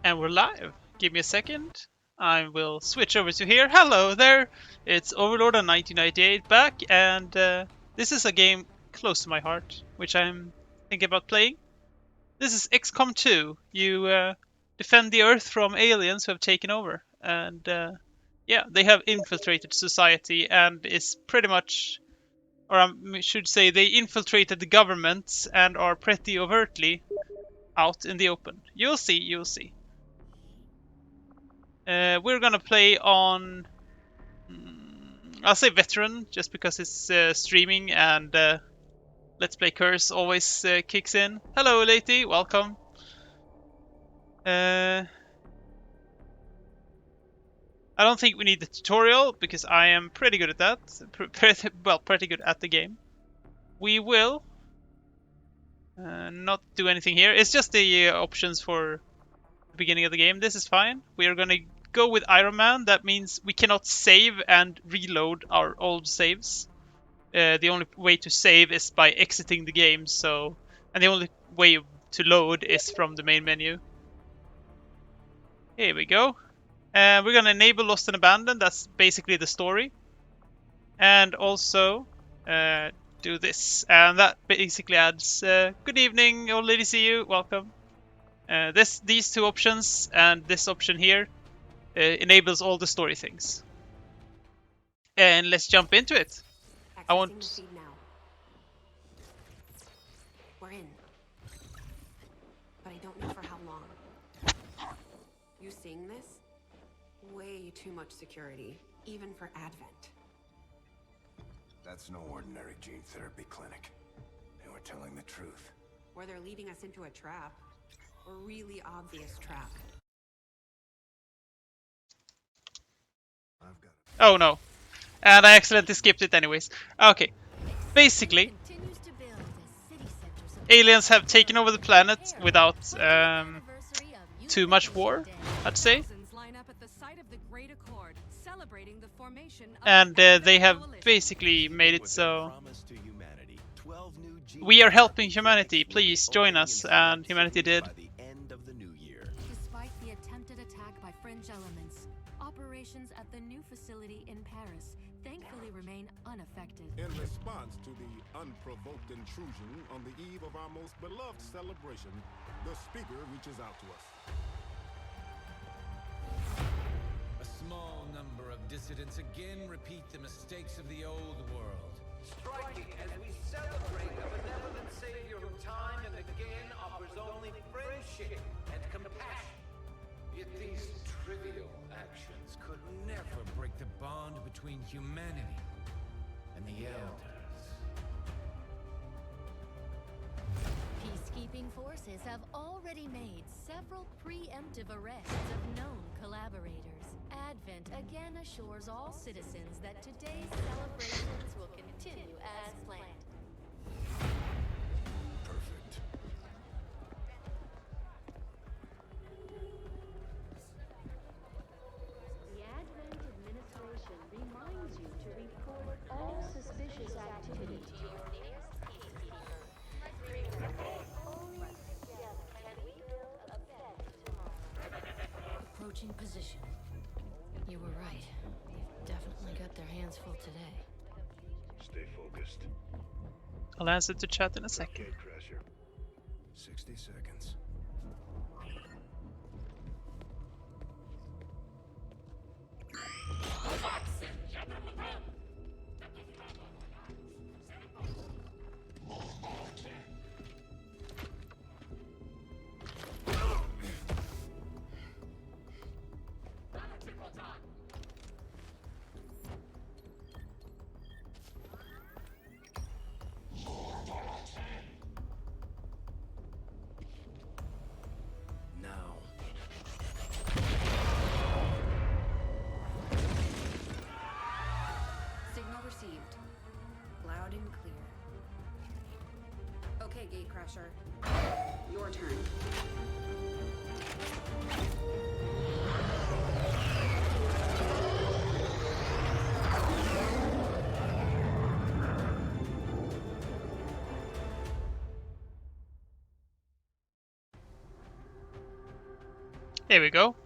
And we're live. Give me a second. I will switch over to here. Hello there. It's Overlord on 1998 back, and this is a game close to my heart, which I'm thinking about playing. This is Xcom 2. You defend the Earth from aliens who have taken over, and yeah, they have infiltrated society and is pretty much, or I should say, they infiltrated the governments and are pretty overtly out in the open. You'll see. You'll see. We're gonna play on, I'll say veteran, just because it's streaming and Let's Play Curse always kicks in. Hello, Lady, welcome. I don't think we need the tutorial because I am pretty good at that. Pretty good at the game. We will not do anything here. It's just the options for the beginning of the game. This is fine. We are gonna go with Ironman. That means we cannot save and reload our old saves. The only way to save is by exiting the game, and the only way to load is from the main menu. Here we go. We're gonna enable Lost and Abandoned. That's basically the story. And also do this. And that basically adds good evening, old lady, see you, welcome. These two options and this option here enables all the story things. And let's jump into it. I want. We're in, but I don't know for how long. You seeing this? Way too much security, even for Advent. That's no ordinary gene therapy clinic. They were telling the truth. Or they're leading us into a trap. A really obvious trap. I've got it. Oh no. And I accidentally skipped it anyways. Okay. Basically, aliens have taken over the planet without too much war, I'd say. And they have basically made it so we are helping humanity, please join us, and humanity did. Despite the attempted attack by fringe elements, operations at the new facility in Paris thankfully remain unaffected. In response to the unprovoked intrusion on the eve of our most beloved celebration, the speaker reaches out to us. A small number of dissidents again repeat the mistakes of the old world. Striking as we celebrate a benevolent savior who time and again offers only friendship and compassion. Yet these trivial actions could never break the bond between humanity and the Elders. Peacekeeping forces have already made several preemptive arrests of known collaborators. Advent again assures all citizens that today's celebrations will continue as planned. Perfect. The Advent administration reminds you to report all suspicious activity to your nearest peacekeeper. Only together can we build a better tomorrow. Approaching position. You were right. They've definitely got their hands full today. Stay focused. I'll answer to chat in a second. Okay, Crasher. 60 seconds. Now. Signal received. Loud and clear. Okay, Gatecrasher. Your turn. Here we go.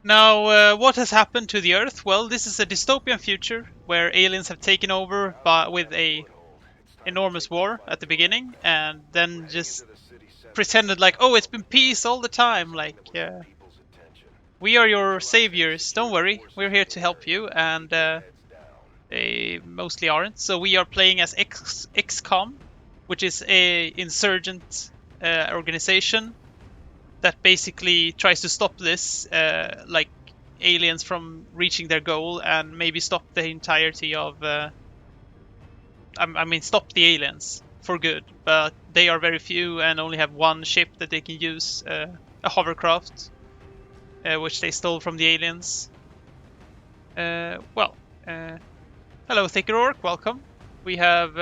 Now, what has happened to the Earth? Well, this is a dystopian future where aliens have taken over with a enormous war at the beginning, and then just pretended like, oh, it's been peace all the time. Like, we are your saviors. Don't worry, we're here to help you. And they mostly aren't. So we are playing as Xcom, which is a insurgent organization that basically tries to stop this, like aliens from reaching their goal, and maybe stop the entirety of. I mean, stop the aliens for good, but they are very few and only have one ship that they can use, a hovercraft, which they stole from the aliens. Well, hello, Thicker Orc, welcome. We have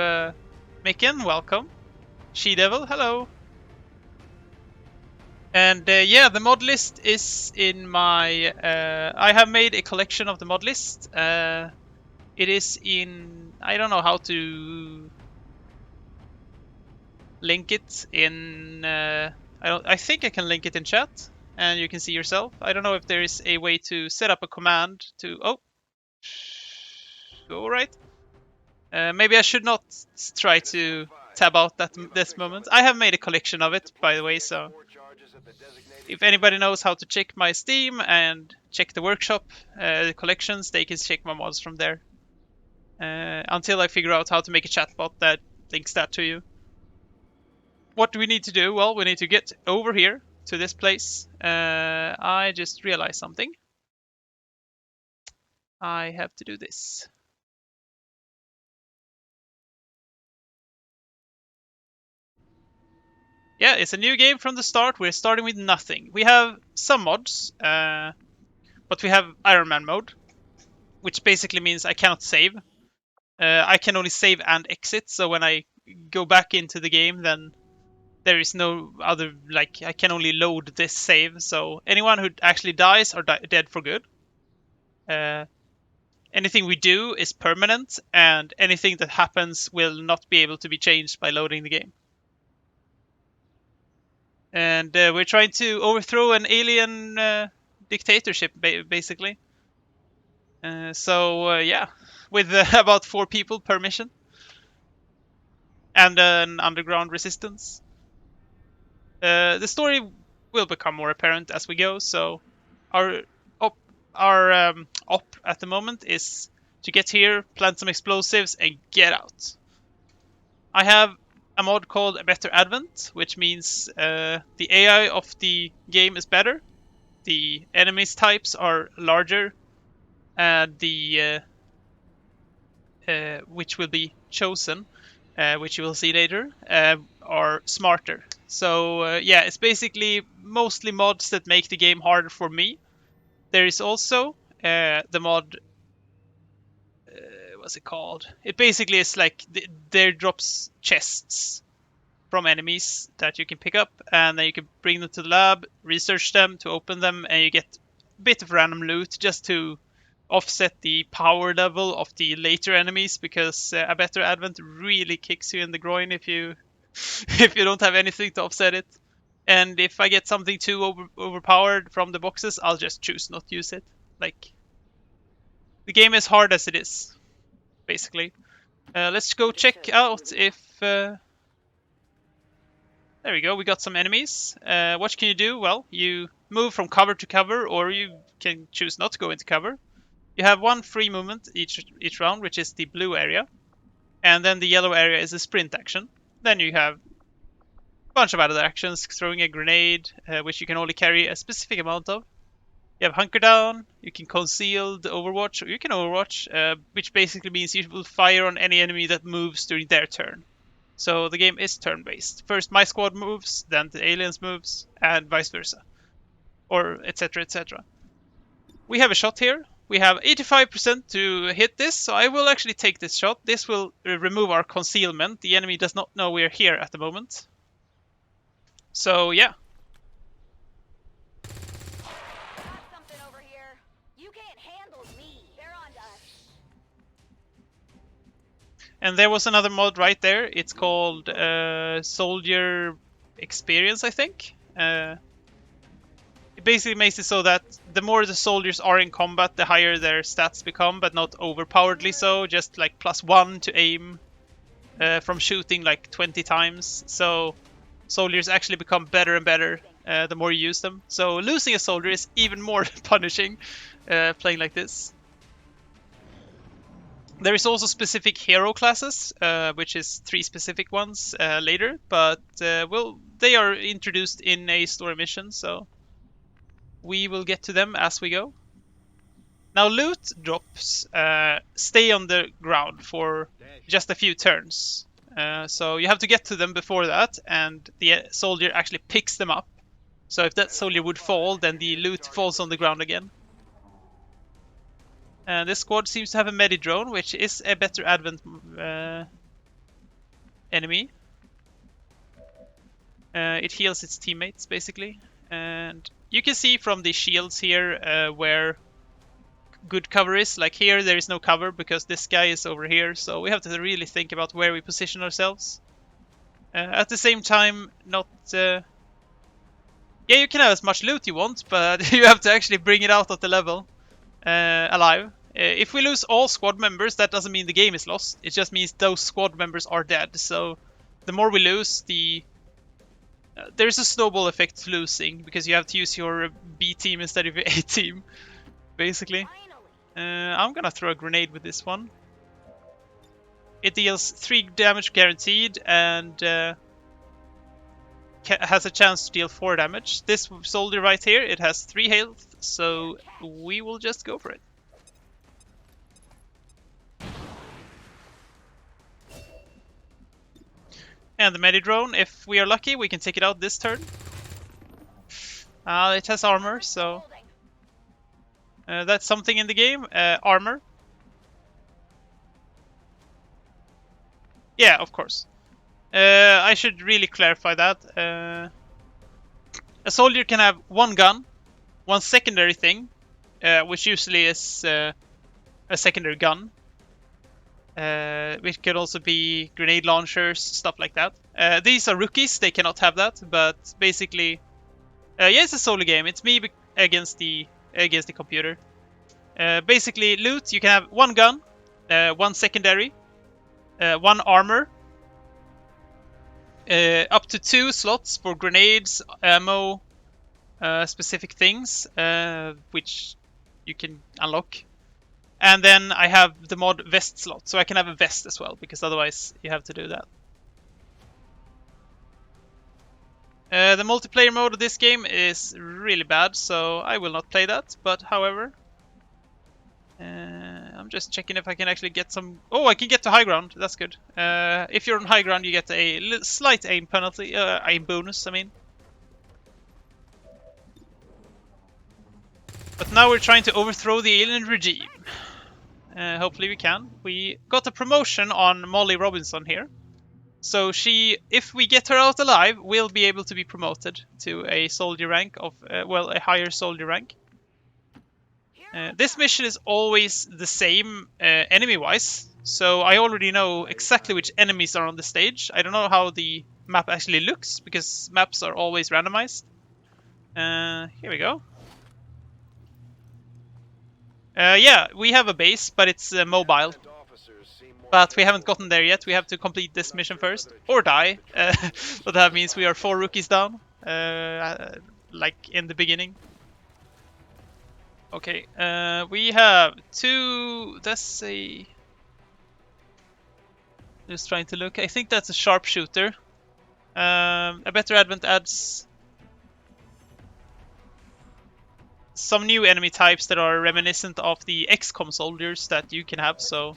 Micken, welcome. She-Devil, hello. And yeah, the mod list is in my... I have made a collection of the mod list. It is in... I don't know how to link it in... I think I can link it in chat, and you can see yourself. I don't know if there is a way to set up a command to... Oh! Go right. Maybe I should not try to tab out this moment. I have made a collection of it, by the way, so... If anybody knows how to check my Steam and check the workshop collections, they can check my mods from there. Until I figure out how to make a chatbot that links that to you. What do we need to do? Well, we need to get over here to this place. I just realized something. I have to do this. Yeah, it's a new game from the start. We're starting with nothing. We have some mods, but we have Ironman mode, which basically means I cannot save. I can only save and exit, so when I go back into the game, then there is no other, like, I can only load this save, so anyone who actually dies are dead for good. Anything we do is permanent, and anything that happens will not be able to be changed by loading the game. And we're trying to overthrow an alien dictatorship, basically. So yeah, with about 4 people per mission. And an underground resistance. The story will become more apparent as we go, so our op at the moment is to get here, plant some explosives, and get out. I have a mod called A Better Advent, which means the AI of the game is better, the enemies types are larger, and the which will be chosen, which you will see later, are smarter. So yeah, it's basically mostly mods that make the game harder for me. There is also the mod, what's it called? It basically is like there drops chests from enemies that you can pick up, and then you can bring them to the lab, research them to open them, and you get a bit of random loot just to offset the power level of the later enemies, because A Better Advent really kicks you in the groin if you if you don't have anything to offset it. And if I get something too overpowered from the boxes, I'll just choose not to use it. Like, the game is hard as it is, basically. Let's go check out if... there we go, we got some enemies. What can you do? Well, you move from cover to cover, or you can choose not to go into cover. You have one free movement each round, which is the blue area. And then the yellow area is a sprint action. Then you have a bunch of other actions, throwing a grenade, which you can only carry a specific amount of. You have hunker down, you can conceal the overwatch, or you can overwatch, which basically means you will fire on any enemy that moves during their turn. So the game is turn-based. First my squad moves, then the aliens moves, and vice versa. Or etc, etc. We have a shot here. We have 85% to hit this, so I will actually take this shot. This will remove our concealment. The enemy does not know we're here at the moment. So yeah. Got something over here. You can't handle me. They're on us. And there was another mod right there. It's called Soldier Experience, I think. basically makes it so that the more the soldiers are in combat, the higher their stats become, but not overpoweredly so, just like +1 to aim from shooting like 20 times. So soldiers actually become better and better the more you use them. So losing a soldier is even more punishing playing like this. There is also specific hero classes, which is 3 specific ones later, but they are introduced in a story mission, so we will get to them as we go. Now loot drops stay on the ground for just a few turns. So you have to get to them before that, and the soldier actually picks them up. So if that soldier would fall, then the loot falls on the ground again. This squad seems to have a medi-drone, which is a better Advent enemy. It heals its teammates, basically. And you can see from the shields here where good cover is. Like here, there is no cover because this guy is over here, so we have to really think about where we position ourselves. At the same time, not... yeah, you can have as much loot you want, but you have to actually bring it out of the level alive. If we lose all squad members, that doesn't mean the game is lost. It just means those squad members are dead. So the more we lose, there's a snowball effect to losing, because you have to use your B team instead of your A team, basically. I'm gonna throw a grenade with this one. It deals 3 damage guaranteed and has a chance to deal 4 damage. This soldier right here, it has 3 health, so we will just go for it. And the medi-drone, if we are lucky, we can take it out this turn. It has armor, so that's something in the game. Armor. Yeah, of course. I should really clarify that. A soldier can have 1 gun, 1 secondary thing, which usually is a secondary gun. Which could also be grenade launchers, stuff like that. These are rookies, they cannot have that, but basically... yeah, it's a solo game. It's me against the computer. Basically, loot, you can have 1 gun, 1 secondary, 1 armor, up to 2 slots for grenades, ammo, specific things, which you can unlock. And then I have the mod vest slot, so I can have a vest as well, because otherwise you have to do that. The multiplayer mode of this game is really bad, so I will not play that. But however, I'm just checking if I can actually get some... Oh, I can get to high ground. That's good. If you're on high ground, you get a slight aim penalty, aim bonus, I mean. But now we're trying to overthrow the alien regime. Hopefully we can. We got a promotion on Molly Robinson here. So if we get her out alive, we'll be able to be promoted to a soldier rank of, well, a higher soldier rank. This mission is always the same enemy-wise. So I already know exactly which enemies are on the stage. I don't know how the map actually looks, because maps are always randomized. Here we go. Yeah, we have a base, but it's mobile. But we haven't gotten there yet. We have to complete this mission first, or die. But that means we are 4 rookies down, like in the beginning. Okay, we have 2... That's a... Just trying to look. I think that's a sharpshooter. A better Advent adds some new enemy types that are reminiscent of the Xcom soldiers that you can have, so...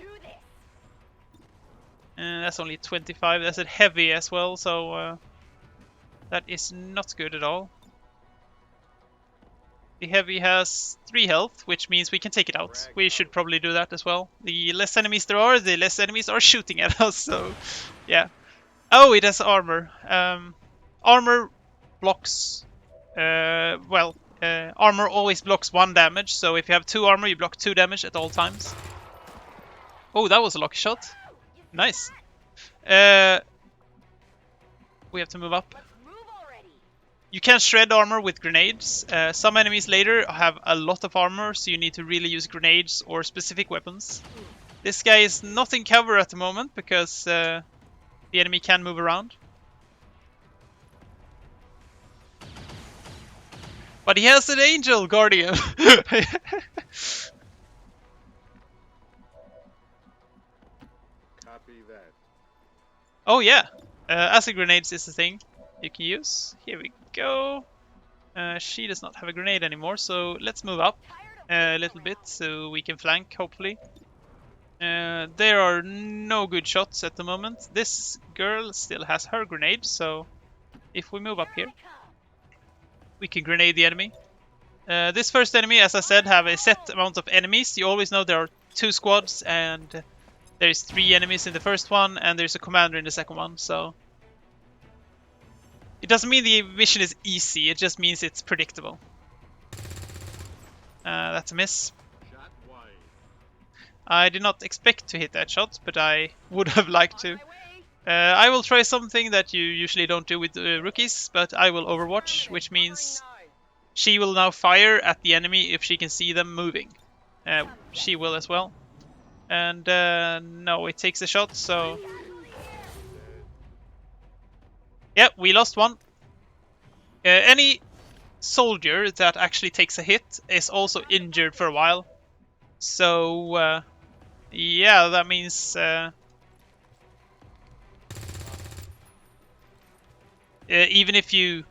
that's only 25, that's a heavy as well, so... that is not good at all. The heavy has 3 health, which means we can take it out. We should probably do that as well. The less enemies there are, the less enemies are shooting at us, so... yeah. Oh, it has armor. Armor blocks... well... armor always blocks 1 damage, so if you have 2 armor, you block 2 damage at all times. Oh, that was a lucky shot. Nice. We have to move up. You can shred armor with grenades. Some enemies later have a lot of armor, so you need to really use grenades or specific weapons. This guy is not in cover at the moment because the enemy can move around. But he has an angel guardian. Copy that. Oh yeah, acid grenades is the thing you can use. Here we go. She does not have a grenade anymore, so let's move up a little bit so we can flank, hopefully. There are no good shots at the moment. This girl still has her grenade, so if we move up here, we can grenade the enemy. This first enemy, as I said, have a set amount of enemies. You always know there are 2 squads, and there's 3 enemies in the first one, and there's a commander in the second one, so... It doesn't mean the mission is easy, it just means it's predictable. That's a miss. Shot wide. I did not expect to hit that shot, but I would have liked to. I will try something that you usually don't do with rookies, but I will overwatch, which means she will now fire at the enemy if she can see them moving. She will as well. And no, it takes a shot, so... Yeah, we lost one. Any soldier that actually takes a hit is also injured for a while. So, yeah, that means... even if you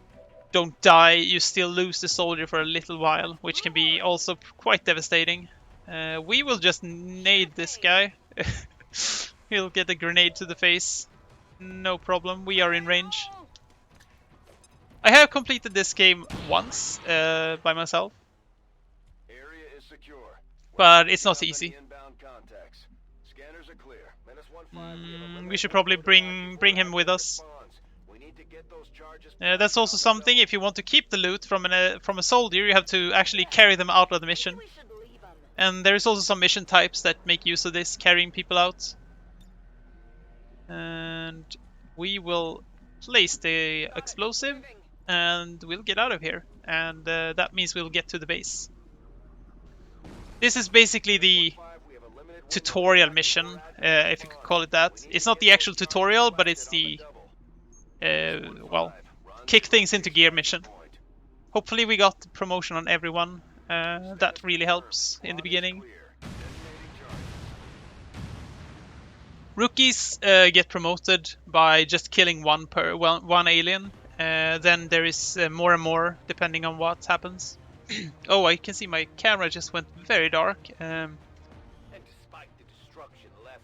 don't die, you still lose the soldier for a little while, which can be also quite devastating. We will just nade this guy. He'll get a grenade to the face. No problem, we are in range. I have completed this game once by myself, Area is secure. but it's not easy. Inbound contacts. Scanners are clear. -15, We should probably bring him with us. We need to get those charges. That's also something, if you want to keep the loot from a soldier, you have to actually carry them out of the mission. And there is also some mission types that make use of this, carrying people out. And we will place the explosive, and we'll get out of here. And that means we'll get to the base. This is basically the tutorial mission, if you could call it that. It's not the actual tutorial, but it's the, well, kick things into gear mission. Hopefully we got promotion on everyone. That really helps in the beginning. Rookies get promoted by just killing one alien. Then there is more and more depending on what happens. Oh, I can see my camera just went very dark.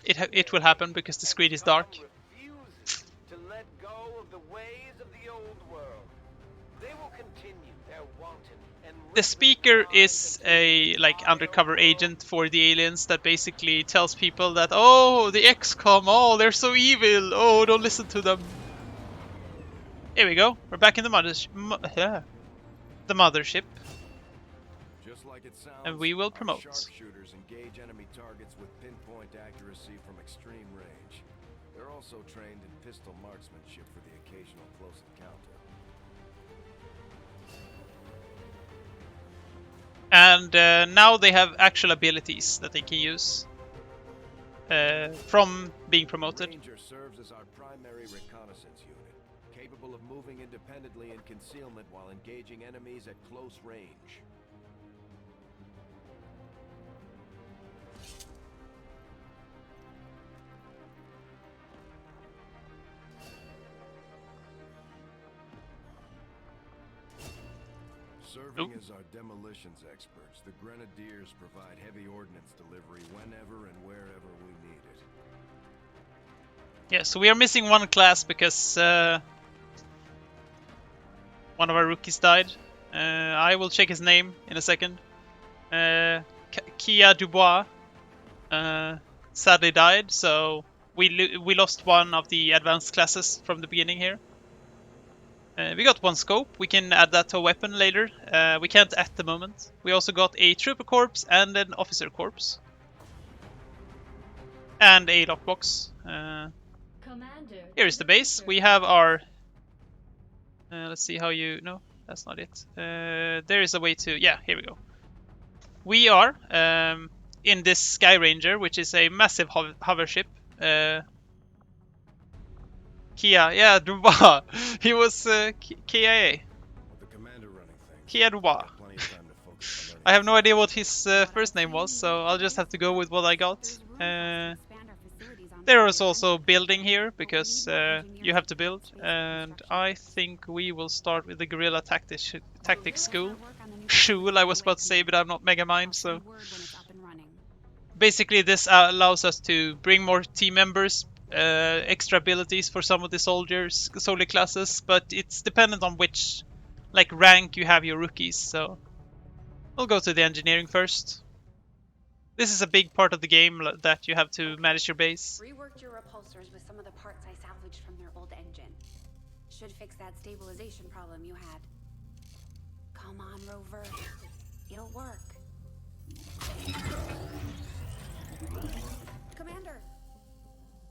It will happen because the screen is dark. To let go of the ways of the old world. They will continue their wanton and The speaker is a undercover agent for the aliens that basically tells people that, oh, the Xcom, oh, they're so evil, oh, don't listen to them. Here we go. We're back in the mothership. Just like it sounds, And we will our promote. Sharpshooters engage enemy targets with pinpoint accuracy from extreme range. They're also trained in pistol marksmanship for the occasional close encounter. And now they have actual abilities that they can use from being promoted. Ranger serves as our primary reconnaissance unit, capable of moving independently in concealment while engaging enemies at close range. Serving as our demolitions experts, the Grenadiers provide heavy ordnance delivery whenever and wherever we need it. Yeah, so we are missing one class because one of our rookies died. I will check his name in a second. Kia Dubois sadly died, so we lost one of the advanced classes from the beginning here. We got one scope. We can add that to a weapon later. We can't at the moment. We also got a trooper corpse and an officer corpse. And a lockbox. Here is the base. We have our Let's see how you... No, that's not it. There is a way to... Yeah, here we go. We are in this Sky Ranger, which is a massive hover ship. Kia, yeah, Dubois. He was KIA. With the commander running things, Kia Dubois. got plenty of time to focus on learning I have no these idea what his first name was, so I'll just have to go with what I got. There's room for us to expand our facilities on There is Saturn. also building here, because But we need more engineers you have to to build. space And infrastructure. I think we will start with the Guerrilla Tactics School. We'll start work on the new School, I was about to say, facility but I'm not Megamind, I'll so... send word when it's up and running. Basically, this allows us to bring more team members, extra abilities for some of the soldier classes, but it's dependent on which rank you have your rookies, so we'll go to the engineering first. This is a big part of the game that you have to manage your base. Reworked your repulsors with some of the parts I salvaged from their old engine. Should fix that stabilization problem you had. Come on, Rover. It'll work. Commander!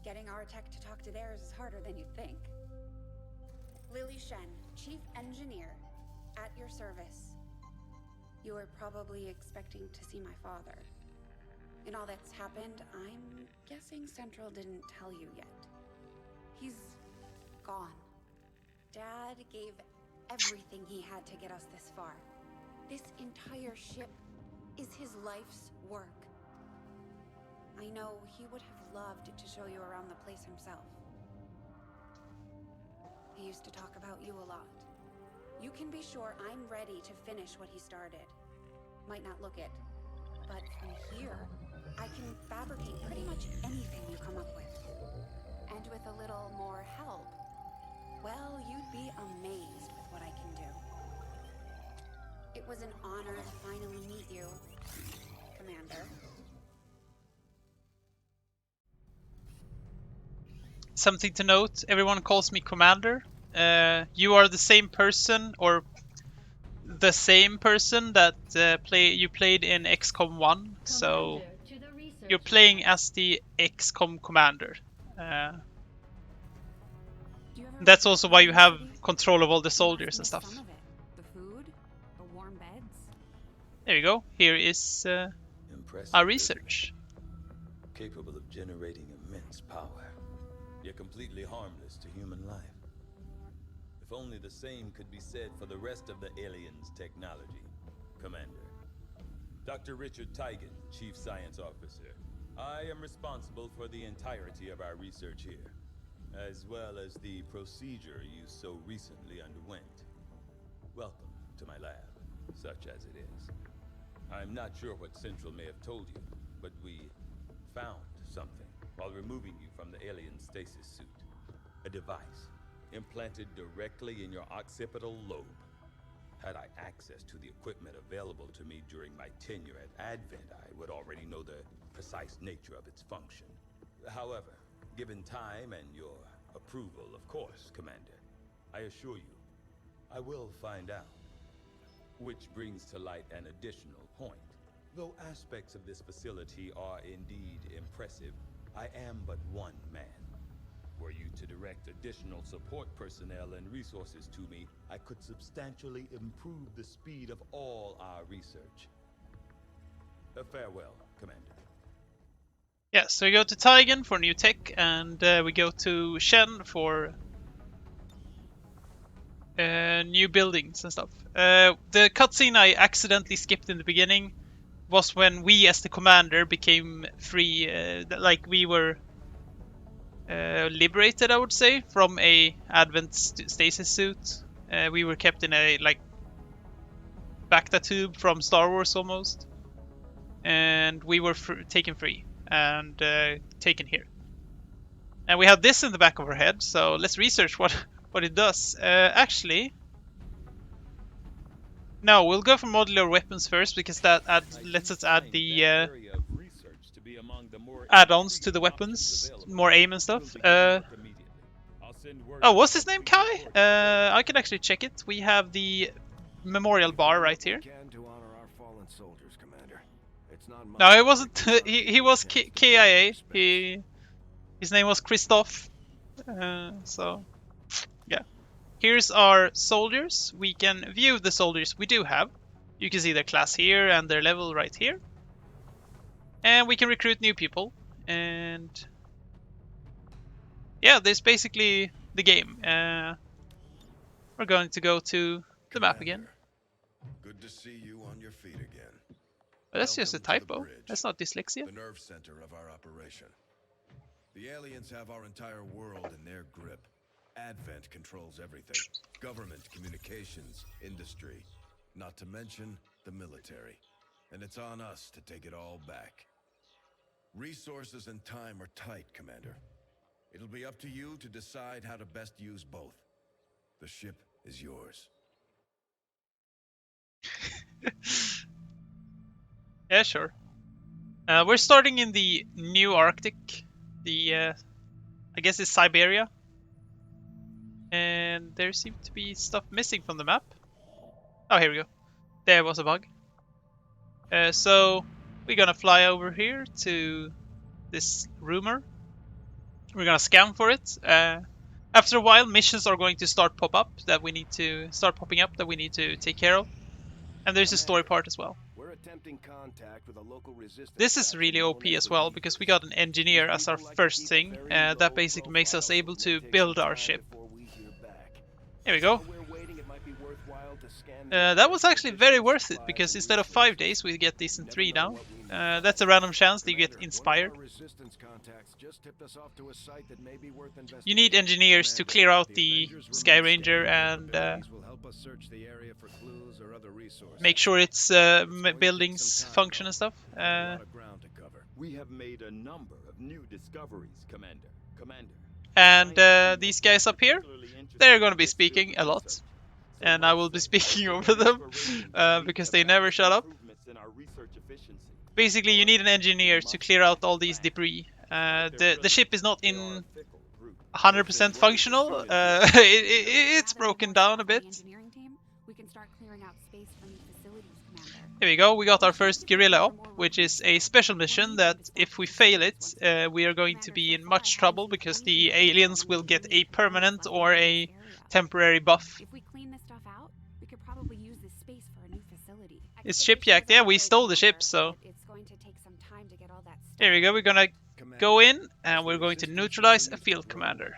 Getting our tech to talk to theirs is harder than you'd think. Lily Shen, Chief Engineer, at your service. You were probably expecting to see my father. In all that's happened, I'm guessing Central didn't tell you yet. He's gone. Dad gave everything he had to get us this far. This entire ship is his life's work. I know he would have loved to show you around the place himself. He used to talk about you a lot. You can be sure I'm ready to finish what he started. Might not look it, but from here, I can fabricate pretty much anything you come up with. And with a little more help, well, you'd be amazed with what I can do. It was an honor to finally meet you, Commander. Something to note, everyone calls me Commander. You are the same person, or the same person that you played in XCOM 1, so you're playing as the XCOM Commander. That's also why you have control of all the soldiers and stuff. The food, the warm beds. There you go, here is Impressive, our isn't it? research. Capable of generating immense power, yet completely harmless to human life. If only the same could be said for the rest of the aliens' technology. Commander. Dr. Richard Teigen, Chief Science Officer. I am responsible for the entirety of our research here, as well as the procedure you so recently underwent. Welcome to my lab, such as it is. I'm not sure what Central may have told you, but we found something while removing you from the alien stasis suit. A device implanted directly in your occipital lobe. Had I access to the equipment available to me during my tenure at Advent, I would already know the precise nature of its function. However, given time and your approval, of course, Commander, I assure you, I will find out. Which brings to light an additional point. Though aspects of this facility are indeed impressive, I am but one man. Were you to direct additional support personnel and resources to me, I could substantially improve the speed of all our research. Farewell, Commander. Yeah, so we go to Teigen for new tech, and we go to Shen for new buildings and stuff. The cutscene I accidentally skipped in the beginning was when we, as the commander, became free. We were liberated, I would say, from a Advent stasis suit. We were kept in a Bacta tube from Star Wars almost, and we were taken free and taken here. And we have this in the back of our head, so let's research what it does. Actually, no, we'll go for modular weapons first, because that lets us add the add-ons to the weapons, more aim and stuff. Oh, what's his name? Kai? I can actually check it. We have the memorial bar right here. To honor our fallen soldiers, Commander. It's not much, No, it wasn't. but He was KIA. His name was Christoph. So, yeah. here's our soldiers. We can view the soldiers we do have. You can see their class here and their level right here. And we can recruit new people. And yeah, this is basically the game. We're going to go to the map again. Good to see you on your feet again. But that's just a Welcome to the typo. bridge, That's not dyslexia. the nerve center of our operation. The aliens have our entire world in their grip. Advent controls everything. Government, communications, industry. Not to mention the military. And it's on us to take it all back. Resources and time are tight, Commander. It'll be up to you to decide how to best use both. The ship is yours. Yeah, sure. We're starting in the new Arctic. The, I guess it's Siberia. And there seemed to be stuff missing from the map. Oh, here we go. There was a bug. So we're gonna fly over here to this rumor. We're gonna scan for it. After a while, missions are going to start popping up that we need to take care of. And there's a story part as well. We're attempting contact with a local resistance. This is really OP as well because we got an engineer as our first thing. That basically makes us able to build our ship. Here we go. That was actually very worth it because instead of 5 days we get this in 3 now. That's a random chance that you get inspired. You need engineers to clear out the Sky Ranger and make sure its buildings function and stuff. We have made a number of new discoveries, Commander. And these guys up here, they're going to be speaking a lot. And I will be speaking over them because they never shut up. Basically, you need an engineer to clear out all these debris. The ship is not in 100% functional. It's broken down a bit. Here we go. We got our first guerrilla up, which is a special mission that if we fail it, we are going to be in much trouble because the aliens will get a permanent or a temporary buff. It's shipjacked. Yeah, we stole the ship, so here we go. We're gonna go in and we're going to neutralize a field commander.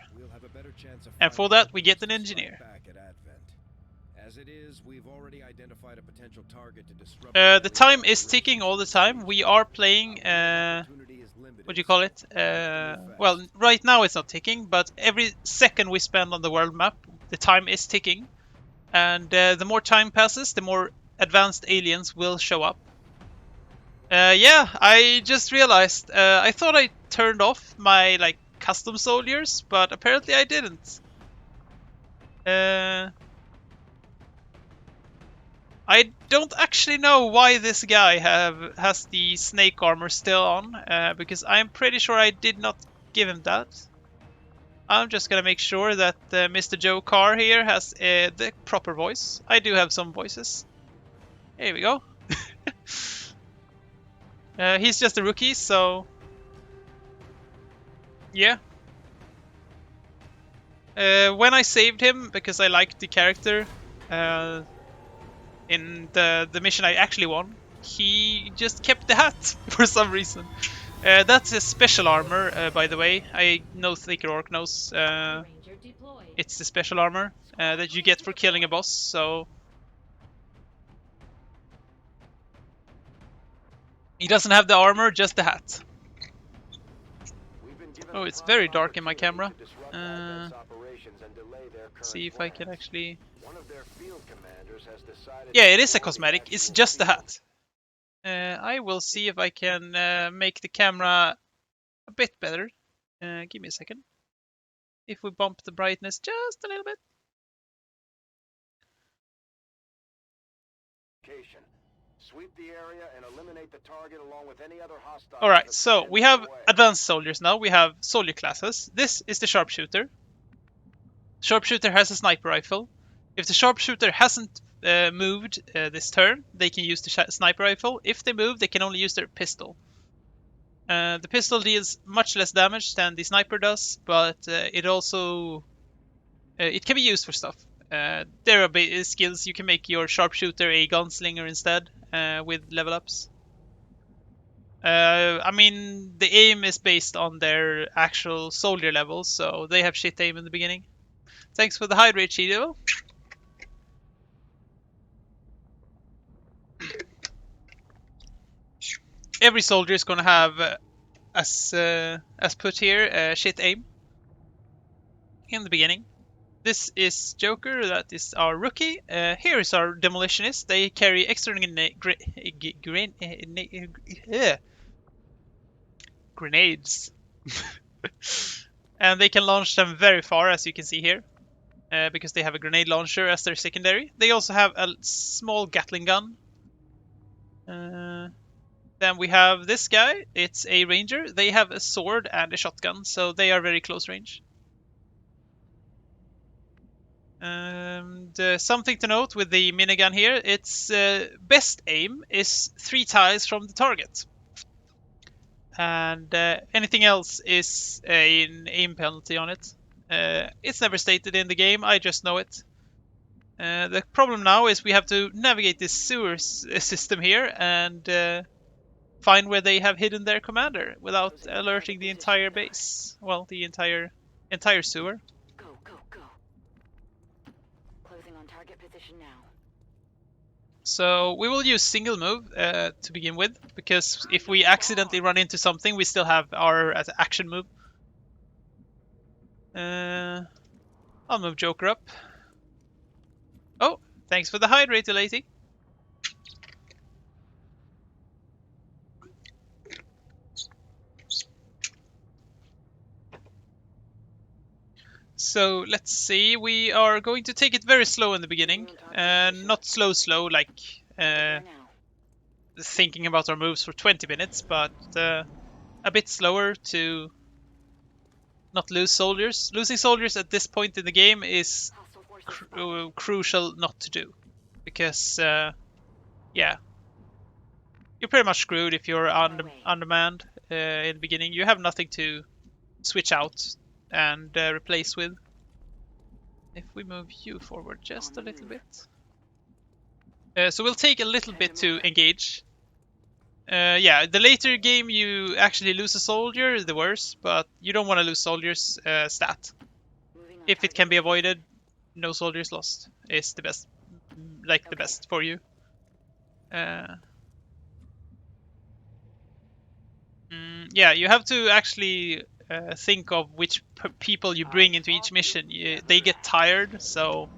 And for that, we get an engineer. The time is ticking all the time. We are playing, what do you call it? Well, right now it's not ticking, but every second we spend on the world map, the time is ticking. And the more time passes, the more advanced aliens will show up. Yeah, I just realized, I thought I turned off my custom soldiers, but apparently I didn't. I don't actually know why this guy has the snake armor still on, because I'm pretty sure I did not give him that. I'm just gonna make sure that Mr. Joe Carr here has the proper voice. I do have some voices. Here we go. He's just a rookie, so yeah. When I saved him, because I liked the character in the mission I actually won, he just kept the hat for some reason. That's a special armor, by the way. I know Thicker Orc knows. It's the special armor that you get for killing a boss, so he doesn't have the armor, just the hat. Oh, it's very dark in my camera. See if I can actually... Yeah, it is a cosmetic. It's just the hat. I will see if I can make the camera a bit better. Give me a second. If we bump the brightness just a little bit. Alright, so we have advanced soldiers now. We have soldier classes. This is the sharpshooter. Sharpshooter has a sniper rifle. If the sharpshooter hasn't moved this turn, they can use the sniper rifle. If they move, they can only use their pistol. The pistol deals much less damage than the sniper does, but it also it can be used for stuff. There are skills. You can make your sharpshooter a gunslinger instead with level ups. I mean, the aim is based on their actual soldier levels, so they have shit aim in the beginning. Thanks for the hydrate, Cheeto. Every soldier is going to have, as put here, shit aim in the beginning. This is Joker, that is our rookie. Here is our demolitionist. They carry extra grenades. And they can launch them very far, as you can see here, because they have a grenade launcher as their secondary. They also have a small Gatling gun. Then we have this guy. It's a ranger. They have a sword and a shotgun, so they are very close range. Something to note with the minigun here, its best aim is 3 tiles from the target. And anything else is an aim penalty on it. It's never stated in the game, I just know it. The problem now is we have to navigate this sewer system here and find where they have hidden their commander without alerting the entire base. Well, the entire sewer. Go, go, go. Closing on target position now. So we will use single move to begin with, because if we accidentally run into something, we still have our action move. I'll move Joker up. Oh, thanks for the hydrate, lady. So let's see, we are going to take it very slow in the beginning, not slow like thinking about our moves for 20 minutes, but a bit slower to not lose soldiers. Losing soldiers at this point in the game is crucial not to do, because yeah, you're pretty much screwed if you're undermanned in the beginning. You have nothing to switch out and replace with. If we move you forward just a little bit. So we'll take a little bit to engage. Yeah, the later game you actually lose a soldier, the worse, but you don't want to lose soldiers stat. If it can be avoided, no soldiers lost is the best, like the best for you. Yeah, you have to actually think of which people you bring into each mission. They get tired, so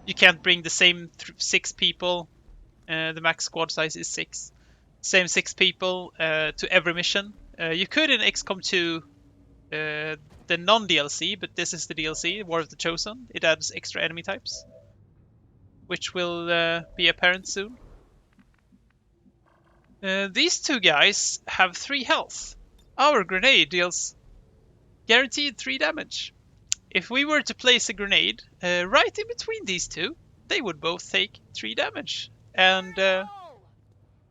you can't bring the same 6 people. The max squad size is 6. Same 6 people to every mission. You could in XCOM 2 the non-DLC, but this is the DLC, War of the Chosen. It adds extra enemy types, which will be apparent soon. These 2 guys have 3 health. Our grenade deals guaranteed 3 damage. If we were to place a grenade right in between these 2, they would both take 3 damage. And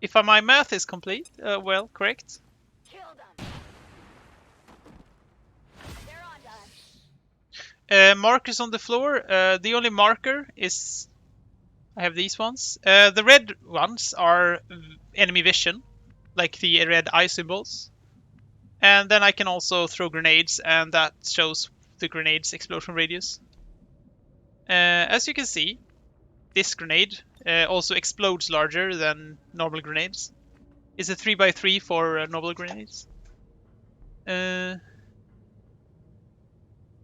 if my math is complete, well, correct. Kill them. They're on to us. Markers on the floor. The only marker is... I have these ones. The red ones are enemy vision, like the red eye symbols. And then I can also throw grenades, and that shows the grenade's explosion radius. As you can see, this grenade also explodes larger than normal grenades. It's a 3x3 for normal grenades.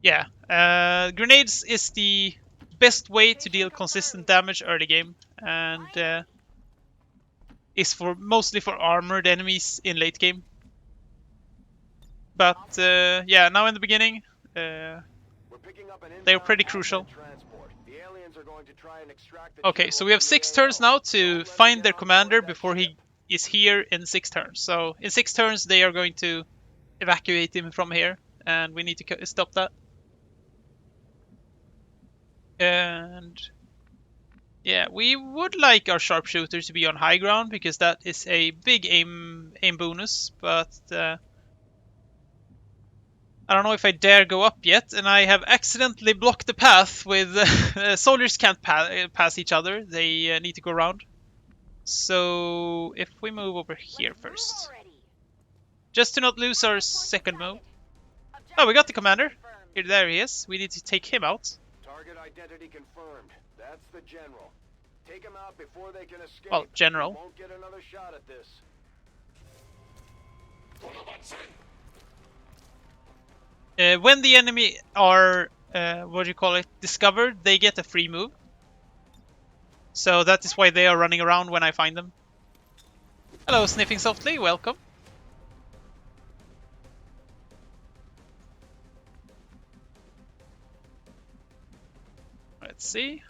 Yeah, grenades is the best way to deal consistent damage early game, and is mostly for armored enemies in late game. But yeah, now in the beginning, they're pretty crucial. Okay, so we have 6 turns now to find their commander before he is here in 6 turns. So in 6 turns they are going to evacuate him from here, and we need to stop that. And yeah, we would like our sharpshooter to be on high ground, because that is a big aim bonus, but I don't know if I dare go up yet, and I have accidentally blocked the path with... soldiers can't pass each other, they need to go around. So if we move over here first. Just to not lose our second move. Oh, we got the commander. Here, there he is. We need to take him out. Target identity confirmed. That's the general. Take him out before they can escape. Well, general. You won't get another shot at this. When the enemy are, what do you call it, discovered, they get a free move. So that is why they are running around when I find them. Hello, Sniffing Softly, welcome. Let's see.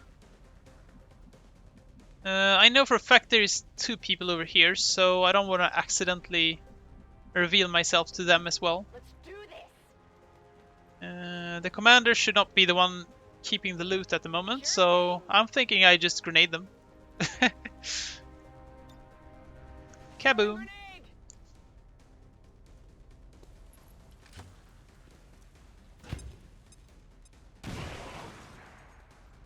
I know for a fact there is 2 people over here, so I don't want to accidentally reveal myself to them as well. Let's do this. The commander should not be the one keeping the loot at the moment, so I'm thinking I just grenade them. Kaboom!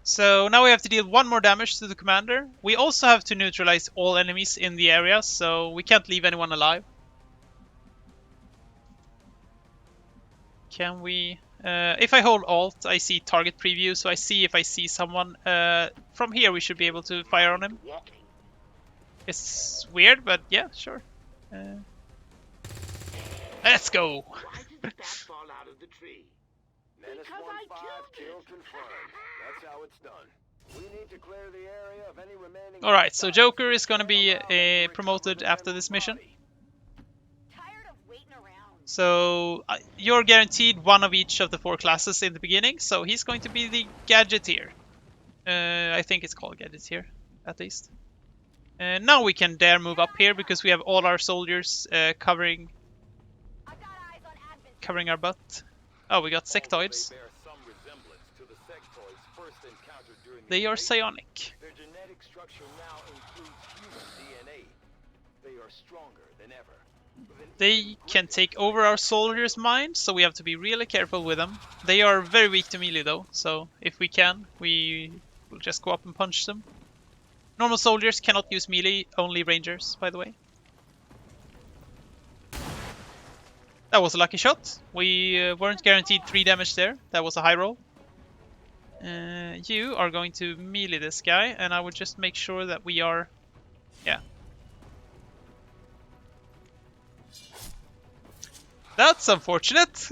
So now we have to deal 1 more damage to the commander. We also have to neutralize all enemies in the area, so we can't leave anyone alive. Can we... if I hold Alt, I see target preview, so I see if I see someone. From here we should be able to fire on him. It's weird, but yeah, sure. Let's go! Why did the bat fall out of the tree? Menace 1-5, kill confirmed. That's how it's done. We need to clear the area of any remaining... Alright, so Joker is gonna be promoted after this mission. Tired of waiting around. So you're guaranteed 1 of each of the 4 classes in the beginning, so he's going to be the Gadgeteer. I think it's called Gadgeteer, at least. Now we can dare move up here because we have all our soldiers covering our butt. Oh, we got sectoids. They are psionic. Their genetic structure now includes human DNA. They are stronger than ever. They can take over our soldiers' minds, so we have to be really careful with them. They are very weak to melee though, so if we can, we will just go up and punch them. Normal soldiers cannot use melee, only rangers, by the way. That was a lucky shot. We weren't guaranteed 3 damage there. That was a high roll. You are going to melee this guy, and I would just make sure that we are... Yeah. That's unfortunate.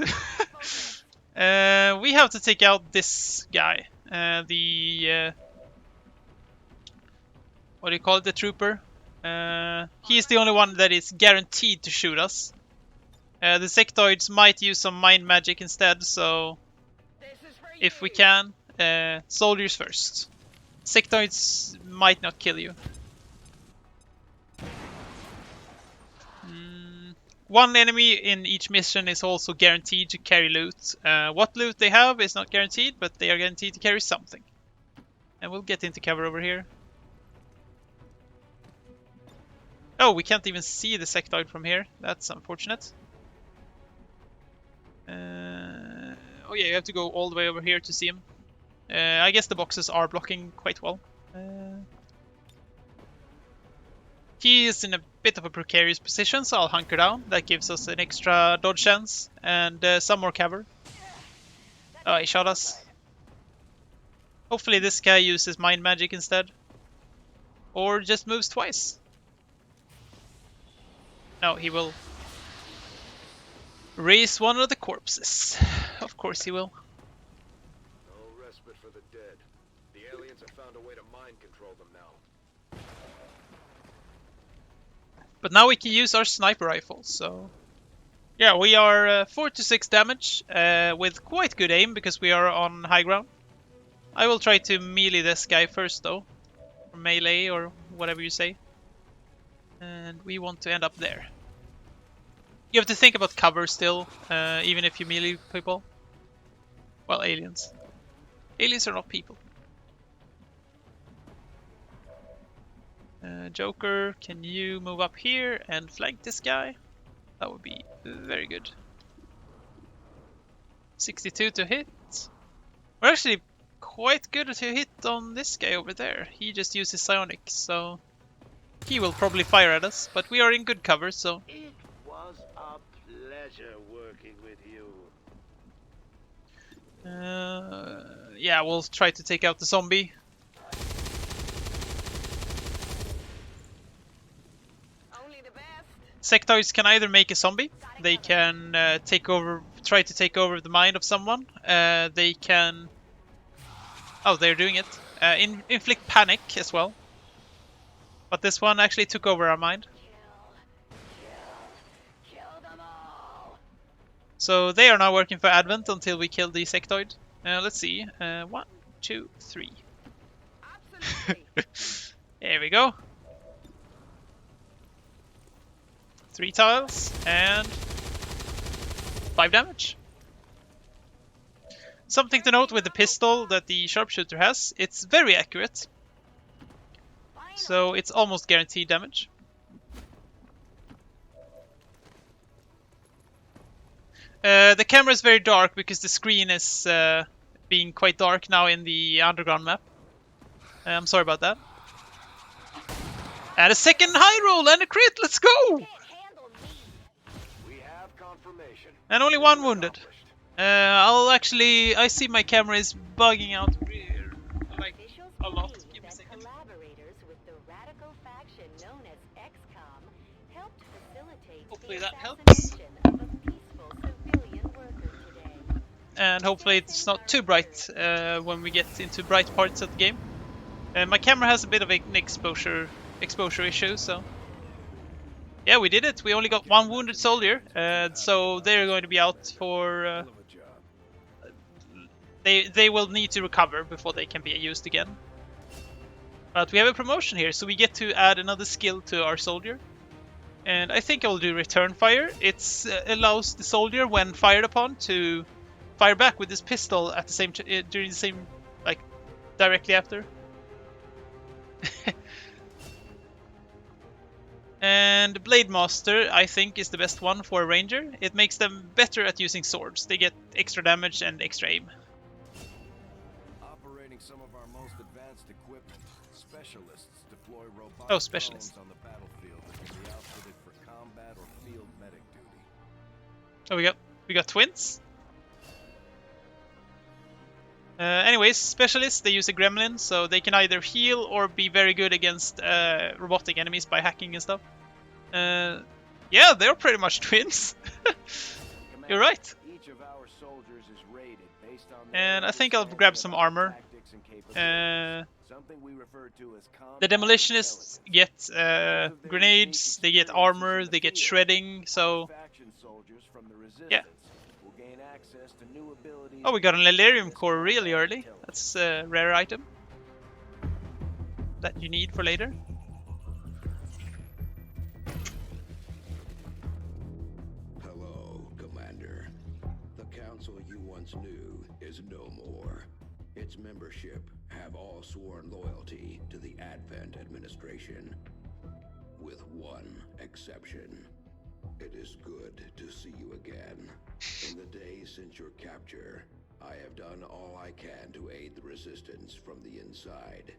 We have to take out this guy. What do you call it? The trooper. He is the only one that is guaranteed to shoot us. The sectoids might use some mind magic instead, so if we can, soldiers first. Sectoids might not kill you. 1 enemy in each mission is also guaranteed to carry loot. What loot they have is not guaranteed, but they are guaranteed to carry something. And we'll get into cover over here. Oh, we can't even see the sectoid from here. That's unfortunate. Oh yeah, you have to go all the way over here to see him. I guess the boxes are blocking quite well. He is in a bit of a precarious position, so I'll hunker down. That gives us an extra dodge chance and some more cover. Oh, he shot us. Hopefully this guy uses mind magic instead. Or just moves twice. No, he will raise one of the corpses. Of course he will. No respite for the dead. The aliens have found a way to mind control them now. But now we can use our sniper rifles, so... Yeah, we are 4 to 6 damage with quite good aim because we are on high ground. I will try to melee this guy first though. Or melee or whatever you say. And we want to end up there. You have to think about cover still, even if you melee people. Well, aliens. Aliens are not people. Joker, can you move up here and flank this guy? That would be very good. 62 to hit. We're actually quite good to hit on this guy over there. He just uses psionics, so he will probably fire at us, but we are in good cover, so... It was a pleasure working with you. Yeah, we'll try to take out the zombie. Only the best. Sectoids can either make a zombie, they can try to take over the mind of someone, they can... Oh, they're doing it. Inflict panic as well. But this one actually took over our mind. Kill them all. So they are now working for Advent until we kill the sectoid. Let's see. 1, 2, 3. Absolutely. There we go. 3 tiles and 5 damage. Something to note with the pistol that the sharpshooter has, it's very accurate. So it's almost guaranteed damage. The camera is very dark because the screen is being quite dark now in the underground map. I'm sorry about that. And a second high roll and a crit, let's go! Can't handle me. We have confirmation. And only 1 wounded. I see my camera is bugging out like Officials a lot. believe Give me a that second. collaborators with the radical faction known as Xcom helped facilitate Hopefully the that helps. assassination of a peaceful civilian worker today. And hopefully it's not too bright when we get into bright parts of the game. My camera has a bit of an exposure issue, so... Yeah, we did it. We only got 1 wounded soldier, so they're going to be out for... Hell of a job. They will need to recover before they can be used again. But we have a promotion here, so we get to add another skill to our soldier. And I think I'll do return fire. It allows the soldier, when fired upon, to fire back with his pistol at the same during the same, like, directly after. And Blade Master, I think, is the best one for a ranger. It makes them better at using swords. They get extra damage and extra aim. Operating some of our most advanced equipment, specialists deploy robotic Oh, specialists. drones on the battlefield that can be outfitted for combat or field medic duty. Oh, we got twins. Anyways, specialists, they use a gremlin, so they can either heal or be very good against robotic enemies by hacking and stuff. Yeah, they're pretty much twins. You're right. Each of our soldiers is rated based on their And I think I'll grab some armor. tactics and capabilities. Uh, Something we refer to as the combat demolitionists intelligence. get grenades, they get armor, they get shredding, so... Faction soldiers from the resistance Yeah. will gain access to new abilities. Oh, we got an Elerium core really early. That's a rare item that you need for later. Hello, Commander. The council you once knew is no more. Its membership have all sworn loyalty to the Advent administration, with one exception. It is good to see you again. In the days since your capture, I have done all I can to aid the resistance from the inside.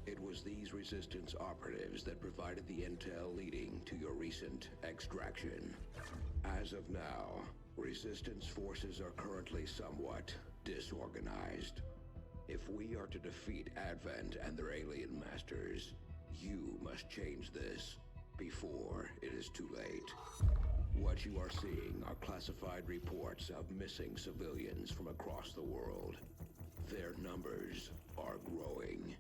It was these resistance operatives that provided the intel leading to your recent extraction. As of now, resistance forces are currently somewhat disorganized. If we are to defeat Advent and their alien masters, you must change this before it is too late. What you are seeing are classified reports of missing civilians from across the world. Their numbers are growing.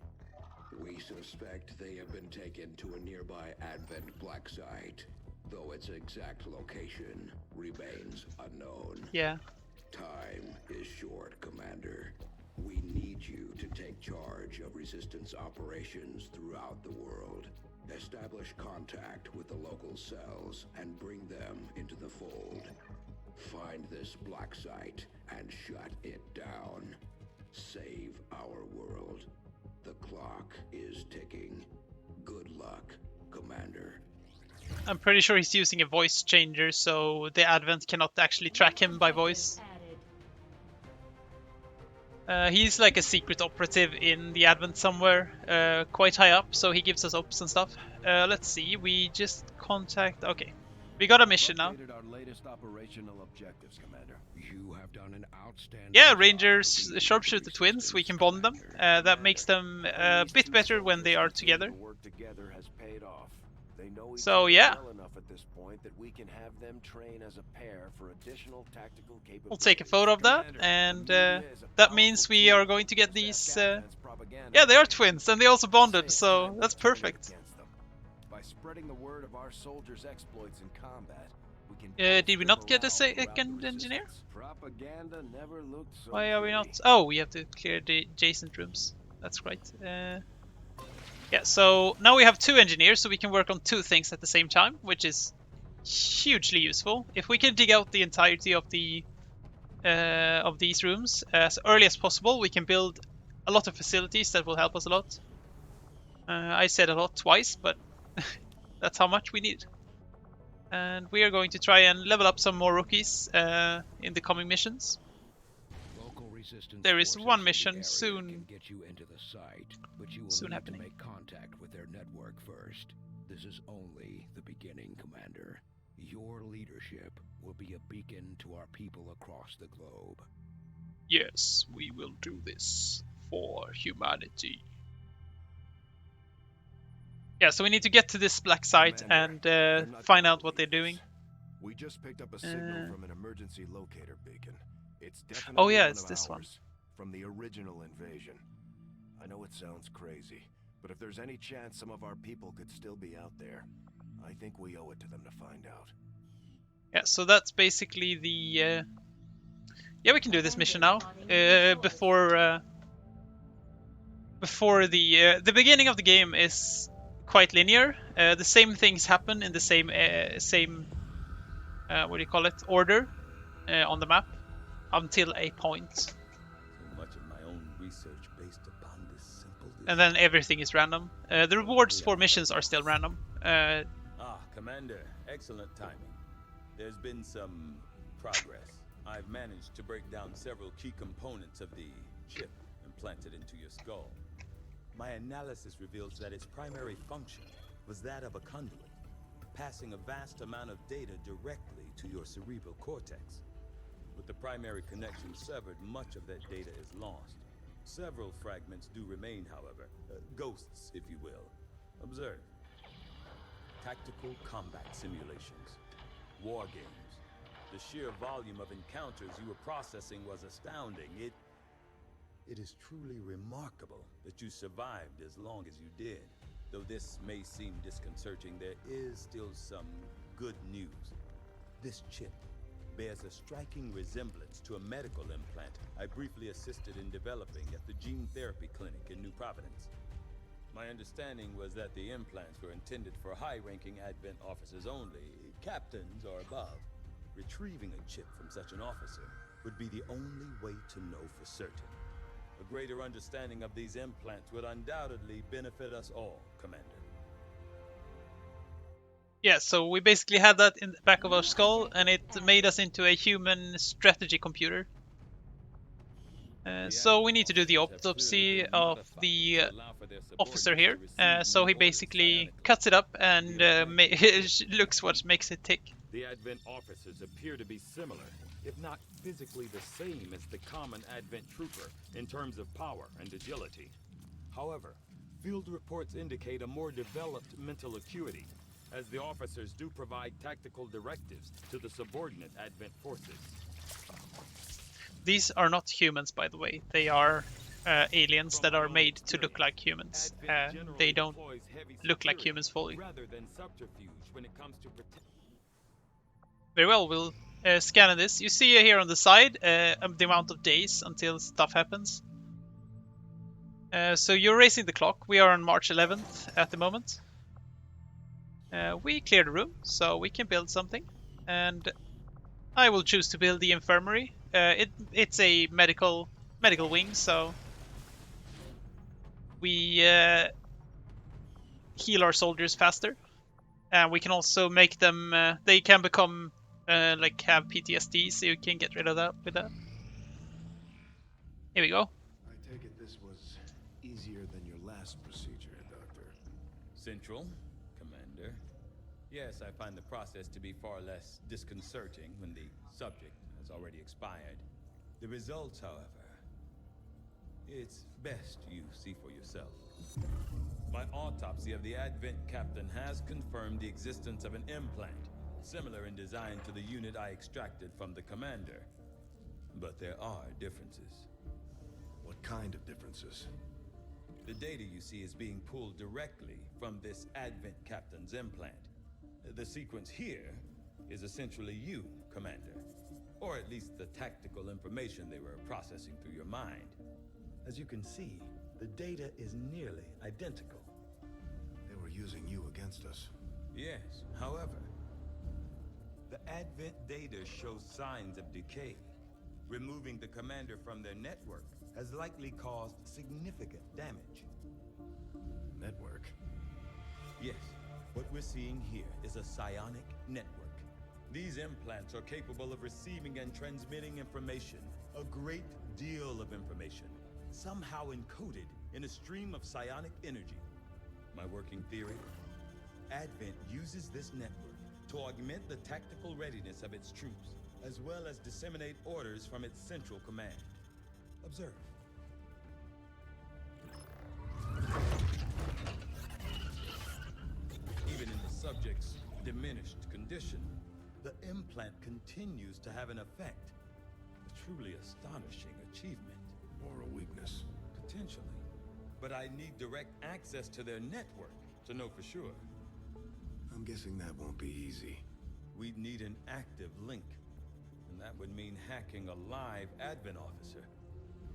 We suspect they have been taken to a nearby Advent black site, though its exact location remains unknown. Yeah. Time is short, Commander. We need you to take charge of resistance operations throughout the world. Establish contact with the local cells and bring them into the fold. Find this black site and shut it down. Save our world. The clock is ticking. Good luck, Commander. I'm pretty sure he's using a voice changer, so the Advent cannot actually track him by voice. He's like a secret operative in the Advent somewhere, quite high up, so he gives us ops and stuff. Let's see, we just contact... Okay, we got a mission now. Updated our latest operational objectives, Commander. You have done an outstanding Yeah, job Rangers, looking into sharpshooter these twins, we systems, can bond them. Commander. That makes them a bit better when they are together. Work together has paid off. They know each So other yeah, well enough at this point that we can have them train as a pair for additional tactical capabilities. we'll take a photo of that, and that means we are going to get these... Yeah, they are twins, and they also bonded, so that's perfect. By spreading the word of our soldiers' exploits in combat, we can Did we not get a bolster morale second throughout the engineer? resistance. Propaganda never looked so Why are we not? pretty. Oh, we have to clear the adjacent rooms. That's right. Yeah, so now we have 2 engineers, so we can work on 2 things at the same time, which is hugely useful. If we can dig out the entirety of these rooms as early as possible, we can build a lot of facilities that will help us a lot. I said a lot twice, but that's how much we need. And we are going to try and level up some more rookies in the coming missions. Local resistance There is forces one in the mission area soon- can get you into the site, but you will soon need happening. to make contact with their network first. This is only the beginning, Commander. Your leadership will be a beacon to our people across the globe. Yes, we will do this for humanity. Yeah, so we need to get to this black site Commander, and you're not find gonna out what they're believe doing. this. We just picked up a signal from an emergency locator beacon. It's definitely Oh yeah, one it's of this one. ours, from the original invasion. I know it sounds crazy, but if there's any chance some of our people could still be out there, I think we owe it to them to find out. Yeah, so that's basically the... Yeah, we can do this mission now. Before the beginning of the game is quite linear. The same things happen in the same what do you call it, order on the map until a point, So much of my own research based upon this simple and then everything is random. The rewards for missions are still random. Commander, excellent timing. There's been some progress. I've managed to break down several key components of the chip implanted into your skull. My analysis reveals that its primary function was that of a conduit, passing a vast amount of data directly to your cerebral cortex. With the primary connection severed, much of that data is lost. Several fragments do remain, however, ghosts, if you will. Observe. Tactical combat simulations, war games. The sheer volume of encounters you were processing was astounding. It is truly remarkable that you survived as long as you did. Though this may seem disconcerting, there is still some good news. This chip bears a striking resemblance to a medical implant I briefly assisted in developing at the gene therapy clinic in New Providence. My understanding was that the implants were intended for high-ranking Advent officers only, captains or above. Retrieving a chip from such an officer would be the only way to know for certain. A greater understanding of these implants would undoubtedly benefit us all, Commander. Yeah, so we basically had that in the back of our skull, and it made us into a human strategy computer. So we need to do the autopsy of the officer here. So he basically cuts it up and looks what makes it tick. The Advent officers appear to be similar, if not physically the same as the common Advent trooper in terms of power and agility. However, field reports indicate a more developed mental acuity, as the officers do provide tactical directives to the subordinate Advent forces. These are not humans, by the way. They are aliens that are made to look like humans. They don't look like humans fully. Rather than subterfuge when it comes to Very well, we'll scan this. You see here on the side the amount of days until stuff happens. So you're racing the clock. We are on March 11th at the moment. We cleared the room, so we can build something. And I will choose to build the infirmary. It's a medical wing, so we heal our soldiers faster. And we can also make them, they can become, like have PTSD, so you can get rid of that with that. Here we go. I take it this was easier than your last procedure, Doctor. Central, Commander. Yes, I find the process to be far less disconcerting when the subject has already expired. The results, however, it's best you see for yourself. My autopsy of the Advent captain has confirmed the existence of an implant, similar in design to the unit I extracted from the commander. But there are differences. What kind of differences? The data you see is being pulled directly from this Advent captain's implant. The sequence here is essentially you, Commander. Or at least the tactical information they were processing through your mind. As you can see, the data is nearly identical. They were using you against us. Yes, however, the Advent data shows signs of decay. Removing the commander from their network has likely caused significant damage. Network? Yes, what we're seeing here is a psionic network. These implants are capable of receiving and transmitting information, a great deal of information, somehow encoded in a stream of psionic energy. My working theory? Advent uses this network to augment the tactical readiness of its troops, as well as disseminate orders from its central command. Observe. Even in the subject's diminished condition, the implant continues to have an effect. A truly astonishing achievement. Or a weakness. Potentially. But I need direct access to their network to know for sure. I'm guessing that won't be easy. We'd need an active link. And that would mean hacking a live Advent officer.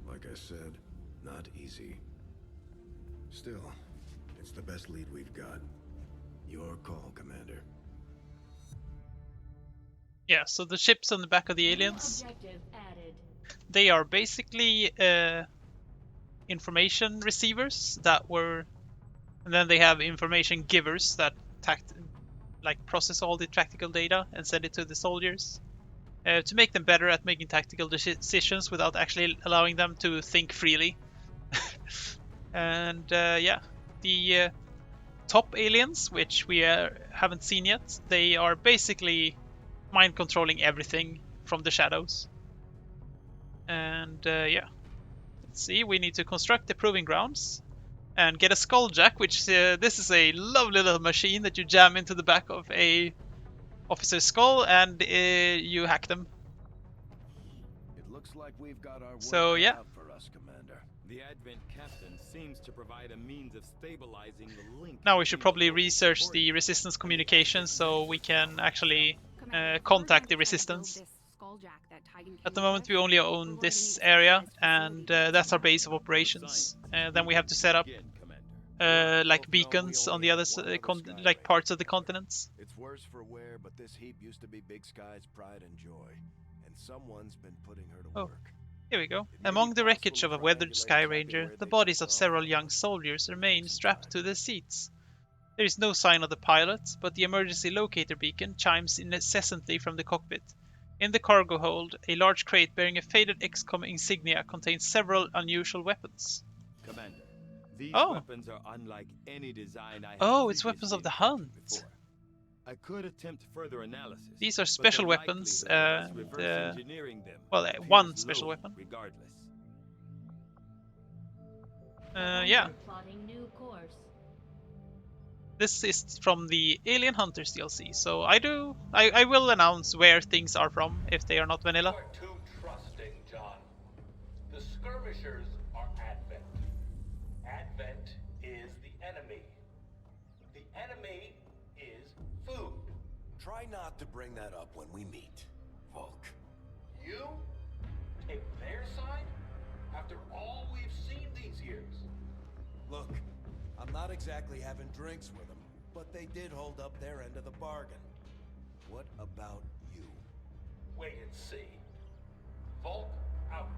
Like I said, not easy. Still, it's the best lead we've got. Your call, Commander. Yeah, so the ships on the back of the aliens, Objective added. they are basically information receivers that were, and then they have information givers that process all the tactical data and send it to the soldiers to make them better at making tactical decisions without actually allowing them to think freely. And yeah, the top aliens, which we haven't seen yet, they are basically mind controlling everything from the shadows. And yeah, let's see, we need to construct the proving grounds and get a skulljack, which this is a lovely little machine that you jam into the back of a officer's skull and you hack them. It looks like we've got our work So cut yeah, out for us, Commander. The Advent captain seems to provide a means of stabilizing the link. now we should between probably the local research support the resistance communications so we can actually Commander, contact the we're going to try to build resistance. this skulljack that Titan At the came moment with. we only We're own going to this need a area, specialized and facility that's our to base of build. operations. Then we have to set up again, Commander. like beacons on the other like parts of the continents. It's worse for wear, but this heap used to be Big Sky's pride and joy, and someone's been putting her to Oh. work. Here we go. Among the wreckage of a weathered Sky Ranger, the bodies of several young soldiers remain strapped to the seats. There is no sign of the pilot, but the emergency locator beacon chimes incessantly from the cockpit. In the cargo hold, a large crate bearing a faded Xcom insignia contains several unusual weapons. Commander, these Oh. weapons are unlike any design I have Oh, it's weapons previously of the encountered hunt. before. I could attempt further analysis. These are but the special weapons, likelihood of us and, reverse engineering them well, appears one special low weapon. Regardless. Yeah, Plotting new course. this is from the Alien Hunters DLC, so I will announce where things are from if they are not vanilla. You're too trusting, John. The skirmishers are Advent. Advent is the enemy. The enemy is food. Try not to bring that up when we meet, Volk. You take their side after all we've seen these years. Look, I'm not exactly having drinks with them, but they did hold up their end of the bargain. What about you? Wait and see. Volk out.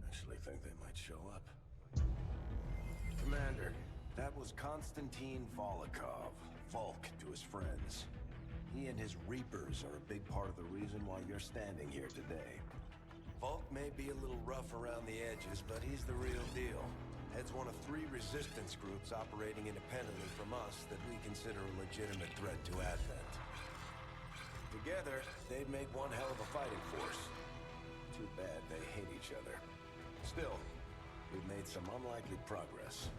Actually think they might show up. Commander, that was Konstantin Volokov, Volk to his friends. He and his Reapers are a big part of the reason why you're standing here today. Bulk may be a little rough around the edges, but he's the real deal. Heads one of 3 resistance groups operating independently from us that we consider a legitimate threat to Advent. Together, they'd make one hell of a fighting force. Too bad they hate each other. Still, we've made some unlikely progress.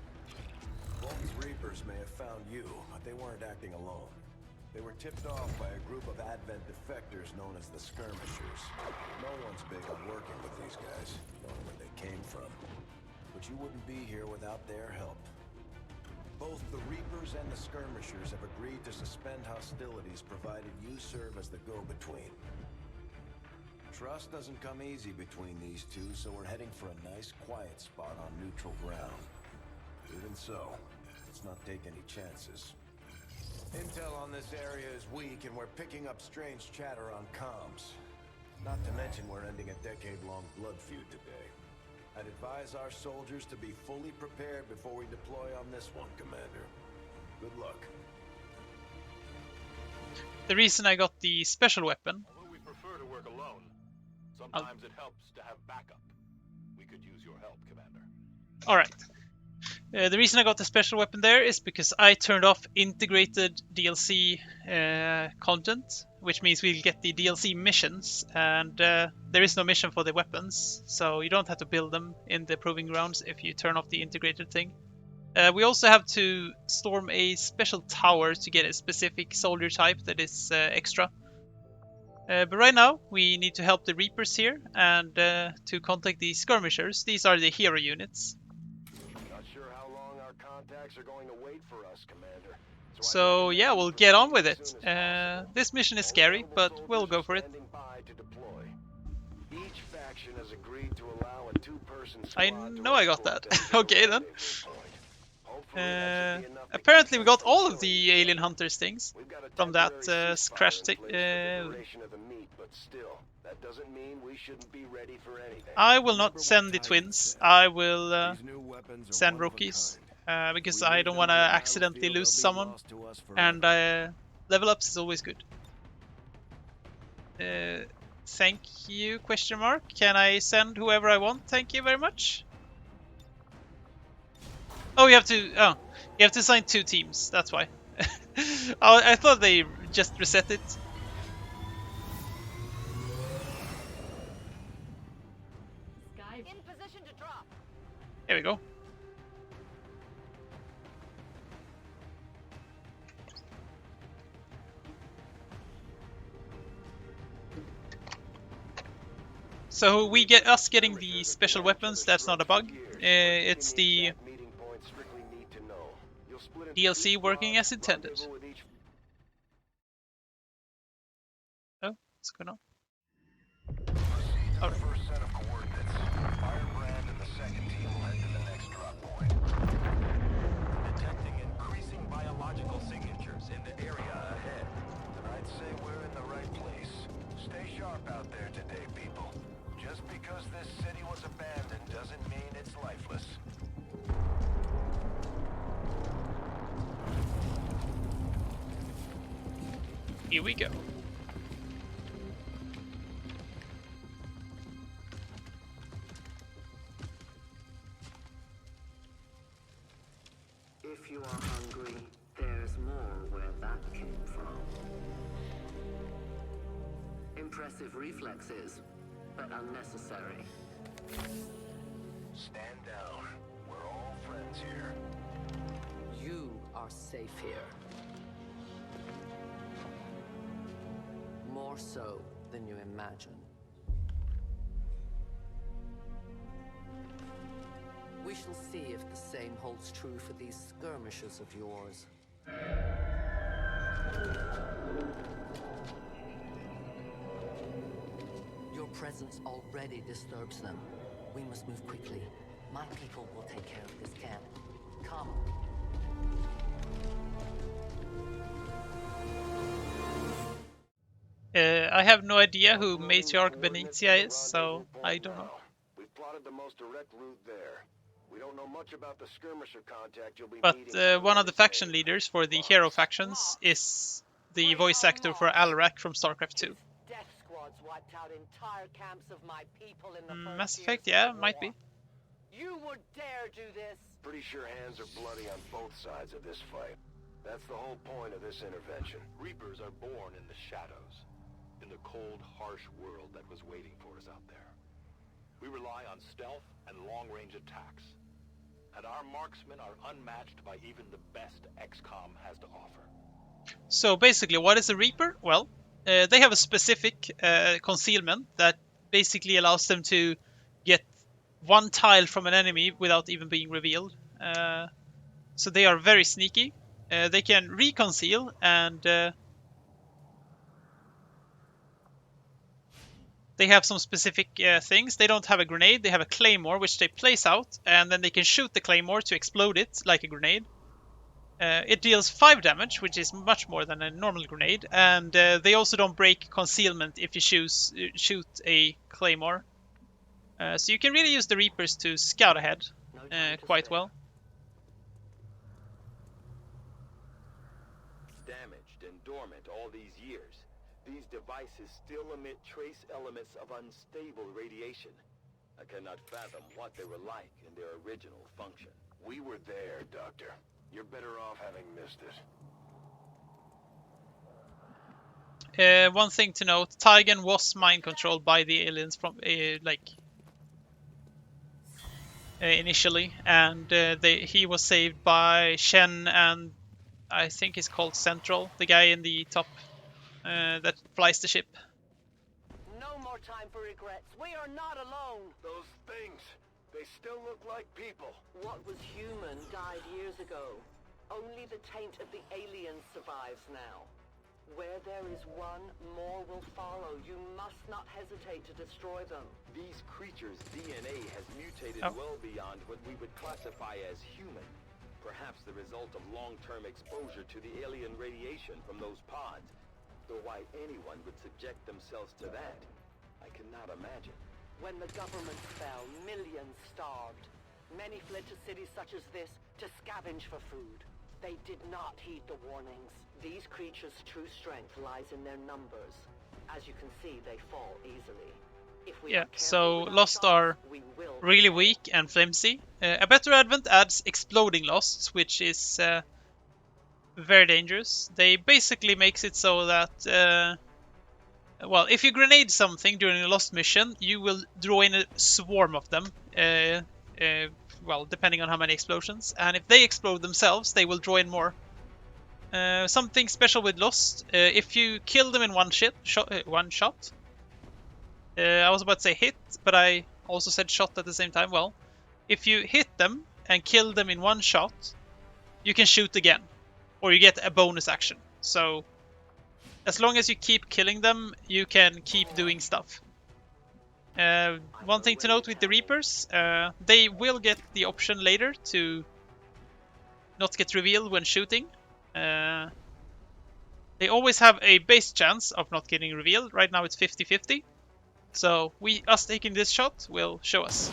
Bulk's Reapers may have found you, but they weren't acting alone. They were tipped off by a group of Advent defectors known as the Skirmishers. No one's big on working with these guys, knowing where they came from. But you wouldn't be here without their help. Both the Reapers and the Skirmishers have agreed to suspend hostilities provided you serve as the go-between. Trust doesn't come easy between these two, so we're heading for a nice, quiet spot on neutral ground. Even so, let's not take any chances. Intel on this area is weak, and we're picking up strange chatter on comms. Not to mention we're ending a decade-long blood feud today. I'd advise our soldiers to be fully prepared before we deploy on this one, Commander. Good luck. The reason I got the special weapon... Although we prefer to work alone, sometimes it helps to have backup. We could use your help, Commander. Alright. The reason I got the special weapon there is because I turned off integrated DLC content, which means we'll get the DLC missions, and there is no mission for the weapons, so you don't have to build them in the Proving Grounds if you turn off the integrated thing. We also have to storm a special tower to get a specific soldier type that is extra. But right now, we need to help the Reapers here, and to contact the Skirmishers. These are the hero units. Are going to wait for us, Commander. So yeah, we'll get on with it. This mission is scary, but we'll go for it. Each faction has agreed to allow a 2-person I know I got that. Okay then. Apparently we got all of the Alien Hunters things from that crash I will not send the twins. I will send rookies. Because I don't want to accidentally lose someone, and level ups is always good. Thank you, question mark. Can I send whoever I want? Thank you very much. Oh, you have to assign 2 teams, that's why. I thought they just reset it. In position to drop. Here we go. So we get us getting the special weapons, that's not a bug. It's the DLC working as intended. Oh, what's going on? Alright. Detecting increasing biological signatures in the area ahead. Then I'd say we're in the right place. Stay sharp out there today, people. Just because this city was abandoned doesn't mean it's lifeless. Here we go. If you are hungry, there's more where that came from. Impressive reflexes, but unnecessary. Stand down. We're all friends here. You are safe here. More so than you imagine. We shall see if the same holds true for these skirmishers of yours. Your presence already disturbs them. We must move quickly. My people will take care of this camp. Come. I have no idea who Matriarch Benicia is, so I don't know. We've plotted the most direct route there. We don't know much about the skirmisher contact you'll be But one of the faction leaders for the hero factions is the voice actor for Alarak from StarCraft 2. Death Squad gods wiped out entire camps of my people in the first Mass years Effect, of yeah, the might war. be. You would dare do this? Pretty sure hands are bloody on both sides of this fight. That's the whole point of this intervention. Reapers are born in the shadows, in the cold, harsh world that was waiting for us out there. We rely on stealth and long-range attacks. And our marksmen are unmatched by even the best Xcom has to offer. So basically, what is a Reaper? Well, they have a specific concealment that basically allows them to get one tile from an enemy without even being revealed. So they are very sneaky. They can reconceal and they have some specific things. They don't have a grenade, they have a claymore which they place out, and then they can shoot the claymore to explode it like a grenade. It deals 5 damage, which is much more than a normal grenade, and they also don't break concealment if you shoot a claymore. So you can really use the Reapers to scout ahead quite well. Damaged and dormant all these years, these devices still emit trace elements of unstable radiation. I cannot fathom what they were like in their original function. We were there, Doctor. You're better off having missed it. One thing to note, Tygan was mind controlled by the aliens from initially, and he was saved by Shen and I think he's called Central, the guy in the top that flies the ship. No more time for regrets. We are not alone. Those things, they still look like people. What was human died years ago. Only the taint of the aliens survives now. Where there is one, more will follow. You must not hesitate to destroy them. These creatures' DNA has mutated well beyond what we would classify as human. Perhaps the result of long-term exposure to the alien radiation from those pods. Though why anyone would subject themselves to that, I cannot imagine. When the government fell, millions starved. Many fled to cities such as this to scavenge for food. They did not heed the warnings. These creatures' true strength lies in their numbers. As you can see, they fall easily. If we so Lost are really weak and flimsy. A better Advent adds exploding Losts, which is very dangerous. They basically makes it so that well, if you grenade something during a Lost mission, you will draw in a swarm of them. Well, depending on how many explosions. And if they explode themselves, they will draw in more. Something special with Lost, if you kill them in one shot. I was about to say hit, but I also said shot at the same time. Well, if you hit them and kill them in one shot, you can shoot again. Or you get a bonus action. So, as long as you keep killing them, you can keep doing stuff. One thing to note with the Reapers, they will get the option later to not get revealed when shooting. They always have a base chance of not getting revealed. Right now it's 50-50. So us taking this shot will show us.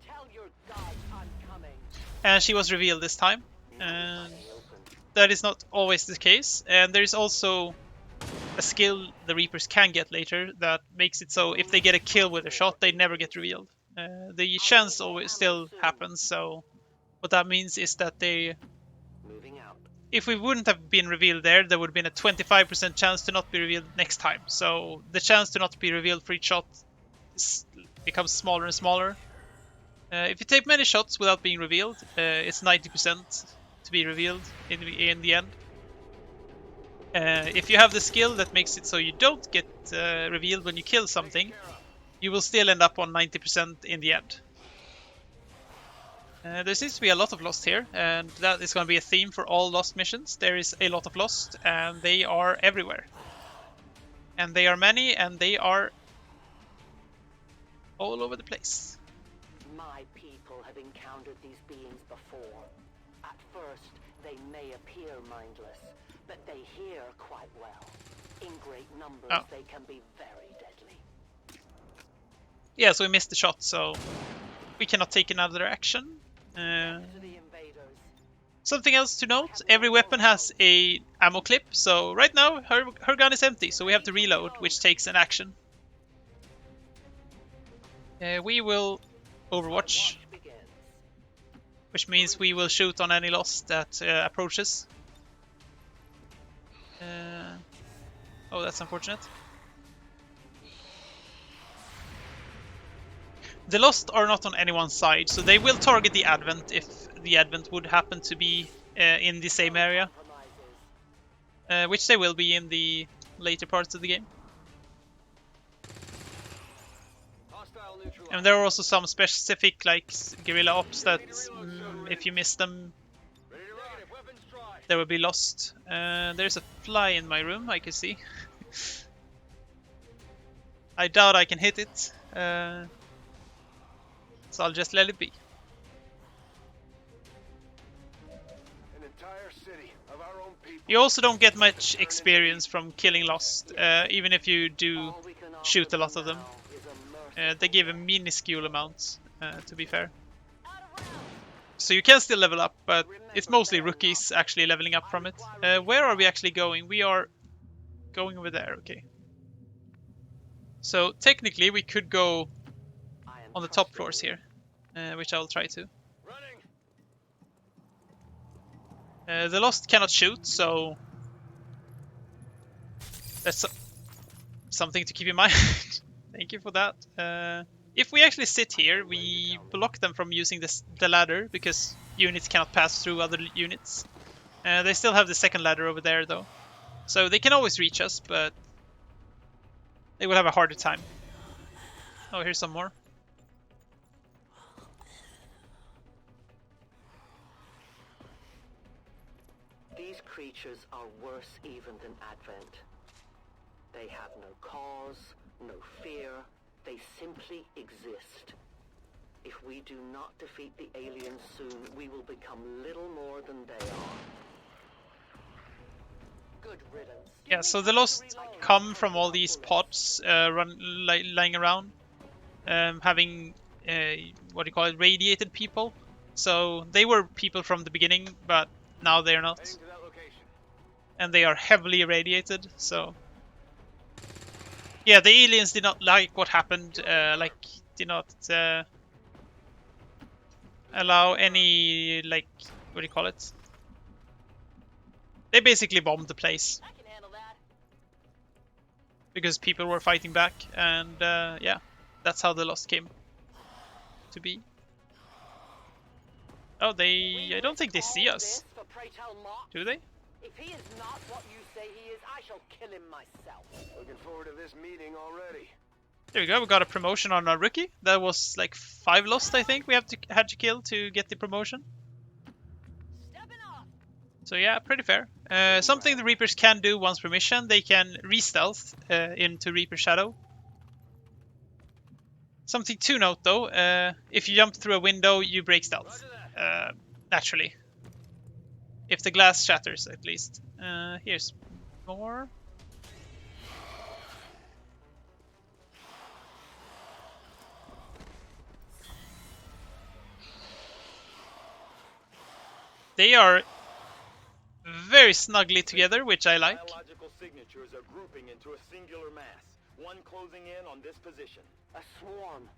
Tell your gods I'm coming. And she was revealed this time. And that is not always the case. And there is also a skill the Reapers can get later that makes it so if they get a kill with a shot, they never get revealed. The chance always still happens, so what that means is that if we wouldn't have been revealed there would have been a 25% chance to not be revealed next time. So the chance to not be revealed for each shot becomes smaller and smaller. If you take many shots without being revealed, it's 90% to be revealed in the end. If you have the skill that makes it so you don't get revealed when you kill something, you will still end up on 90% in the end. There seems to be a lot of Lost here, and that is going to be a theme for all Lost missions. There is a lot of Lost, and they are everywhere. And they are many, and they are all over the place. My people have encountered these beings before. At first, they may appear mindless, but they hear quite well. In great numbers, they can be very deadly. Yeah, so we missed the shot, so we cannot take another action. Something else to note, every weapon has a ammo clip, so right now her gun is empty, so we have to reload, which takes an action. We will Overwatch, which means we will shoot on any Lost that approaches. Oh, that's unfortunate. The Lost are not on anyone's side, so they will target the Advent if the Advent would happen to be in the same area. Which they will be in the later parts of the game. And there are also some specific, like, guerrilla ops that, if you miss them, they will be lost. There's a fly in my room, I can see. I doubt I can hit it. So I'll just let it be. An entire city of our own people. You also don't get much experience from killing Lost, even if you do shoot a lot of them. They give a minuscule amount, to be fair. So you can still level up, but it's mostly rookies actually leveling up from it. Where are we actually going? We are going over there, okay. So technically we could go on the top floors here, which I will try to. The Lost cannot shoot, so that's something to keep in mind. Thank you for that. If we actually sit here, we block them from using the ladder, because units cannot pass through other units. They still have the second ladder over there, though. So they can always reach us, but they will have a harder time. Oh, here's some more. These creatures are worse even than Advent. They have no cause, no fear. They simply exist. If we do not defeat the aliens soon, we will become little more than they are. Good riddance. Yeah, so the Lost come from all these pods lying around, having what do you call it, radiated people. So they were people from the beginning, but now they're not. And they are heavily irradiated, so yeah, the aliens did not like what happened, did not allow any, like, what do you call it? They basically bombed the place. I can handle that. Because people were fighting back, and yeah, that's how the Lost came to be. Oh, I don't think they see us. Do they? If he is not what you say he is, I shall kill him myself. Looking forward to this meeting already. There we go, we got a promotion on our rookie. That was like 5 Lost, I think, we had to kill to get the promotion. So yeah, pretty fair. Something the Reapers can do once per mission, they can re-stealth into Reaper Shadow. Something to note though, if you jump through a window, you break stealth. Naturally. If the glass shatters, at least. Here's more. They are very snugly together, which I like. Biological signatures are grouping into a singular mass, one closing in on this position. A swarm.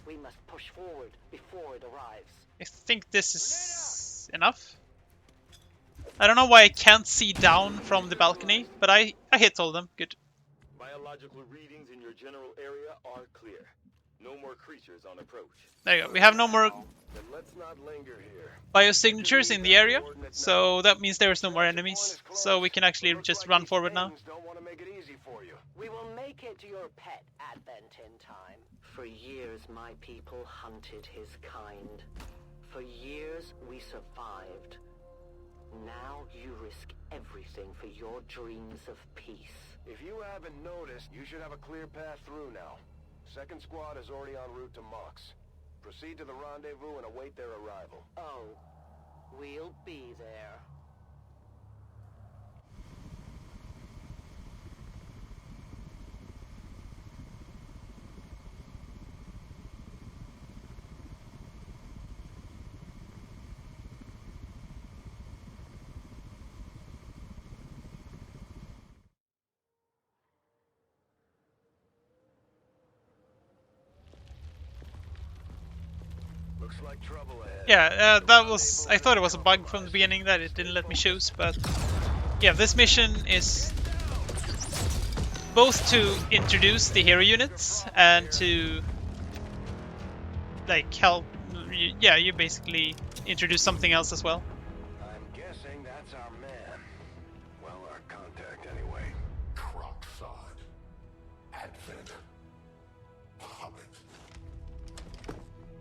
We must push forward before it arrives. I think this is enough. I don't know why I can't see down from the balcony, but I hit all of them. Good. Biological readings in your general area are clear. No more creatures on approach. There you go. We have no more Then let's not linger here. biosignatures in the area, so that means there is no more enemies. So we can actually just run forward now. Don't want to make it easy for you. We will make it to your pet Advent in time. For years, my people hunted his kind. For years, we survived. Now you risk everything for your dreams of peace. If you haven't noticed, you should have a clear path through now. Second squad is already en route to Mox. Proceed to the rendezvous and await their arrival. Oh, we'll be there. like trouble ahead. Yeah, that was... I thought it was a bug from the beginning that it didn't let me choose, but... Yeah, this mission is both to introduce the hero units and to... like, help... Yeah, you basically introduce something else as well. I'm guessing that's our man. Well, our contact anyway. Crocksod. Advent. Puppet.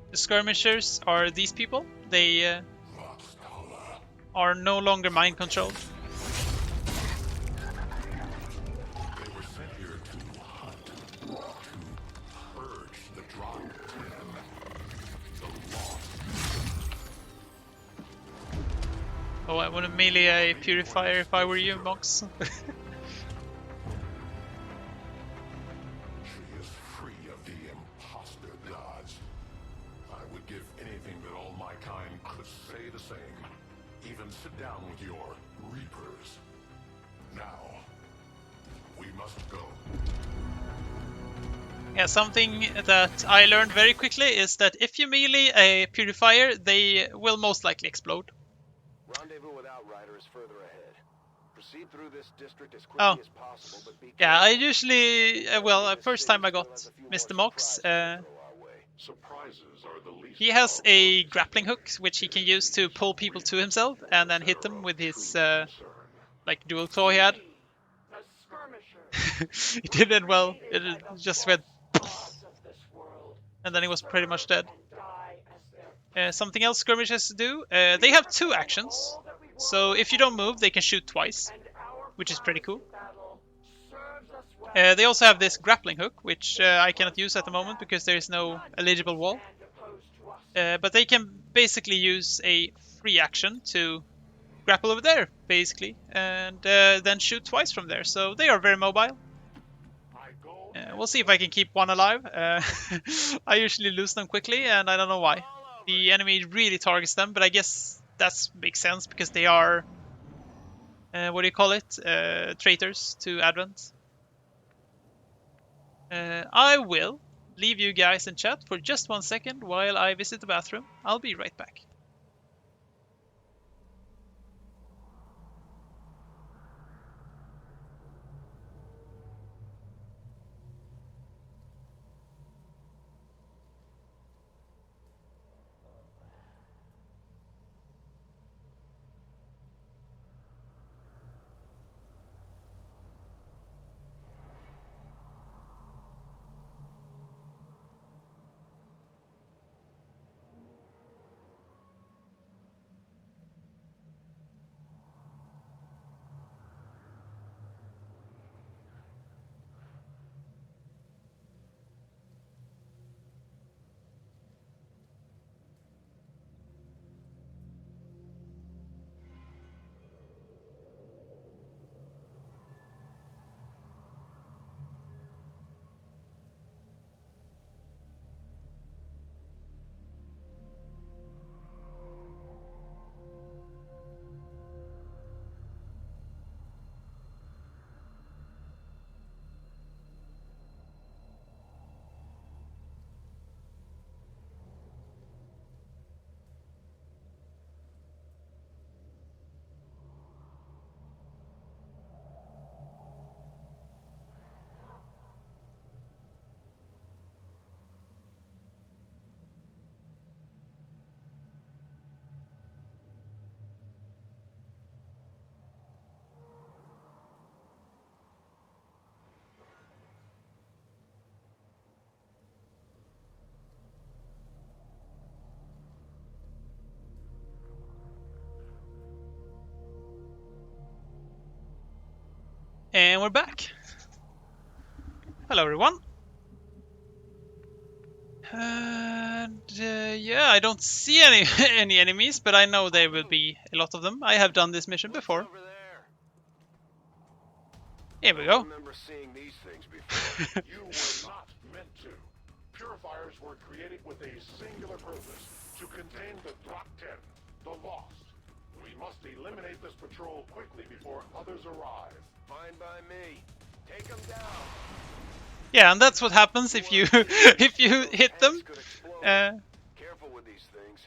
The skirmishers are these people. They are no longer mind controlled. They were sent here to hunt, to purge the Drop 10, the lost. Oh, I want to melee a purifier if I were you, Mox. She is free of the imposter gods. I would give anything that all my kind could say the same. Even sit down with your Reapers. Now, we must go. Yeah, something that I learned very quickly is that if you melee a purifier, they will most likely explode. Rendezvous with Outrider is further ahead. Proceed through this district as Oh. quickly as possible, but be Yeah, I careful. usually... well, first time I got Mr. Mox, Surprises our way. Surprises are the least he has powerful a grappling hook, which he can use to pull people to himself and then hit them with his, like, dual claw he had. He did it well. It just went... and then he was pretty much dead. Something else skirmishers do, they have two actions. So if you don't move, they can shoot twice, which is pretty cool. They also have this grappling hook, which I cannot use at the moment because there is no eligible wall. But they can basically use a free action to grapple over there, basically, and then shoot twice from there. So they are very mobile. We'll see if I can keep one alive. I usually lose them quickly, and I don't know why. The enemy really targets them, but I guess that makes sense because they are, what do you call it, traitors to Advent. I will leave you guys in chat for just 1 second while I visit the bathroom. I'll be right back. And we're back. Hello, everyone. And yeah, I don't see any any enemies, but I know there will be a lot of them. I have done this mission before. Here we go. remember seeing these things before. You were not meant to. Purifiers were created with a singular purpose, to contain the Drop 10, the Lost. We must eliminate this patrol quickly before others arrive. Fine by me. Take them down. Yeah, and that's what happens if you if you hit them. Careful with these things.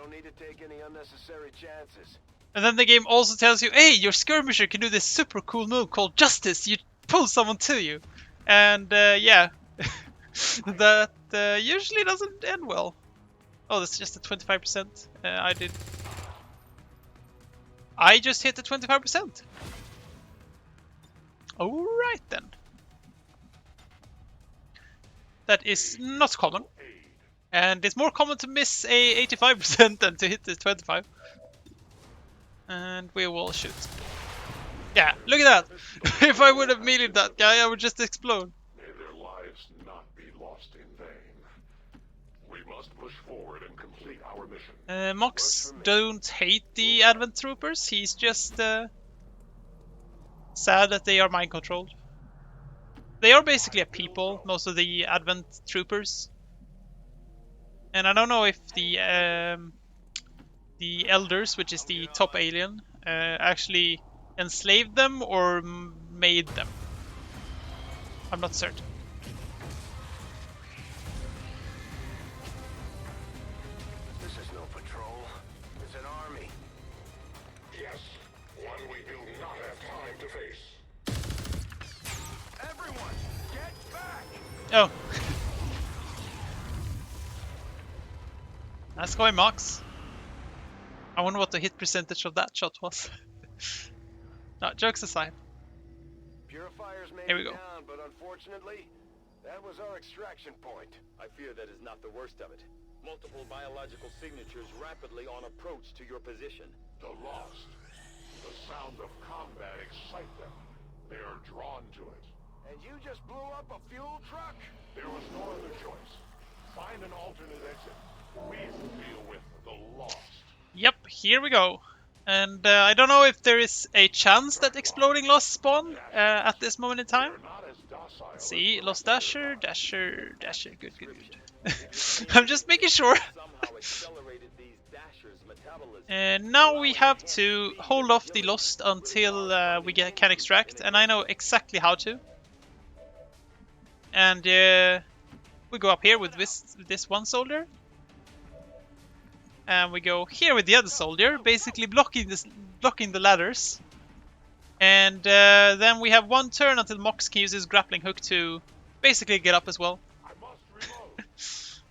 don't need to take any unnecessary chances. And then the game also tells you, hey, your skirmisher can do this super cool move called Justice. You pull someone to you. And yeah, that usually doesn't end well. Oh, that's just a 25%. I just hit the 25%. Alright then. That is not common. And it's more common to miss a 85% than to hit the 25. And we will shoot. Yeah, look at that! If I would have melee that guy, I would just explode. May their lives not be lost in vain. We must push forward and complete our mission. Mox don't hate the Advent Troopers, he's just sad that they are mind controlled. They are basically a people, most of the Advent Troopers. And I don't know if the Elders, which is the top alien, actually enslaved them or made them. I'm not certain. This is no patrol. It's an army. Yes, one we do not have time to face. Everyone, get back! Oh. Nice going, Mox. I wonder what the hit percentage of that shot was. No, jokes aside. Purifiers may Here we be go. down, but unfortunately, that was our extraction point. I fear that is not the worst of it. Multiple biological signatures rapidly on approach to your position. The lost. The sound of combat excite them. They are drawn to it. And you just blew up a fuel truck? There was no other choice. Find an alternate exit. We deal with the lost. Yep, here we go. And I don't know if there is a chance that exploding lost spawn at this moment in time. Let's see, lost Dasher, Dasher, Dasher, good, good, good. I'm just making sure. And now we have to hold off the lost until we can extract, and I know exactly how to. And we go up here with this one soldier. And we go here with the other soldier, basically blocking the ladders. And then we have one turn until Mox can use his grappling hook to basically get up as well.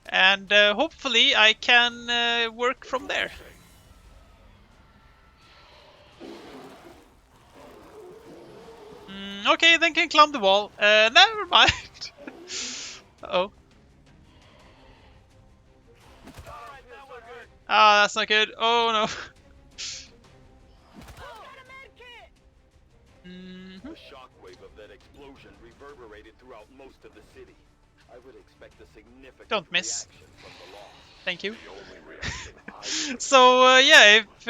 And hopefully I can work from there. Okay, then can climb the wall. Never mind. Uh-oh. Ah, that's not good. Oh no. The shockwave of that explosion reverberated throughout most of the city. I would expect a significant Don't miss. reaction from the lost. Thank you. So yeah, if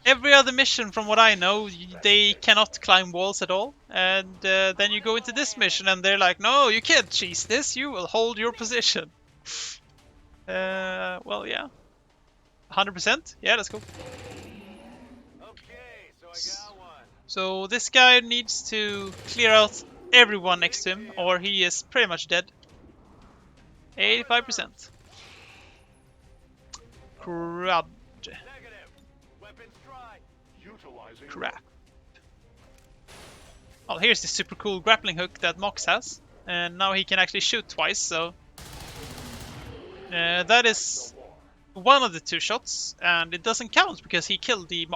every other mission, from what I know, they cannot climb walls at all. And then you go into this mission and they're like, no, you can't cheese this, you will hold your position. Well, yeah. 100%? Yeah, that's cool. Okay, so I got one. So this guy needs to clear out everyone next to him, or he is pretty much dead. 85%. Crud. Negative. Weapons dry. Utilizing Crap. Well, here's the super cool grappling hook that Mox has. And now he can actually shoot twice, so... that is one of the two shots, and it doesn't count because he killed the...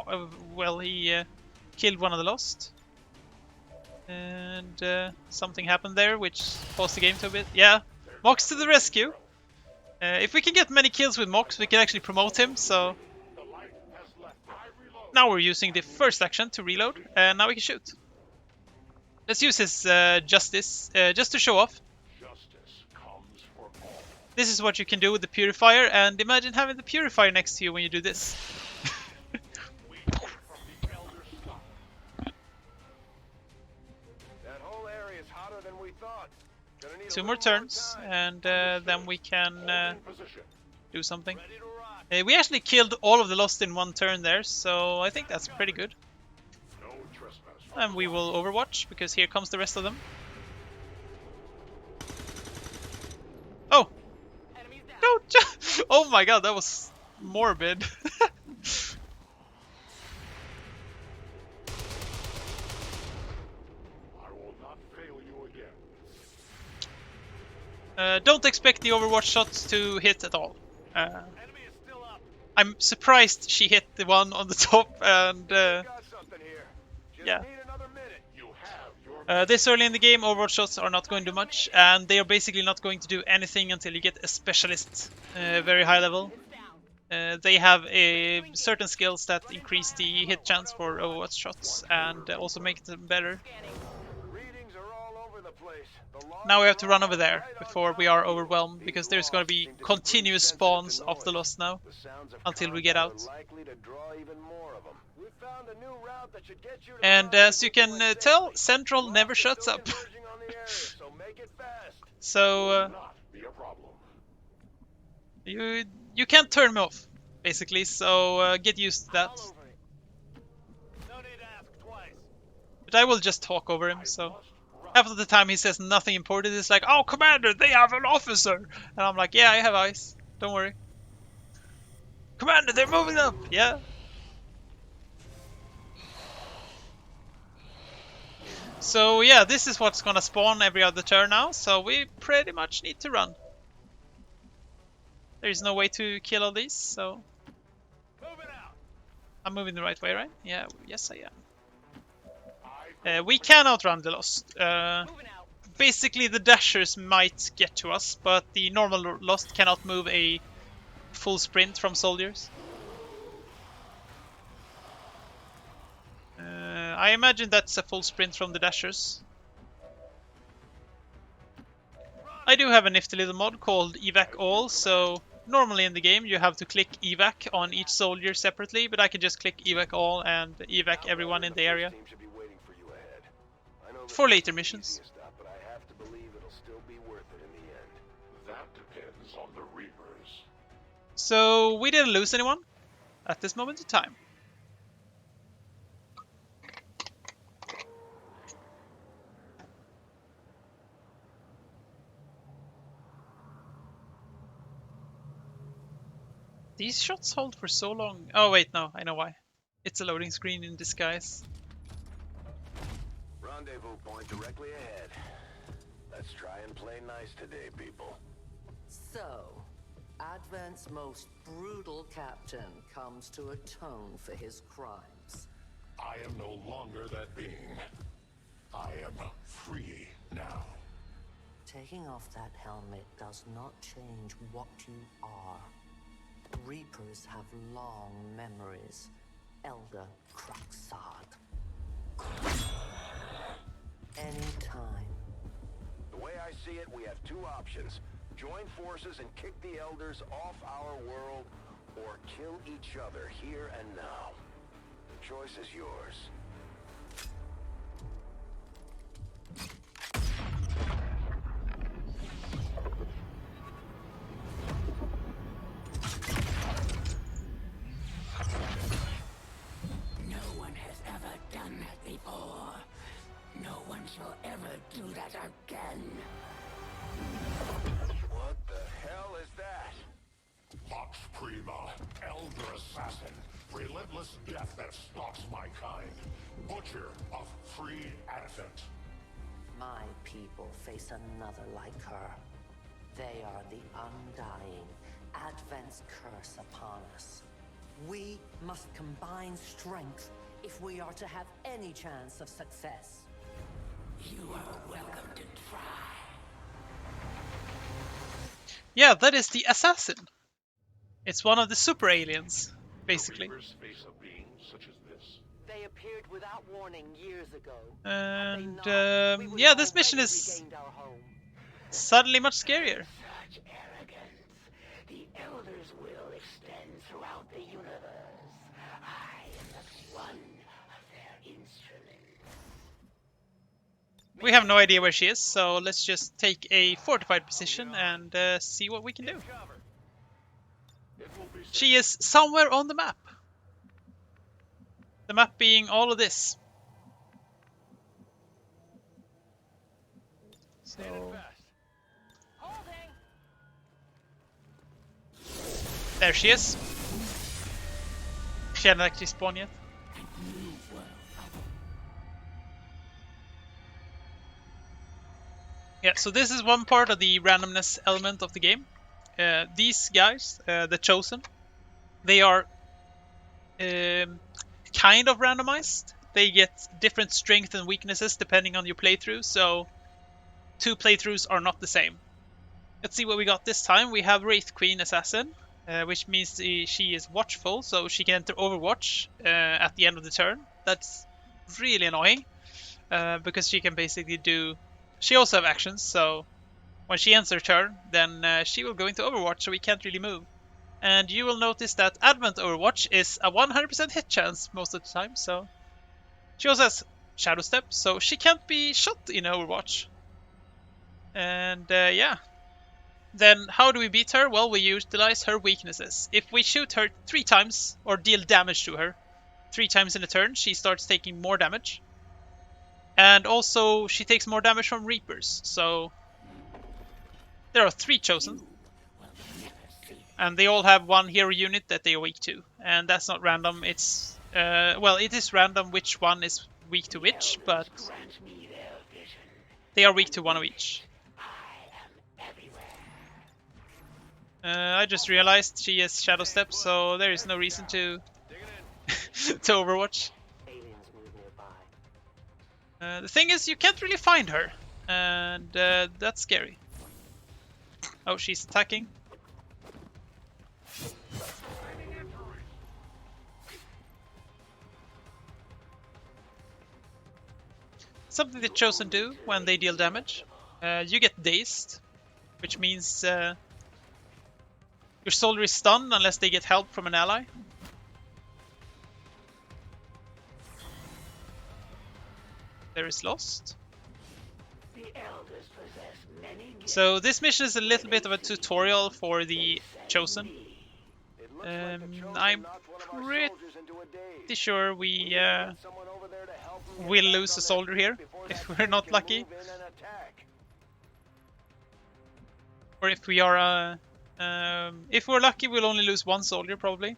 killed one of the lost. And something happened there, which paused the game to a bit. Yeah, Mox to the rescue. If we can get many kills with Mox, we can actually promote him, so... Now we're using the first action to reload, and now we can shoot. Let's use his Justice, just to show off. justice comes for all. This is what you can do with the Purifier, and imagine having the Purifier next to you when you do this. That whole area is hotter than we thought. Gonna need a Two little more turns, time. and then we can Position. do something. Ready to rock. We actually killed all of the Lost in one turn there, so I think that's pretty good. No trespass. And we will overwatch, because here comes the rest of them. Oh! No! Oh my god, that was morbid. I will not fail you again. Don't expect the Overwatch shots to hit at all. I'm surprised she hit the one on the top, and yeah. This early in the game, Overwatch shots are not going to do much, and they are basically not going to do anything until you get a specialist, very high level. They have certain skills that increase the hit chance for Overwatch shots and also make them better. Now we have to run over there before we are overwhelmed, because there's going to be continuous spawns of the Lost now until we get out. And as you can tell, Central never shuts up. So you can't turn me off, basically, so get used to that. But I will just talk over him, so half of the time he says nothing important. It's like, oh, Commander, they have an officer! And I'm like, yeah, I have eyes, don't worry. Commander, they're moving up! Yeah. So yeah, this is what's gonna spawn every other turn now, so we pretty much need to run. There's no way to kill all these, so... I'm moving the right way, right? Yeah, yes I am. We can outrun the Lost. Basically the Dashers might get to us, but the normal Lost cannot move a full sprint from soldiers. I imagine that's a full sprint from the Dashers. I do have a nifty little mod called evac all, so normally in the game you have to click evac on each soldier separately, but I can just click evac all and evac everyone in the area for later missions. So we didn't lose anyone at this moment in time. These shots hold for so long. Oh wait, no, I know why. It's a loading screen in disguise. Rendezvous point directly ahead. Let's try and play nice today, people. So, Advent's most brutal captain comes to atone for his crimes. I am no longer that being. I am free now. Taking off that helmet does not change what you are. Reapers have long memories, Elder Cruxard. Anytime. The way I see it, we have two options. Join forces and kick the Elders off our world, or kill each other here and now. The choice is yours. No one has ever done that before. No one shall ever do that again. What the hell is that? Vox Prima, Elder Assassin, relentless death that stalks my kind, Butcher of Free Advent. My people face another like her. They are the undying, Advent's curse upon us. We must combine strength if we are to have any chance of success. You are welcome to try. Yeah, that is the assassin. It's one of the super aliens, basically. They appeared without warning years ago. And yeah, this mission is suddenly much scarier. Such arrogance. The Elder's will extends throughout the universe. I am but one of their instruments. We have no idea where she is, so let's just take a fortified position and see what we can do. She is somewhere on the map. The map being all of this. So... there she is. She hadn't actually spawned yet. Yeah, so this is one part of the randomness element of the game. These guys, the Chosen, they are kind of randomized. They get different strengths and weaknesses depending on your playthrough, so 2 playthroughs are not the same. Let's see what we got this time. We have Wraith Queen Assassin, which means she is watchful, so she can enter Overwatch at the end of the turn. That's really annoying, because she can basically do... She also have actions, so when she ends her turn, then she will go into Overwatch, so we can't really move. And you will notice that Advent Overwatch is a 100% hit chance most of the time, so... She also has Shadow Step, so she can't be shot in Overwatch. And yeah. Then how do we beat her? Well, we utilize her weaknesses. If we shoot her 3 times, or deal damage to her 3 times in a turn, she starts taking more damage. And also, she takes more damage from Reapers, so... There are 3 Chosen. And they all have 1 hero unit that they are weak to. And that's not random, it's... well, it is random which one is weak to which, but... They are weak to 1 of each. I just realized she has Shadow Step, so there is no reason to to Overwatch. The thing is, you can't really find her, and that's scary. Oh, she's attacking. Something the Chosen do when they deal damage. You get dazed, which means your soldier is stunned unless they get help from an ally. There is lost. So this mission is a little bit of a tutorial for the Chosen. I'm pretty sure we will lose a soldier here if we're not lucky. Or if we are if we're lucky, we'll only lose 1 soldier probably.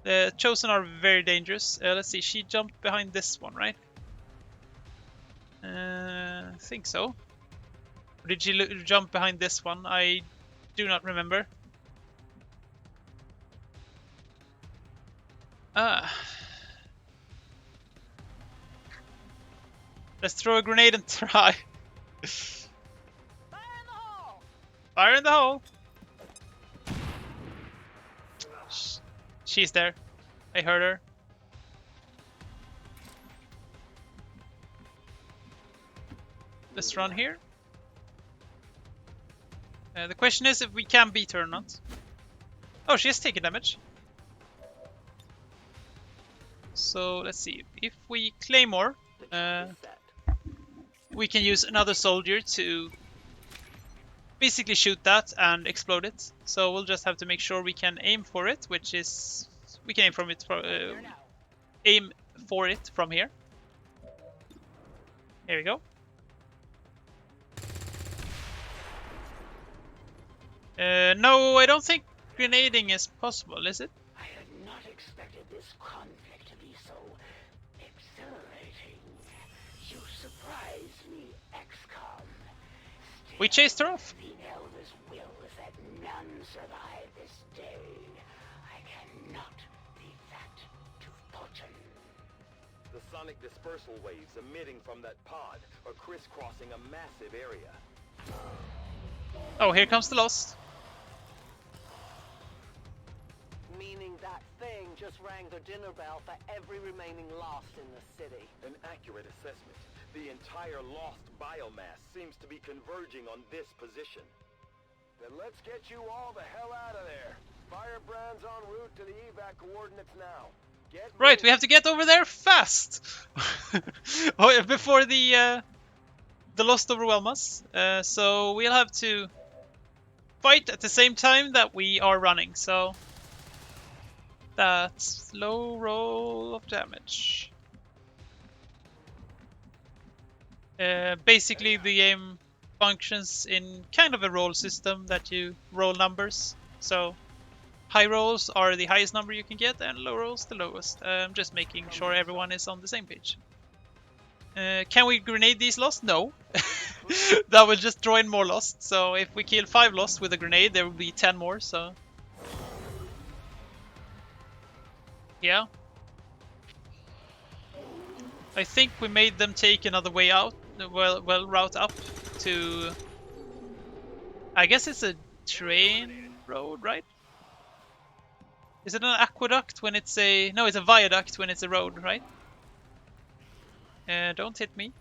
The Chosen are very dangerous. Let's see, she jumped behind this one, right? I think so. Or did she jump behind this one? I do not remember. Let's throw a grenade and try. Fire in the hole! She's there. I heard her. Let's run here. The question is if we can beat her or not. Oh, she has taken damage. So let's see. If we Claymore, we can use another soldier to basically shoot that and explode it. So we'll just have to make sure we can aim for it, which is we can aim for it from here. Here we go. No, I don't think grenading is possible, is it? I had not expected this conflict to be so exhilarating. You surprised me, Xcom. We chased her off. The Elder's will is that none survive this day. I cannot be that to fortune. The sonic dispersal waves emitting from that pod are crisscrossing a massive area. Oh, here comes the Lost. Meaning that thing just rang the dinner bell for every remaining Lost in the city. An accurate assessment. The entire Lost biomass seems to be converging on this position. Then let's get you all the hell out of there. Firebrand's en route to the evac coordinates now. Right, we have to get over there fast. Oh, before the Lost overwhelm us. So we'll have to fight at the same time that we are running. So that's low roll of damage. Basically, the game functions in kind of a roll system that you roll numbers. So high rolls are the highest number you can get, and low rolls the lowest. Just making sure everyone is on the same page. Can we grenade these lost? No. That will just draw in more lost. So if we kill 5 lost with a grenade, there will be 10 more. So yeah. I think we made them take another way out. Well, route up to. I guess it's a train road, right? Is it an aqueduct when it's a... No, it's a viaduct when it's a road, right? Don't hit me.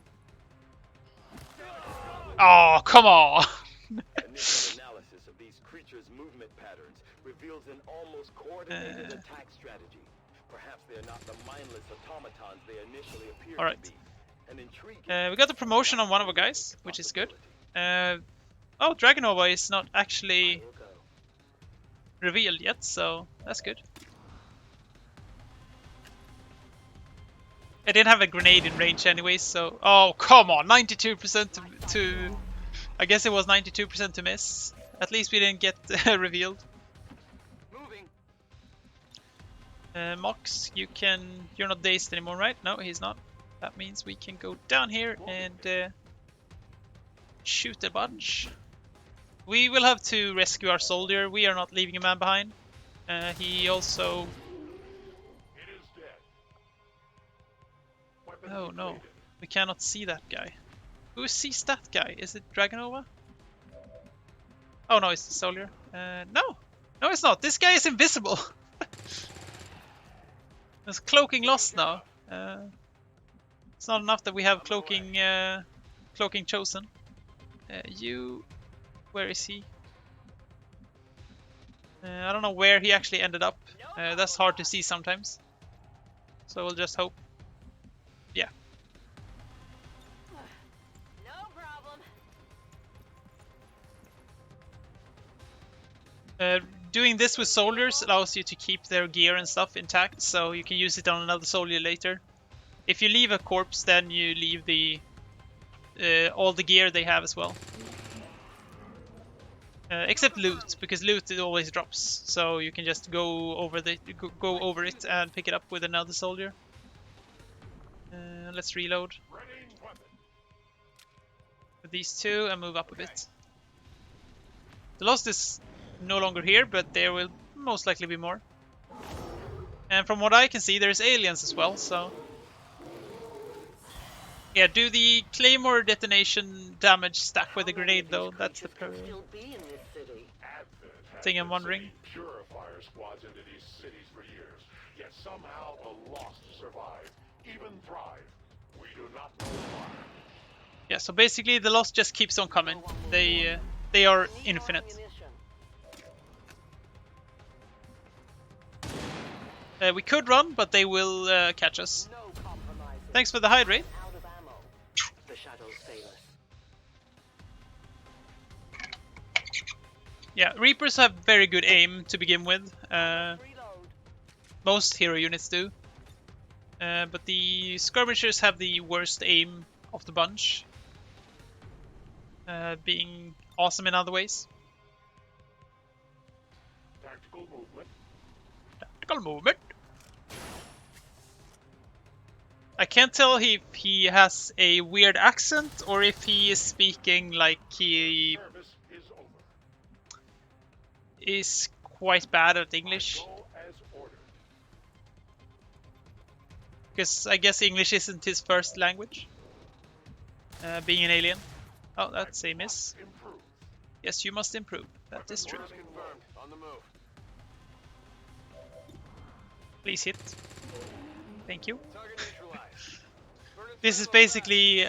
Oh, come on! Initial analysis of these creatures' movement patterns reveals an almost coordinated attack strategy. Perhaps they're not the mindless automatons they initially appeared All right. to be. An intriguing We got the promotion on one of our guys, which is good. Oh, Dragonova is not actually revealed yet, so that's good. I didn't have a grenade in range anyways, so... Oh, come on! 92% to... I guess it was 92% to miss. At least we didn't get revealed. Mox, you can... You're not dazed anymore, right? No, he's not. That means we can go down here and shoot a bunch. We will have to rescue our soldier. We are not leaving a man behind. He also... Oh no, we cannot see that guy. Who sees that guy? Is it Dragonova? Oh no, it's the soldier. No, it's not. This guy is invisible. There's cloaking lost now. It's not enough that we have cloaking chosen. Where is he? I don't know where he actually ended up. That's hard to see sometimes. So we'll just hope. Yeah. No problem. Doing this with soldiers allows you to keep their gear and stuff intact, so you can use it on another soldier later. If you leave a corpse, then you leave the all the gear they have as well. Except loot, because loot it always drops, so you can just go over it and pick it up with another soldier. Let's reload with these two and move up a bit. The lost is no longer here, but there will most likely be more. And from what I can see, there's aliens as well, so... Yeah, do the claymore detonation damage stack with the grenade though? That's the thing I'm wondering. Purifier squads into these cities for years, yet somehow the lost survive, even thrive. We do not know why. Yeah, so basically the lost just keeps on coming. They are infinite. We could run, but they will catch us. Thanks for the hydrate. Yeah, Reapers have very good aim to begin with. Most hero units do. But the Skirmishers have the worst aim of the bunch. Being awesome in other ways. Tactical movement. Tactical movement. I can't tell if he has a weird accent or if he is speaking like he is quite bad at English. Because I guess English isn't his first language. Being an alien. Oh, that's a miss. Yes, you must improve. That is true. Please hit. Thank you. This is basically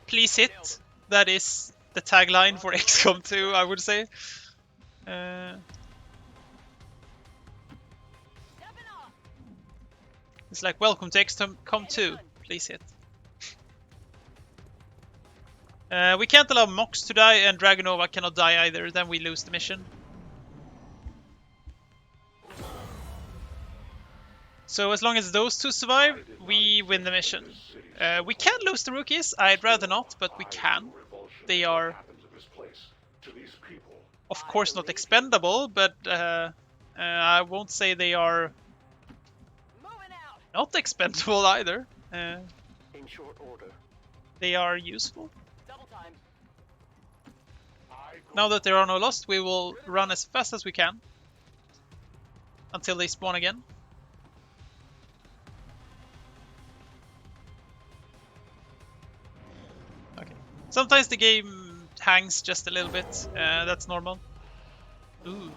please hit. That is the tagline for XCOM 2, I would say. It's like, welcome to XCOM 2. Please hit. We can't allow Mox to die, and Dragonova cannot die either. Then we lose the mission. So as long as those two survive, we win the mission. We can lose the rookies. I'd rather not, but we can. They are, of course, not expendable, but I won't say they are not expendable either. In short order. They are useful. Double time. Now that there are no lost, we will run as fast as we can until they spawn again. Okay. Sometimes the game hangs just a little bit. That's normal. Ooh.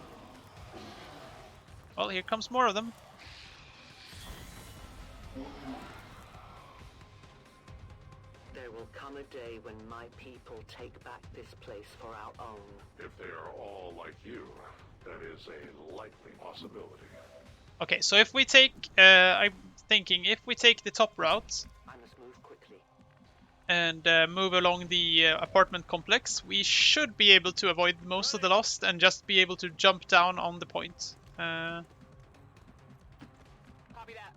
Well, here comes more of them. There will come a day when my people take back this place for our own. If they are all like you, that is a likely possibility. Okay, so if we take, I'm thinking, if we take the top route I must move quickly. and move along the apartment complex, we should be able to avoid most of the lost and just be able to jump down on the point. Copy that.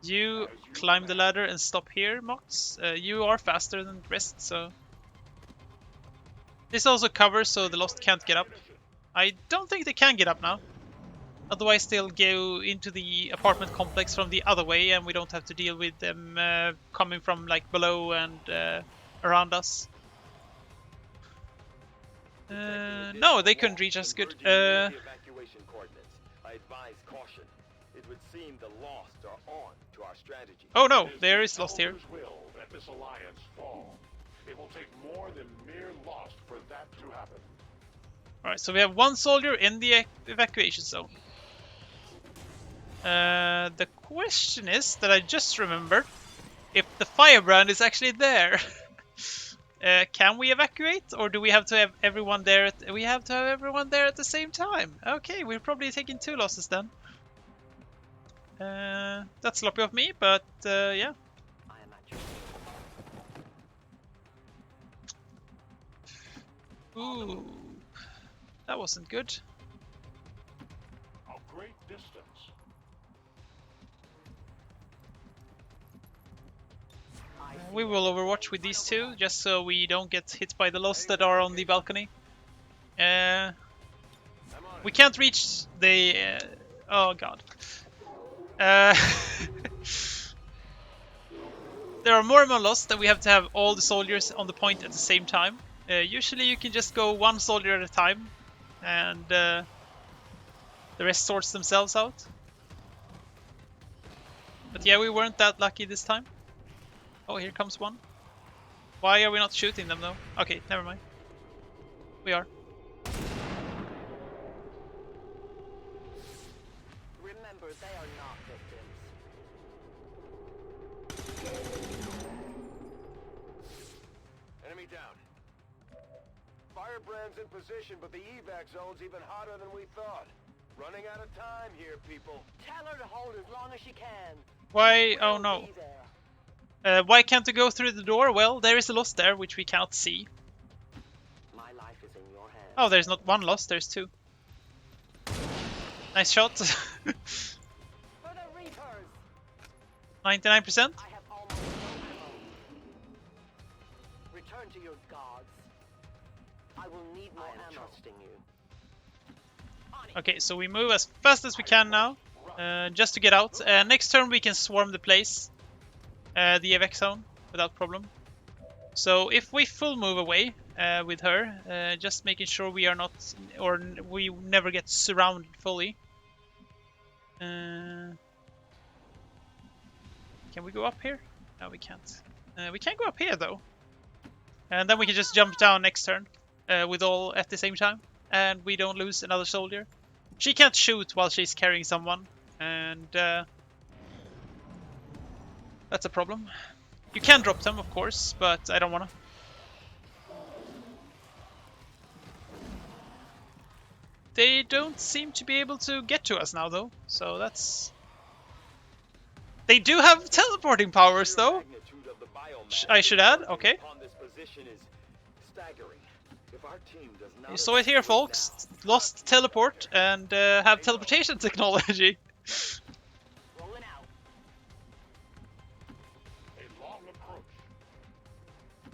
You climb the ladder and stop here, Mox. You are faster than the rest, so... This also covers so the lost can't get up. I don't think they can get up now. Otherwise they'll go into the apartment complex from the other way and we don't have to deal with them coming from like below and around us. No, they couldn't reach us. Good. Evacuation coordinates. I advise caution. It would seem the lost are on to our strategy. Oh no, there is lost here. Will that this alliance fall. It will take more than mere lost for that to happen. Alright, so we have one soldier in the evacuation zone. The question is that I just remembered if the firebrand is actually there. Can we evacuate, or do we have to have everyone there? We have to have everyone there at the same time. Okay, we're probably taking 2 losses then. That's sloppy of me, but yeah. I am at your... Ooh, that wasn't good. A great distance. We will overwatch with these 2, just so we don't get hit by the lost that are on the balcony. We can't reach the... oh god. There are more and more lost that we have to have all the soldiers on the point at the same time. Usually you can just go 1 soldier at a time, and the rest sorts themselves out. But yeah, we weren't that lucky this time. Oh, here comes one. Why are we not shooting them though? Okay, never mind. We are. Remember, they are not victims. Enemy down. Firebrand's in position, but the evac zone's even hotter than we thought. Running out of time here, people. Tell her to hold as long as she can. Why? Oh no. Why can't we go through the door? Well, there is a lost there, which we cannot see. My life is in your hands. Oh, there's not 1 lost, there's 2. Nice shot. For the Reapers. 99%? I have almost no ammo. Return to your gods. I will need more ammo. Trusting you. Okay, so we move as fast as we can now, just to get out. Next turn we can swarm the place, the evac zone, without problem. So if we full move away with her, just making sure we are not, or we never get surrounded fully. Can we go up here? No, we can't. We can't go up here though. And then we can just jump down next turn with all at the same time, and we don't lose another soldier. She can't shoot while she's carrying someone, and that's a problem. You can drop them, of course, but I don't wanna. They don't seem to be able to get to us now, though, so that's... They do have teleporting powers, though! I should add, okay. You saw it here, folks. Lost teleport and have teleportation technology.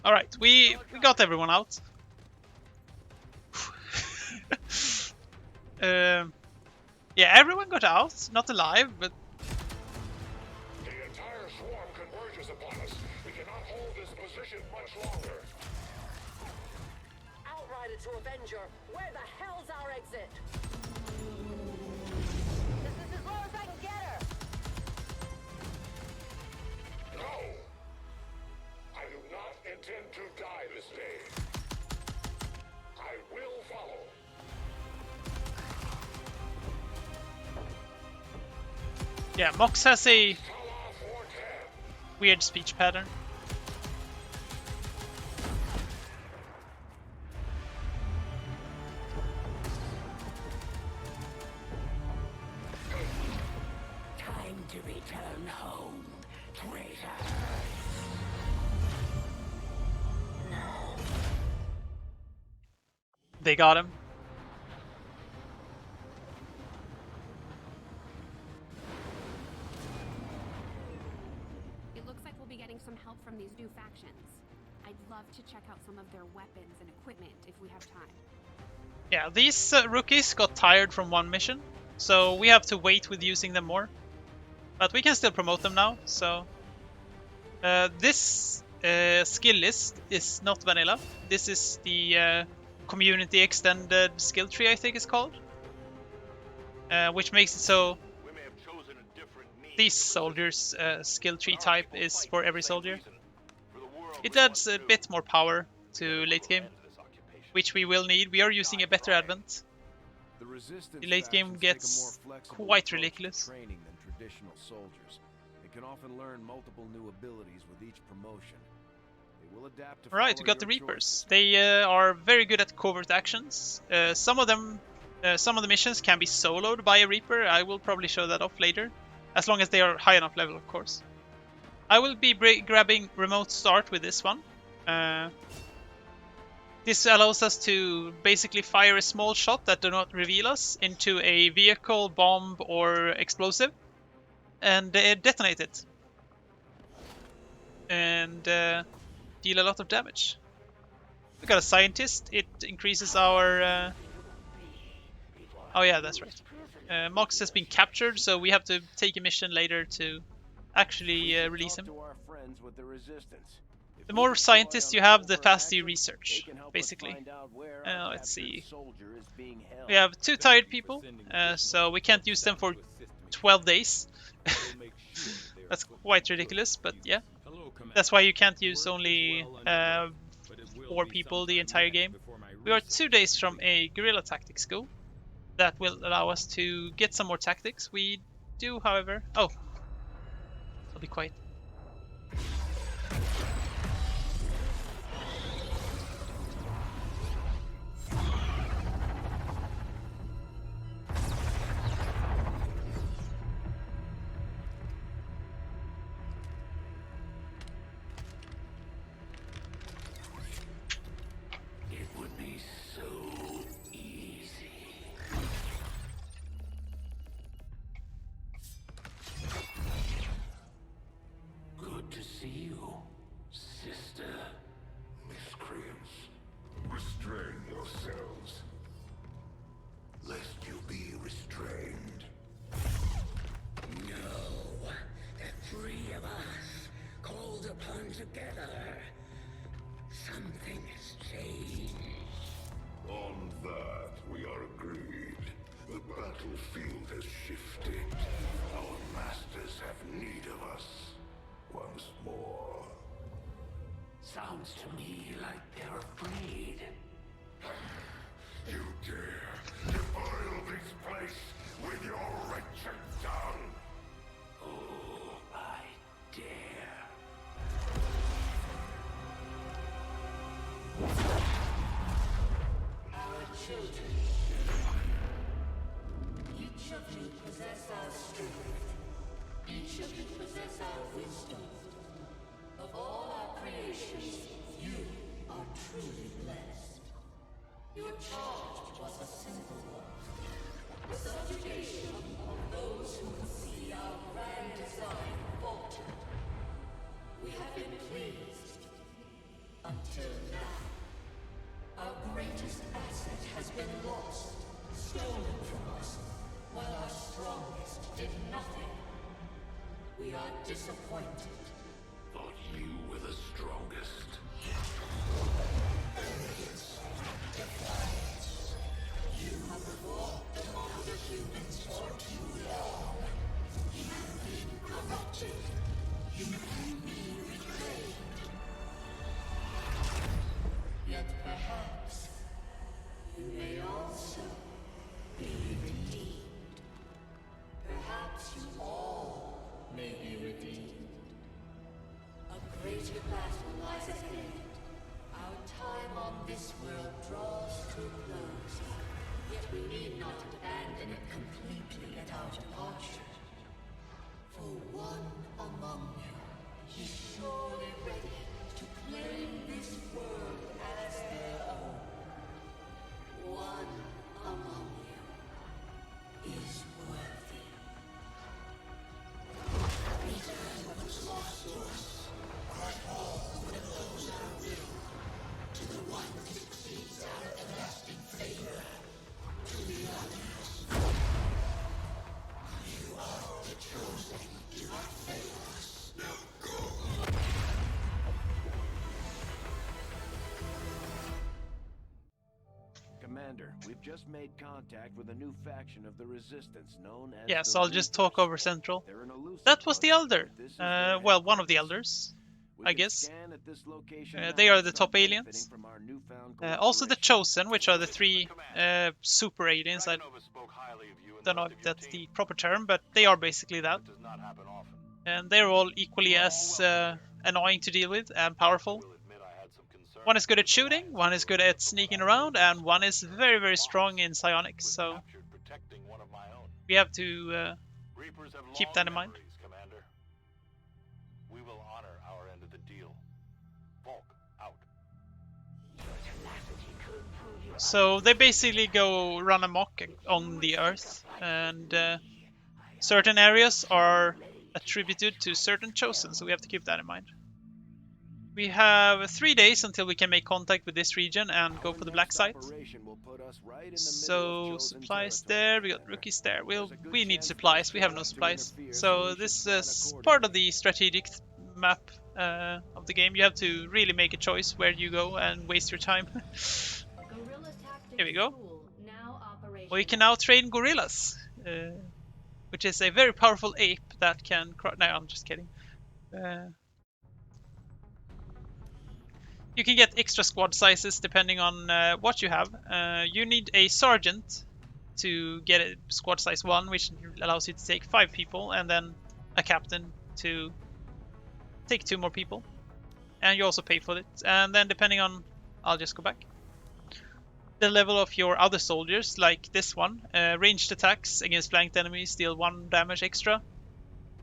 Alright, we got everyone out. Yeah, everyone got out, not alive, but The entire swarm converges upon us. We cannot hold this position much longer. Outrider to Avenger, where the hell's our exit? This is as low as I can get her. No! I do not intend to die this day. I will follow. yeah, Mox has a weird speech pattern. Time to return home, traitor. They got him. It looks like we'll be getting some help from these new factions. I'd love to check out some of their weapons and equipment if we have time. Yeah, these rookies got tired from one mission, so we have to wait with using them more. But we can still promote them now, so... this skill list is not vanilla. This is the community extended skill tree, I think it's called. Which makes it so these soldiers' skill tree type is for every soldier. It adds a bit more power to late game, which we will need. We are using a better advent. The late game gets quite ridiculous. Training than traditional soldiers. They can often learn multiple new abilities with each promotion. They will adapt to Right, we got the Reapers. They are very good at covert actions. Some of the missions can be soloed by a Reaper. I will probably show that off later, as long as they are high enough level, of course. I will be grabbing remote start with this one. This allows us to basically fire a small shot that do not reveal us into a vehicle, bomb, or explosive, and detonate it. And deal a lot of damage. We got a scientist. It increases our... Oh yeah, that's right. Mox has been captured, so we have to take a mission later to actually release him. The more scientists you have, the faster you research, basically. Let's see. We have 2 tired people, so we can't use them for 12 days. That's quite ridiculous, but yeah. That's why you can't use only 4 people the entire game. We are 2 days from a guerrilla tactics school. That will allow us to get some more tactics. We do, however... Oh! I'll be quiet. It would be so easy. Good to see you, sister. Miscreants, restrain yourselves. Lest you be restrained. No, the 3 of us, called upon together. Something has changed. On that, we are agreed. The battlefield has shifted. Our masters have need of us. Once more. Sounds to me like they're afraid. You dare defile this place with your wretched tongue? Oh, I dare. Our children. Each of you possess our strength. Each of you possess our wisdom. Of all our creations, you are truly blessed. Your charge was a simple one. The subjugation of those who would see our grand design falter. We have been pleased. Until now. Our greatest asset has been lost, stolen from strongest did nothing. We are disappointed. Thought you were the strongest. Arrogance, defiance. You have fought among the humans for too long. You've been corrupted. You can be reclaimed. Yet perhaps you may also be redeemed. Perhaps you all may be redeemed. A greater battle lies ahead. Our time on this world draws to a close. Yet we need not abandon it completely at our departure. For one among you is surely ready to claim this world as their own. One among you is worthy. Return what was lost to us. Cry all that those our will. To the one that succeeds our everlasting favor. To the others. You are the chosen. Do not fail us. Now go. Commander, we've just made contact with a new faction of the Resistance known as Yes, the I'll just talk Reapers. over Central. They're an elusive That was the bunch, Elder. but this is their Well, one of the headquarters. Elders, We I can guess. scan at this location They now are and the start top aliens. benefiting from our newfound Also the cooperation. Chosen, which are the three super aliens. I don't know if that's the proper term, but they are basically that. Does not happen often. And they're all equally as annoying to deal with and powerful. One is good at shooting, one is good at sneaking around, and one is very, very strong in psionics. So Protecting one of my own. we have to Reapers have keep long that in mind. memories, Commander. We will honor our end of the deal. Volk out. So they basically go run amok on the Earth, and certain areas are attributed to certain Chosen, so we have to keep that in mind. We have 3 days until we can make contact with this region and go for the black site. So supplies there, we got rookies there. We need supplies, we have no supplies. So this is part of the strategic map of the game. You have to really make a choice where you go and waste your time. Here we go. We can now train gorillas, which is a very powerful ape that can... No, I'm just kidding. You can get extra squad sizes depending on what you have. You need a sergeant to get a squad size 1, which allows you to take 5 people, and then a captain to take 2 more people. And you also pay for it. And then depending on... I'll just go back. The level of your other soldiers, like this one, ranged attacks against flanked enemies deal 1 damage extra.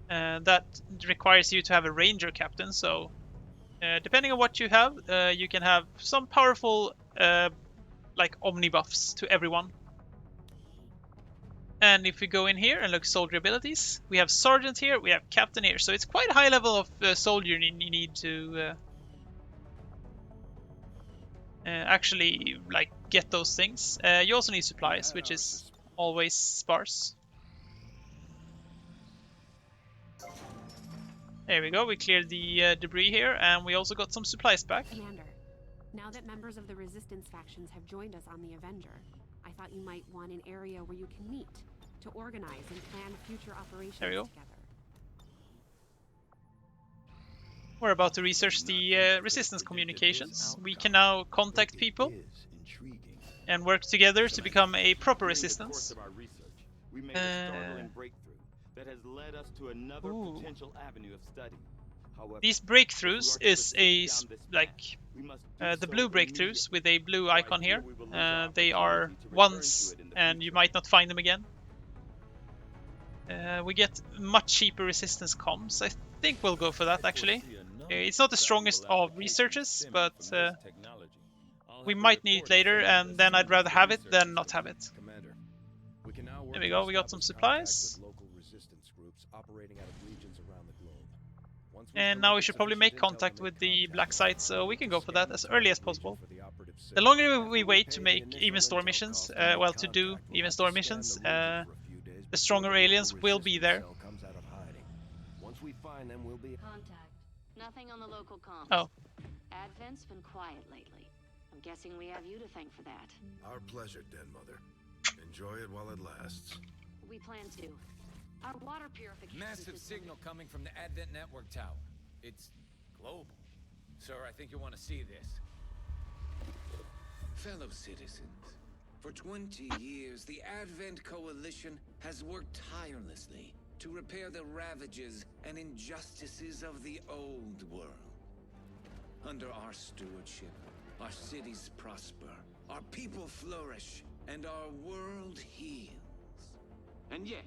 That requires you to have a ranger captain, so depending on what you have, you can have some powerful like omni buffs to everyone. And if we go in here and look soldier abilities, we have sergeant here, we have captain here, so it's quite a high level of soldier you need to actually like get those things. You also need supplies, which is always sparse. There we go, we cleared the debris here, and we also got some supplies back. Commander, now that members of the Resistance factions have joined us on the Avenger, I thought you might want an area where you can meet, to organize and plan future operations there we go. together. We're about to research the Resistance communications. We can now contact people and work together to become a proper Resistance. We made a startling breakthrough that has led us to another potential avenue of study. However, these breakthroughs is a like the blue breakthroughs with a blue icon here. They are once, and you might not find them again. We get much cheaper Resistance comms. I think we'll go for that actually. It's not the strongest of researches, but we might need it later, and then I'd rather have it than not have it. There we go, we got some supplies. And now we should probably make contact with the black site, so we can go for that as early as possible. The longer we wait to make even store missions, well, to do even store missions, the stronger aliens will be there. Comes out of hiding. Once we find them, we'll be. Contact. Nothing on the local comms. Oh. Advent's been quiet lately. I'm guessing we have you to thank for that. Our pleasure, Den Mother. Enjoy it while it lasts. We plan to. Our water purification Massive signal coming from the Advent network tower. It's global. Sir, I think you'll want to see this. Fellow citizens, for 20 years, the Advent Coalition has worked tirelessly to repair the ravages and injustices of the old world. Under our stewardship, our cities prosper, our people flourish, and our world heals. And yet,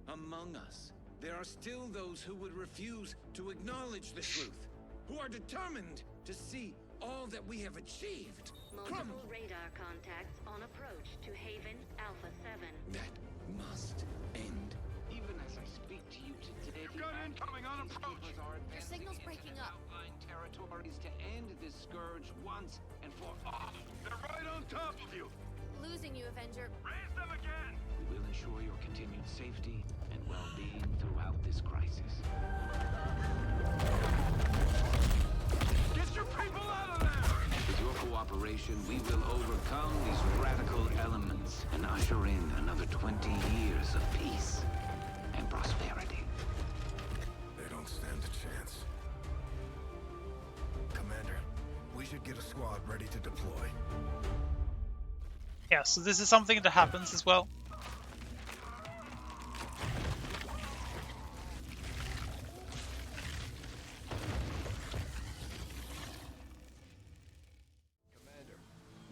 among us, there are still those who would refuse to acknowledge the truth, who are determined to see all that we have achieved. Multiple radar contacts on approach to Haven Alpha 7. That must end. Even as I speak to you today, You've got incoming on approach. Your signal's breaking up. outlying territories to end this scourge once and for all. They're right on top of you. Losing you, Avenger. Raise them again. We will ensure your continued safety and well-being throughout this crisis. Get your people out of there! With your cooperation, we will overcome these radical elements and usher in another 20 years of peace and prosperity. They don't stand a chance. Commander, we should get a squad ready to deploy. Yeah, so this is something that happens as well.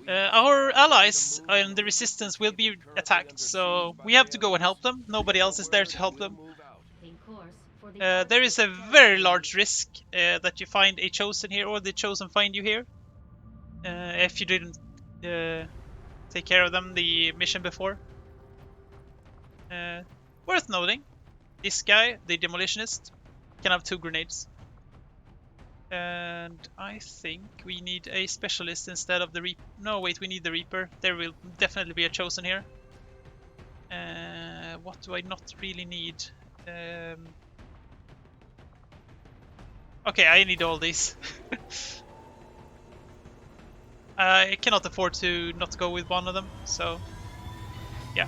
Our allies and the resistance will be attacked, so we have to go and help them. Nobody else is there to help them. There is a very large risk that you find a chosen here, or the chosen find you here, if you didn't take care of them the mission before. Worth noting, this guy, the demolitionist, can have 2 grenades. And I think we need a specialist instead of the Reaper. No, wait, we need the Reaper. There will definitely be a chosen here. What do I not really need? Okay, I need all these. I cannot afford to not go with one of them, so yeah.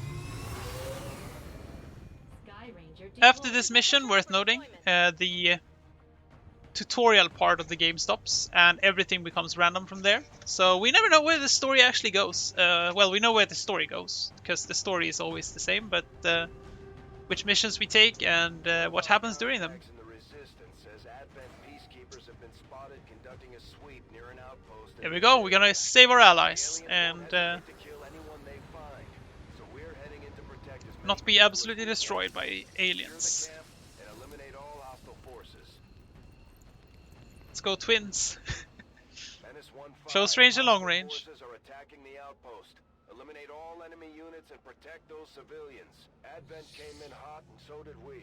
After this mission, worth noting, the tutorial part of the game stops and everything becomes random from there. So we never know where the story actually goes. Well, we know where the story goes because the story is always the same, but which missions we take and what happens during them. There we go, we're gonna save our allies and not be absolutely destroyed by aliens. Let's go twins. Close range and long range. Eliminate all enemy units and protect those civilians. Advent came in hot and so did we.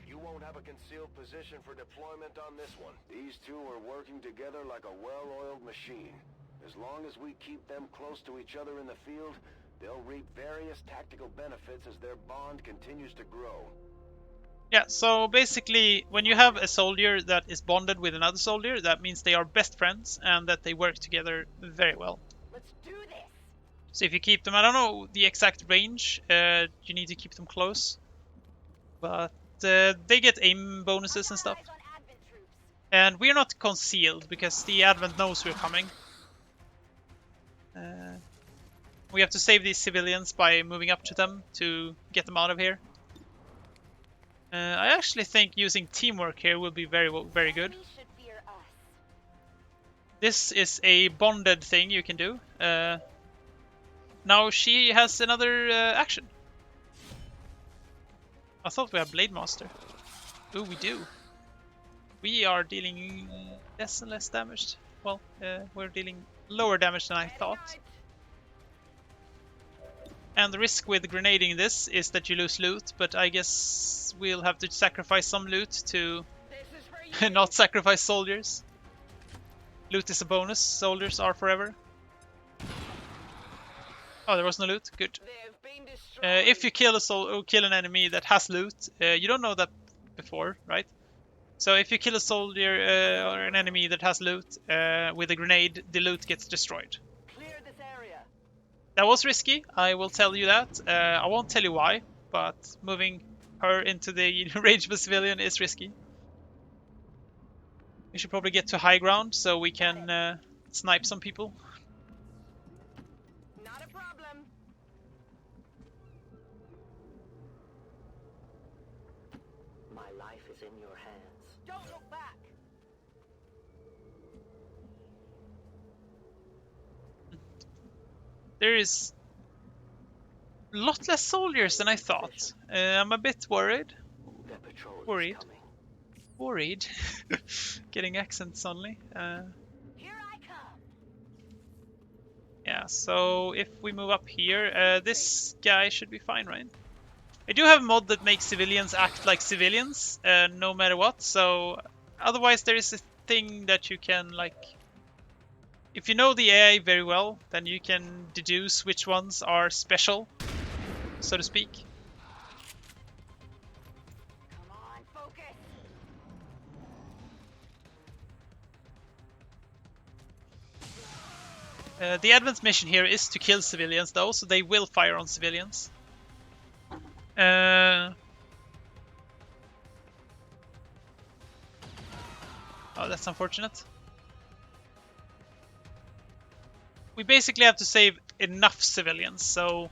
You won't have a concealed position for deployment on this one. These two are working together like a well-oiled machine. As long as we keep them close to each other in the field, they'll reap various tactical benefits as their bond continues to grow. Yeah, so basically, when you have a soldier that is bonded with another soldier, that means they are best friends and that they work together very well. Let's do this. So if you keep them, I don't know the exact range, you need to keep them close. But they get aim bonuses and stuff. And we're not concealed, because the Advent knows we're coming. We have to save these civilians by moving up to them to get them out of here. I actually think using teamwork here will be very good. This is a bonded thing you can do. Now she has another action. I thought we had Blade Master. Ooh, we do. We are dealing less and less damage. Well, we're dealing lower damage than I thought. And the risk with grenading this is that you lose loot, but I guess we'll have to sacrifice some loot to not sacrifice soldiers. Loot is a bonus, soldiers are forever. Oh, there was no loot. Good. If you kill kill an enemy that has loot, you don't know that before, right? So if you kill a soldier or an enemy that has loot with a grenade, the loot gets destroyed. That was risky, I will tell you that. I won't tell you why, but moving her into the range of a civilian is risky. We should probably get to high ground so we can snipe some people. Not a problem. My life is in your hands. Don't look back. There is a lot less soldiers than I thought. I'm a bit worried. Worried. Getting accents suddenly. Here I come. Yeah, so if we move up here, this guy should be fine, right? I do have a mod that makes civilians act like civilians, no matter what, so otherwise there is a thing that you can, like... If you know the AI very well, then you can deduce which ones are special, so to speak. Come on, focus. The Advent's mission here is to kill civilians though, so they will fire on civilians. Oh, that's unfortunate. We basically have to save enough civilians, so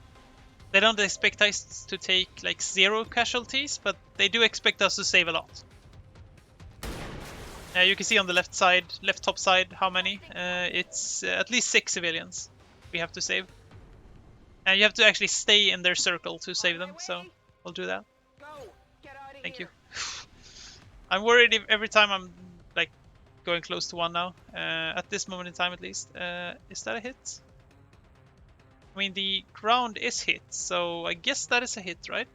they don't expect us to take like 0 casualties, but they do expect us to save a lot. You can see on the left top side, how many. It's at least 6 civilians we have to save. And you have to actually stay in their circle to save them, so we'll do that. Thank you. I'm worried if every time I'm like going close to one now, at this moment in time at least. Is that a hit? I mean, the ground is hit, so I guess that is a hit, right?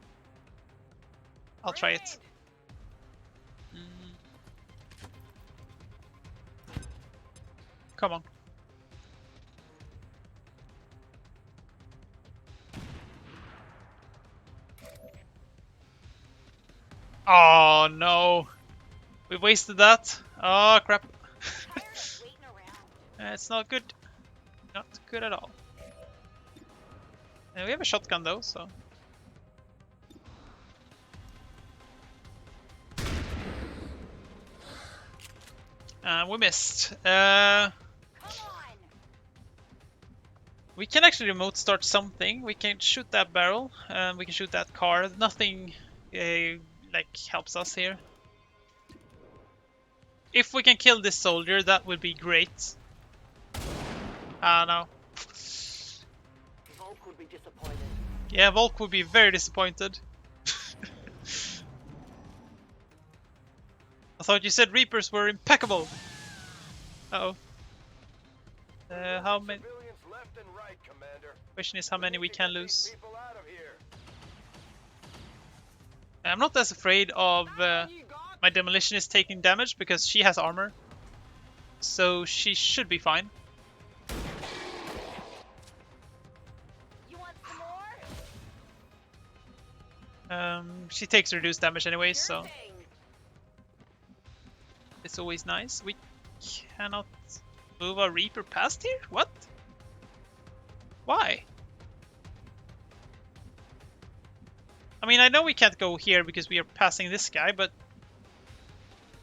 I'll try it. Come on. Oh no. We wasted that. Oh crap. It's not good. Not good at all. And we have a shotgun though, so. We missed. We can actually remote start something. We can shoot that barrel, and we can shoot that car. Nothing like helps us here. If we can kill this soldier, that would be great. Ah, no. Volk would be disappointed. Yeah, Volk would be very disappointed. I thought you said Reapers were impeccable. Uh-oh. How many? Question is how many we can lose. I'm not as afraid of my demolitionist taking damage because she has armor, so she should be fine. She takes reduced damage anyway, so it's always nice. We cannot move our Reaper past here? What? Why? I mean, I know we can't go here because we are passing this guy, but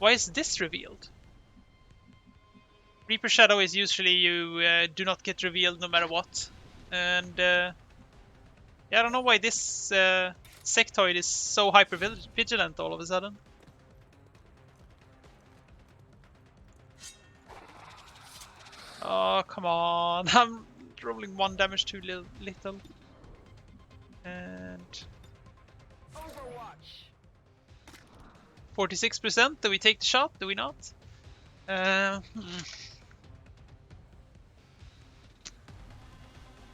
why is this revealed? Reaper Shadow is usually you do not get revealed no matter what. And yeah, I don't know why this sectoid is so hyper vigilant all of a sudden. Oh, come on. I'm rolling 1 damage too little. And 46%. Do we take the shot? Do we not?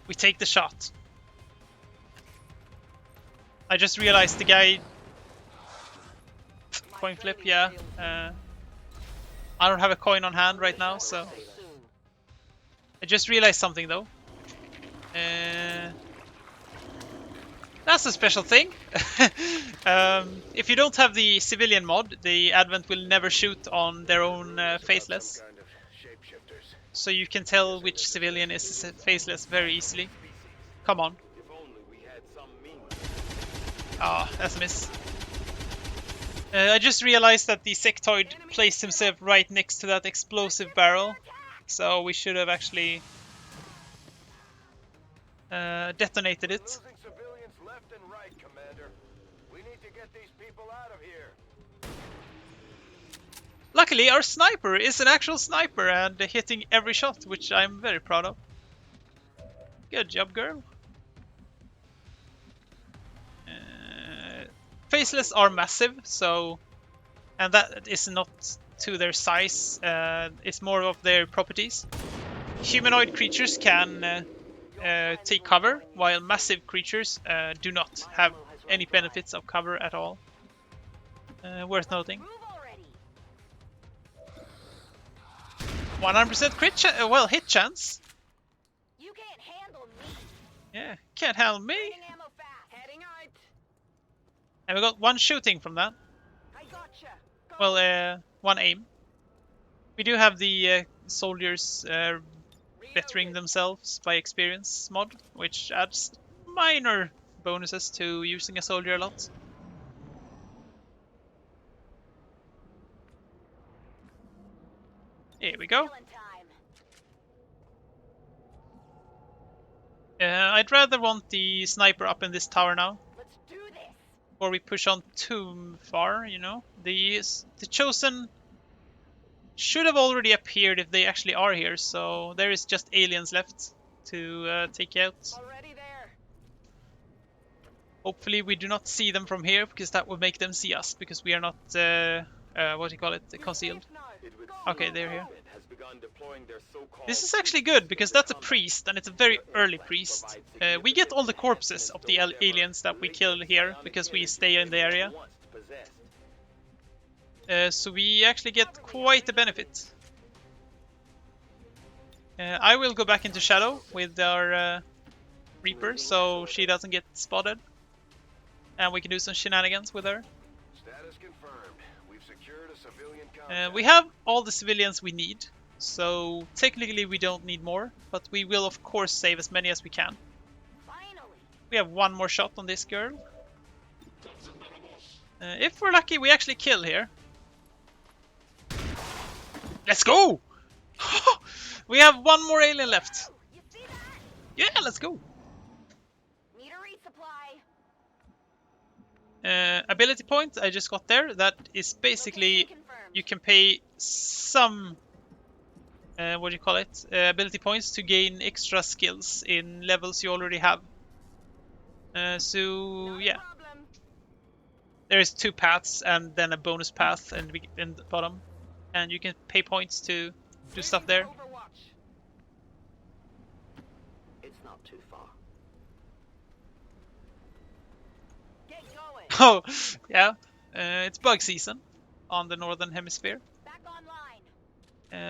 We take the shot. I just realized the guy... Coin flip, yeah. I don't have a coin on hand right now, so... I just realized something though. That's a special thing. If you don't have the civilian mod, the Advent will never shoot on their own faceless. So you can tell which civilian is faceless very easily. Come on. Ah, that's a miss. I just realized that the sectoid placed himself right next to that explosive barrel. So we should have actually detonated it. Luckily, our sniper is an actual sniper and hitting every shot, which I'm very proud of. Good job, girl. Faceless are massive, so... And that is not to their size, it's more of their properties. Humanoid creatures can take cover, while massive creatures do not have any benefits of cover at all. Worth noting. 100% crit well, hit chance. You can't handle me. Yeah, can't handle me. And we got one shooting from that. Well, one aim. We do have the soldiers bettering themselves by experience mod, which adds minor bonuses to using a soldier a lot. Here we go. I'd rather want the sniper up in this tower now. Before we push on too far, you know. The Chosen should have already appeared if they actually are here, so there is just aliens left to take out. Hopefully we do not see them from here, because that would make them see us, because we are not, what do you call it, concealed. Okay, they're here. This is actually good, because that's a priest, and it's a very early priest. We get all the corpses of the aliens that we kill here, because we stay in the area. So we actually get quite a benefit. I will go back into Shadow with our Reaper, so she doesn't get spotted. And we can do some shenanigans with her. Status confirmed. We've secured a civilian We have all the civilians we need, so technically we don't need more, but we will of course save as many as we can. We have one more shot on this girl. If we're lucky, we actually kill here. Let's go! We have one more alien left. Yeah, let's go. Ability point I just got there. That is basically you can pay some what do you call it? Ability points to gain extra skills in levels you already have. So yeah, there is 2 paths and then a bonus path in the bottom, and you can pay points to do stuff there. It's not too far. Oh, yeah. It's bug season on the northern hemisphere.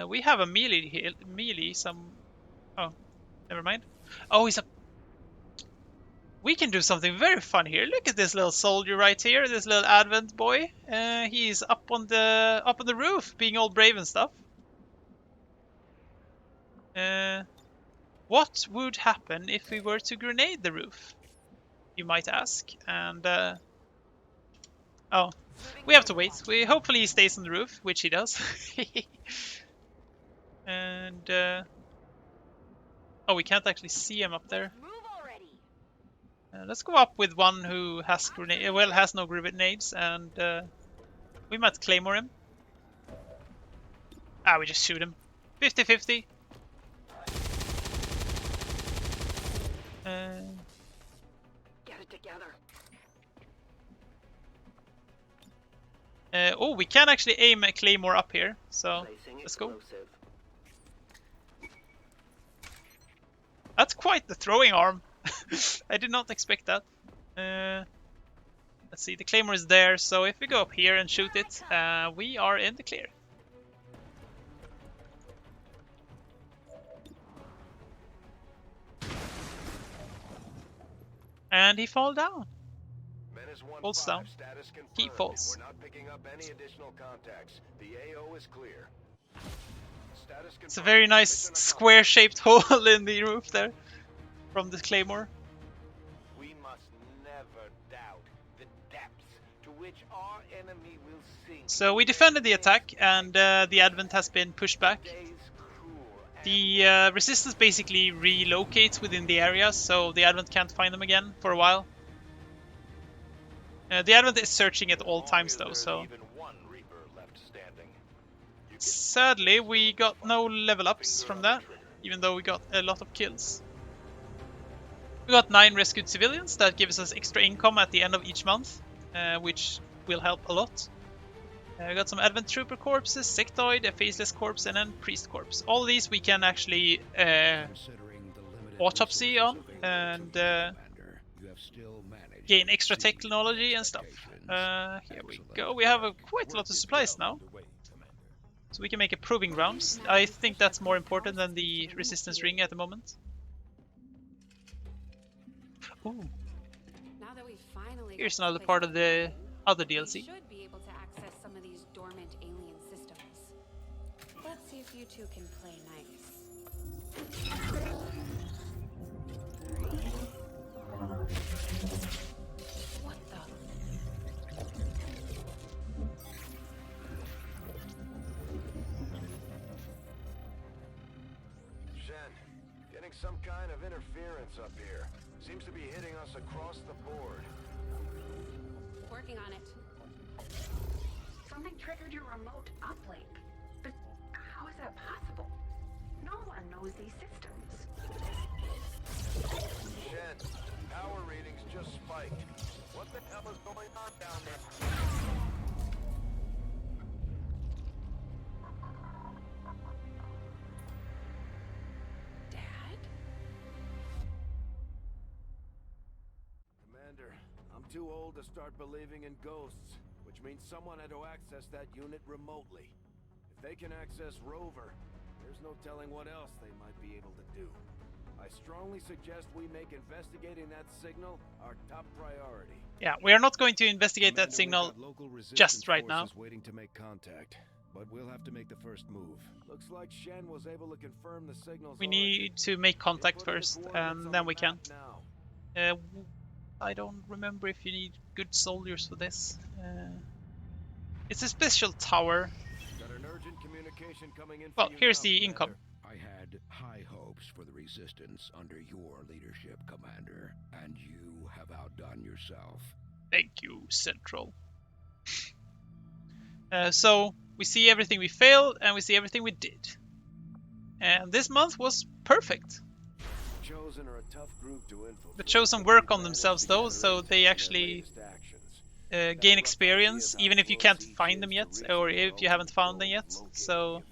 We have a melee some... Oh, never mind. Oh, he's a... We can do something very fun here. Look at this little soldier right here, this little Advent boy. He's up on the roof, being all brave and stuff. What would happen if we were to grenade the roof? You might ask. And oh, we have to wait. Hopefully he stays on the roof, which he does. And oh, we can't actually see him up there. Let's go up with one who has has no grenades, and we might claymore him. Ah, we just shoot him. 50-50. Get it together. Oh, we can actually aim a claymore up here, so let's go. That's quite the throwing arm. I did not expect that. Let's see, the claymore is there, so if we go up here and shoot it, we are in the clear. And he falls down. Menace Falls 1-5, down. status confirmed. He falls. We're not picking up any additional contacts. The AO is clear. Status It's a confirmed. very nice square-shaped hole in the roof there from the claymore. We must never doubt the depths to which our enemy will sink. So we defended the attack, and the Advent has been pushed back. The Resistance basically relocates within the area, so the Advent can't find them again for a while. The Advent is searching at all times though, so... Sadly, we got no level ups from that, even though we got a lot of kills. We got 9 rescued civilians, that gives us extra income at the end of each month, which will help a lot. We got some Advent Trooper corpses, Sectoid, a Faceless corpse, and then Priest corpse. All these we can actually autopsy on and gain extra technology and stuff. Here we go. We have quite a lot of supplies now, so we can make a proving grounds. I think that's more important than the resistance ring at the moment. Ooh. Now that we finally Here's another part of the other DLC. we should be able to access some of these dormant alien systems. Let's see if you two can play nice. What the? Shen, getting some kind of interference up here. Seems to be hitting us across the board. Working on it. Something triggered your remote uplink. But how is that possible? No one knows these systems. Shen, power readings just spiked. What the hell is going on down there? Dad? Commander, I'm too old to start believing in ghosts, which means someone had to access that unit remotely. If they can access Rover, there's no telling what else they might be able to do. I strongly suggest we make investigating that signal our top priority. Yeah, we are not going to investigate that signal just right now. Waiting to make contact, but we'll have to make the first move. Looks like Shen was able to confirm the signal's We need to make contact first, and then we can. I don't remember if you need good soldiers for this. It's a special tower. Got an urgent communication coming in. Well, here's the income. I had high hopes for the Resistance under your leadership, Commander, and you have outdone yourself. Thank you, Central. So, we see everything we failed, and we see everything we did. And this month was perfect. Chosen are a tough group to infiltrate. The Chosen work on themselves though, so they actually gain experience, even if you can't find them yet, or if you haven't found them yet. So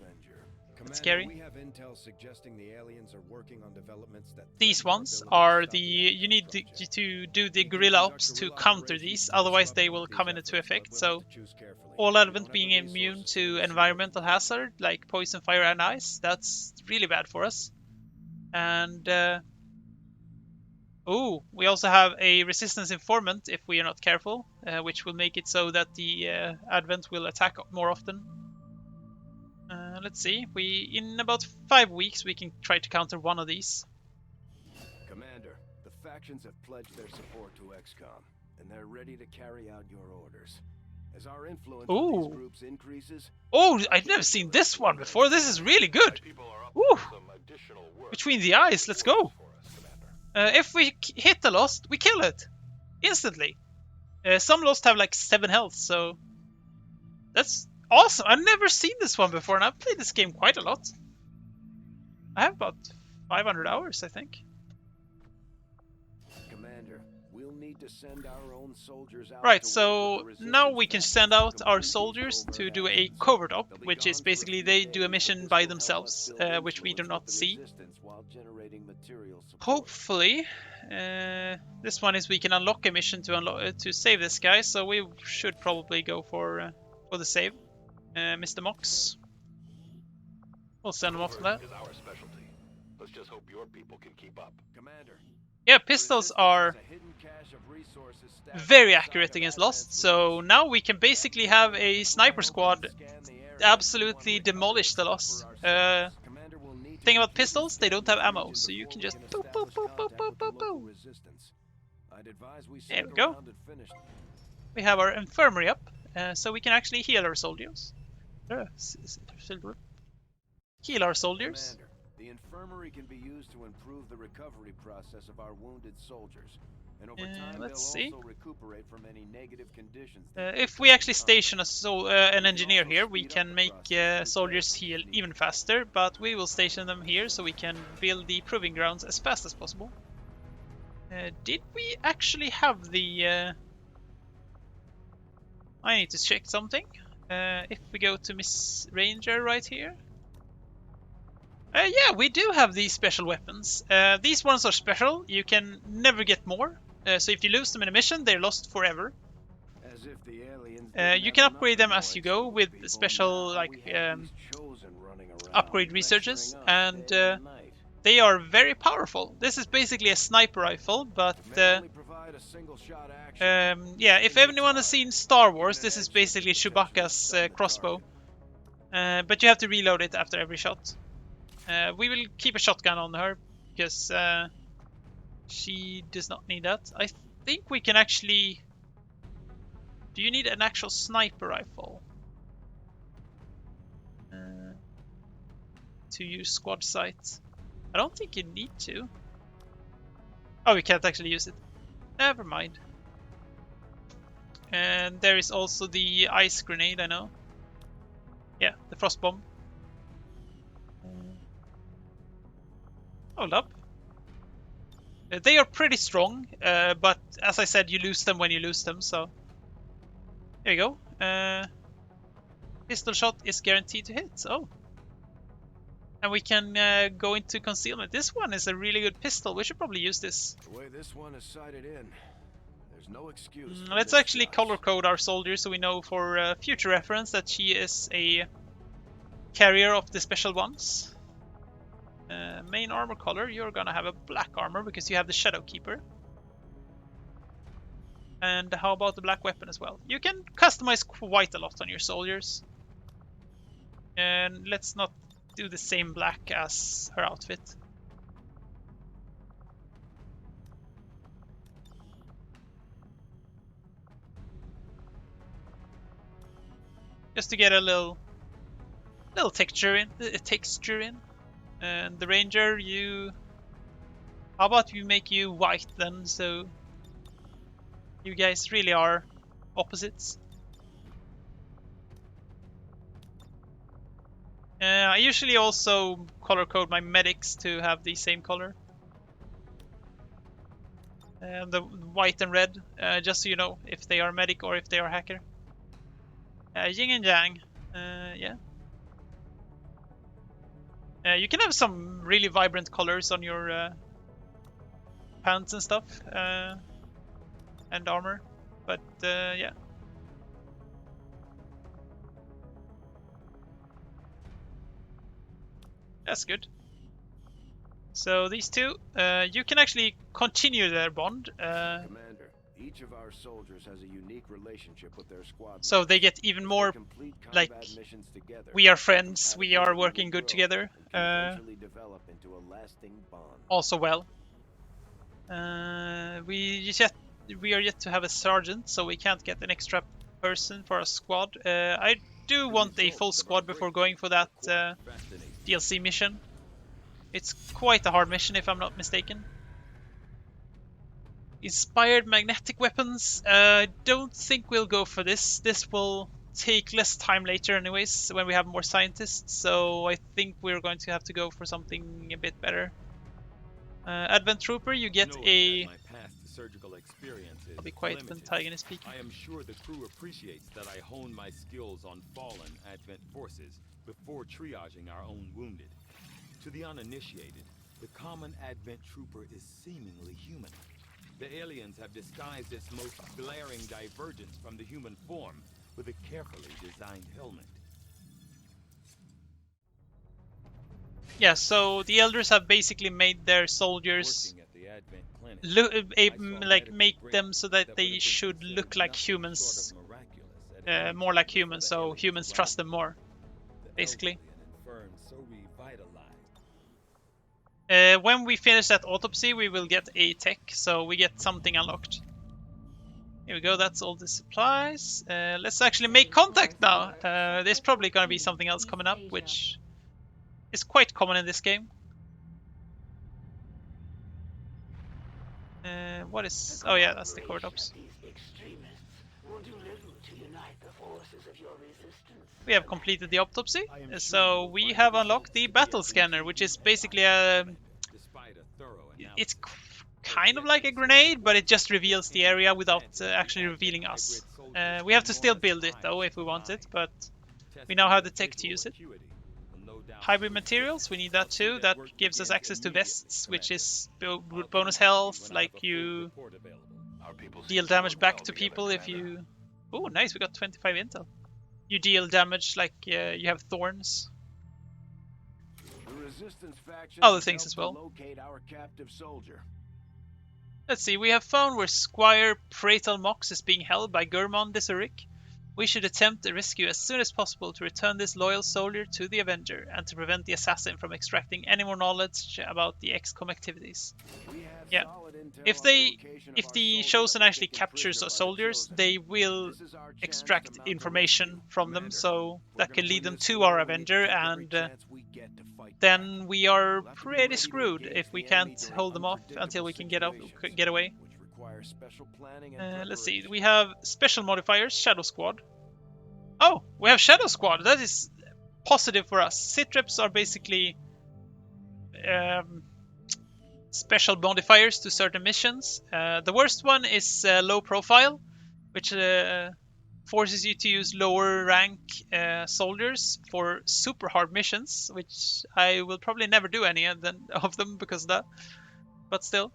it's scary. We have intel suggesting the aliens are working on developments that These ones are the you need to do the guerrilla ops to counter these, otherwise they will come into effect. So all Advent being immune to environmental hazard like poison, fire, and ice, that's really bad for us. And we also have a resistance informant if we are not careful, which will make it so that the Advent will attack more often. Let's see, in about 5 weeks we can try to counter one of these. Commander, the factions have pledged their support to Xcom, and they're ready to carry out your orders. As our influence with these groups increases... Oh, I've never seen this one before. This is really good. Woo! Between the eyes, let's go. If we hit the Lost, we kill it instantly. Some Lost have like 7 health, so that's awesome. I've never seen this one before, and I've played this game quite a lot. I have about 500 hours, I think. Commander, we'll need to send our own soldiers out. Right, so now we can send out our soldiers to do a covert op, which is basically they do a mission by themselves, which we do not see. Hopefully, this one is we can unlock a mission to save this guy, so we should probably go for the save. Mr. Mox. We'll send him off to that. Is our specialty. Let's just hope your people can keep up. Commander, Yeah, pistols are very accurate against Lost, so now we can basically have a sniper squad absolutely demolish the Lost. Thing about pistols, they don't have ammo, so you can just boop, boop, boop, boop, boop, boop, boop. There we go. We have our infirmary up, so we can actually heal our soldiers. Heal our soldiers. Commander, the infirmary can be used to improve the recovery process of our wounded soldiers. And over time, they'll also recuperate from any negative conditions. If we actually station an engineer here, we can make soldiers heal even faster, but we will station them here so we can build the proving grounds as fast as possible. Did we actually have the... I need to check something. If we go to Miss Ranger right here. Yeah, we do have these special weapons. These ones are special. You can never get more. So if you lose them in a mission, they're lost forever. As if the aliens you can upgrade them as you go with special upgrade researches, and they are very powerful. This is basically a sniper rifle, but yeah, if anyone has seen Star Wars, this is basically Chewbacca's crossbow. But you have to reload it after every shot. We will keep a shotgun on her because she does not need that. I think we can actually... Do you need an actual sniper rifle to use squad sight? I don't think you need to. Oh, we can't actually use it. Never mind. And there is also the ice grenade, I know. Yeah, the frost bomb. Hold up. They are pretty strong, but as I said, you lose them when you lose them, so... There you go. Pistol shot is guaranteed to hit, oh. And we can go into concealment. This one is a really good pistol, we should probably use this. The way this one is sighted in, there's no excuse. Let's actually color code our soldier so we know for future reference that she is a carrier of the special ones. Main armor color, you're gonna have a black armor because you have the Shadow Keeper. And how about the black weapon as well? You can customize quite a lot on your soldiers. And let's not do the same black as her outfit. Just to get a little texture in. And the Ranger, how about we make you white then, so you guys really are opposites. I usually also color code my medics to have the same color. The white and red, just so you know if they are medic or if they are hacker. Yin and yang, yeah. You can have some really vibrant colors on your pants and stuff, and armor, but yeah. That's good. So these two, you can actually continue their bond. Commander, each of our soldiers has a unique relationship with their squad. So they get even more, like, we are friends, we are working good together. Also well. We are yet to have a sergeant, so we can't get an extra person for a squad. I do want a full squad before going for that DLC mission. It's quite a hard mission if I'm not mistaken. Inspired magnetic weapons. Don't think we'll go for this. This will take less time later anyways when we have more scientists, so I think we're going to have to go for something a bit better. Advent Trooper, you get a... Surgical experiences. I'll be quiet when Tigan is speaking. I am sure the crew appreciates that I hone my skills on fallen Advent forces before triaging our own wounded. To the uninitiated, the common Advent trooper is seemingly human. The aliens have disguised its most glaring divergence from the human form with a carefully designed helmet. Yeah, so the elders have basically made their soldiers Working at the Advent clinic, like make them so that they should look like humans, more like humans, so humans trust them more, basically. When we finish that autopsy, we will get a tech, so we get something unlocked. Here we go, that's all the supplies. Let's actually make contact now. There's probably gonna be something else coming up, which is quite common in this game. What is... Oh yeah, that's the court ops. We have completed the autopsy, so we have unlocked the battle scanner, which is basically a... It's kind of like a grenade, but it just reveals the area without actually revealing us. We have to still build it though if we want it, but we now have the tech to use it. Hybrid materials, we need that too. That gives us access to vests, which is bonus health, like you deal damage back to people if you... Oh, nice, we got 25 intel. You deal damage like you have thorns. Other things as well. Let's see, we have found where Squire Praetal Mox is being held by Gurmon Desurik. We should attempt a rescue as soon as possible to return this loyal soldier to the Avenger and to prevent the assassin from extracting any more knowledge about the Xcom activities. Yeah. If the Chosen actually captures our soldiers, they will extract information from them, so that can lead them to our Avenger, and then we are pretty screwed if we can't hold them off until we can get away. Let's see, we have special modifiers, Shadow Squad. Oh, we have Shadow Squad, that is positive for us. Sit-reps are basically special modifiers to certain missions. The worst one is low profile, which forces you to use lower rank soldiers for super hard missions, which I will probably never do any of them because of that. But still.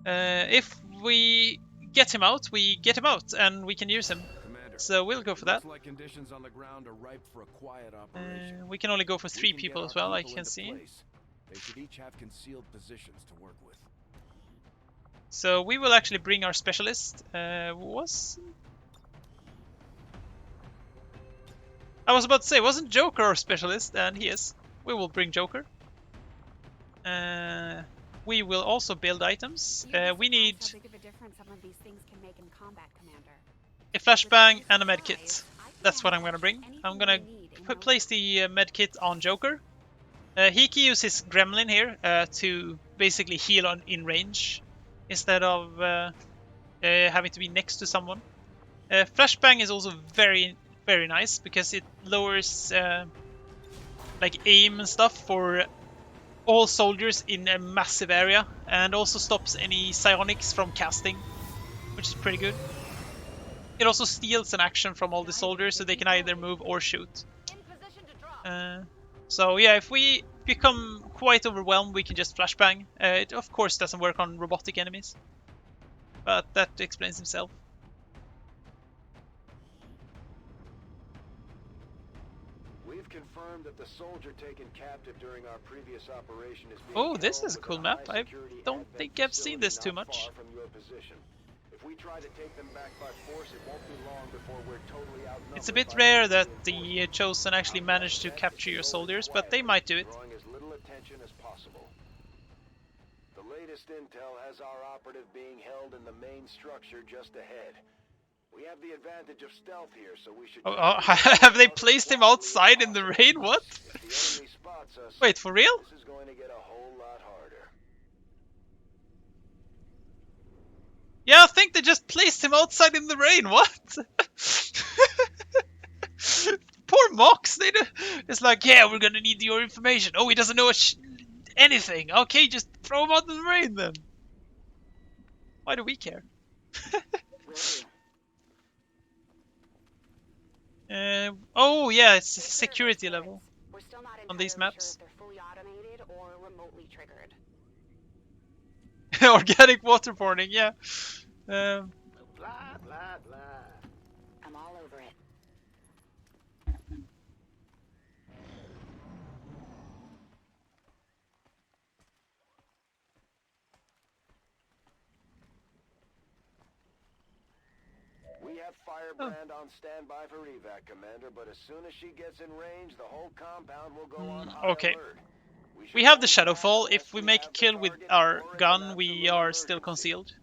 If we get him out, we get him out, and we can use him. Commander, so we'll go for that. Looks like conditions on the ground are ripe for a quiet operation. We can only go for 3 people as well, I can see. They should each have concealed positions to work with. So we will actually bring our specialist. I was about to say, wasn't Joker our specialist? And he is. We will bring Joker. We will also build items. We need how big of a difference some of these things can make in combat, Commander. a flashbang and a medkit. That's what I'm gonna bring. I'm gonna place the medkit on Joker. He can use his gremlin here to basically heal in range instead of having to be next to someone. Flashbang is also very, very nice because it lowers like aim and stuff for all soldiers in a massive area, and also stops any psionics from casting, which is pretty good. It also steals an action from all the soldiers, so they can either move or shoot. So yeah, if we become quite overwhelmed, we can just flashbang. It of course doesn't work on robotic enemies, but that explains himself. Confirmed that the soldier taken captive during our previous operation is being Oh, this is a cool map. I don't think I've seen this too much. If we try to take them back by force, it won't be long before we're totally outnumbered. It's a bit rare that the Chosen actually manage to capture your soldiers, but they might do it. Drawing as little attention as possible. The latest intel has our operative being held in the main structure just ahead. We have the advantage of stealth here, so we should... Have they placed him outside in the rain? What? Wait, for real? This is going to get a whole lot harder. Yeah, I think they just placed him outside in the rain. What? Poor Mox. It's like, yeah, we're gonna need your information. Oh, he doesn't know anything. Okay, just throw him out in the rain then. Why do we care? Oh yeah, it's security level on these maps. They're fully automated or remotely triggered. Organic waterboarding, yeah. Blah, blah, blah. I'm all over it. have Firebrand on standby for evac, Commander, but as soon as she gets in range, the whole compound will go on high Okay. alert. We have the Shadowfall. If we make a kill with our gun, we are still concealed.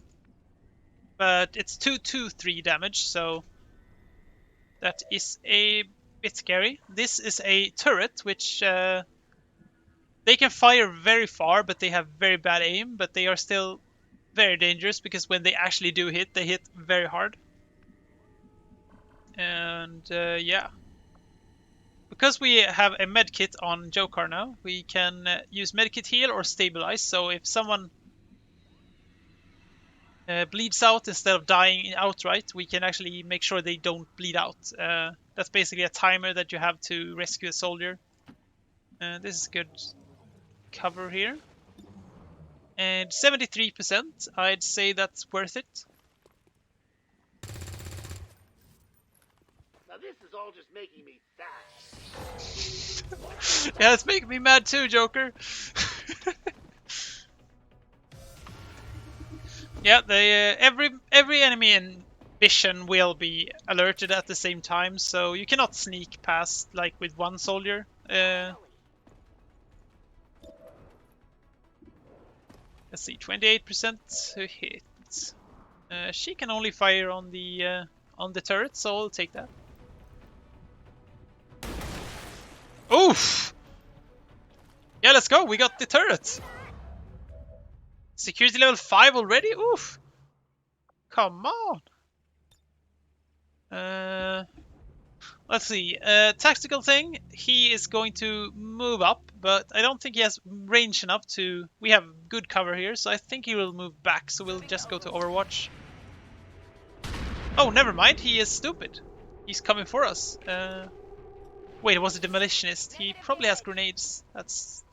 But it's 2-2-3 damage, so that is a bit scary. This is a turret, which they can fire very far, but they have very bad aim, but they are still very dangerous because when they actually do hit, they hit very hard. And yeah. Because we have a medkit on Jokar now, we can use medkit heal or stabilize, so if someone bleeds out instead of dying outright, we can actually make sure they don't bleed out. That's basically a timer that you have to rescue a soldier. This is good cover here. And 73%, I'd say that's worth it. Now this is all just making me sad. Yeah, it's making me mad too, Joker. Yeah, they every enemy in vision will be alerted at the same time, so you cannot sneak past like with one soldier. Let's see, 28% to hit. She can only fire on the turret, so I'll take that. Oof! Yeah, let's go. We got the turret. Security level 5 already? Oof! Come on! Let's see. Tactical thing, he is going to move up, but I don't think he has range enough to... We have good cover here, so I think he will move back, so we'll just go to Overwatch. Oh, never mind, he is stupid. He's coming for us. Wait, it was a demolitionist. He probably has grenades. That's...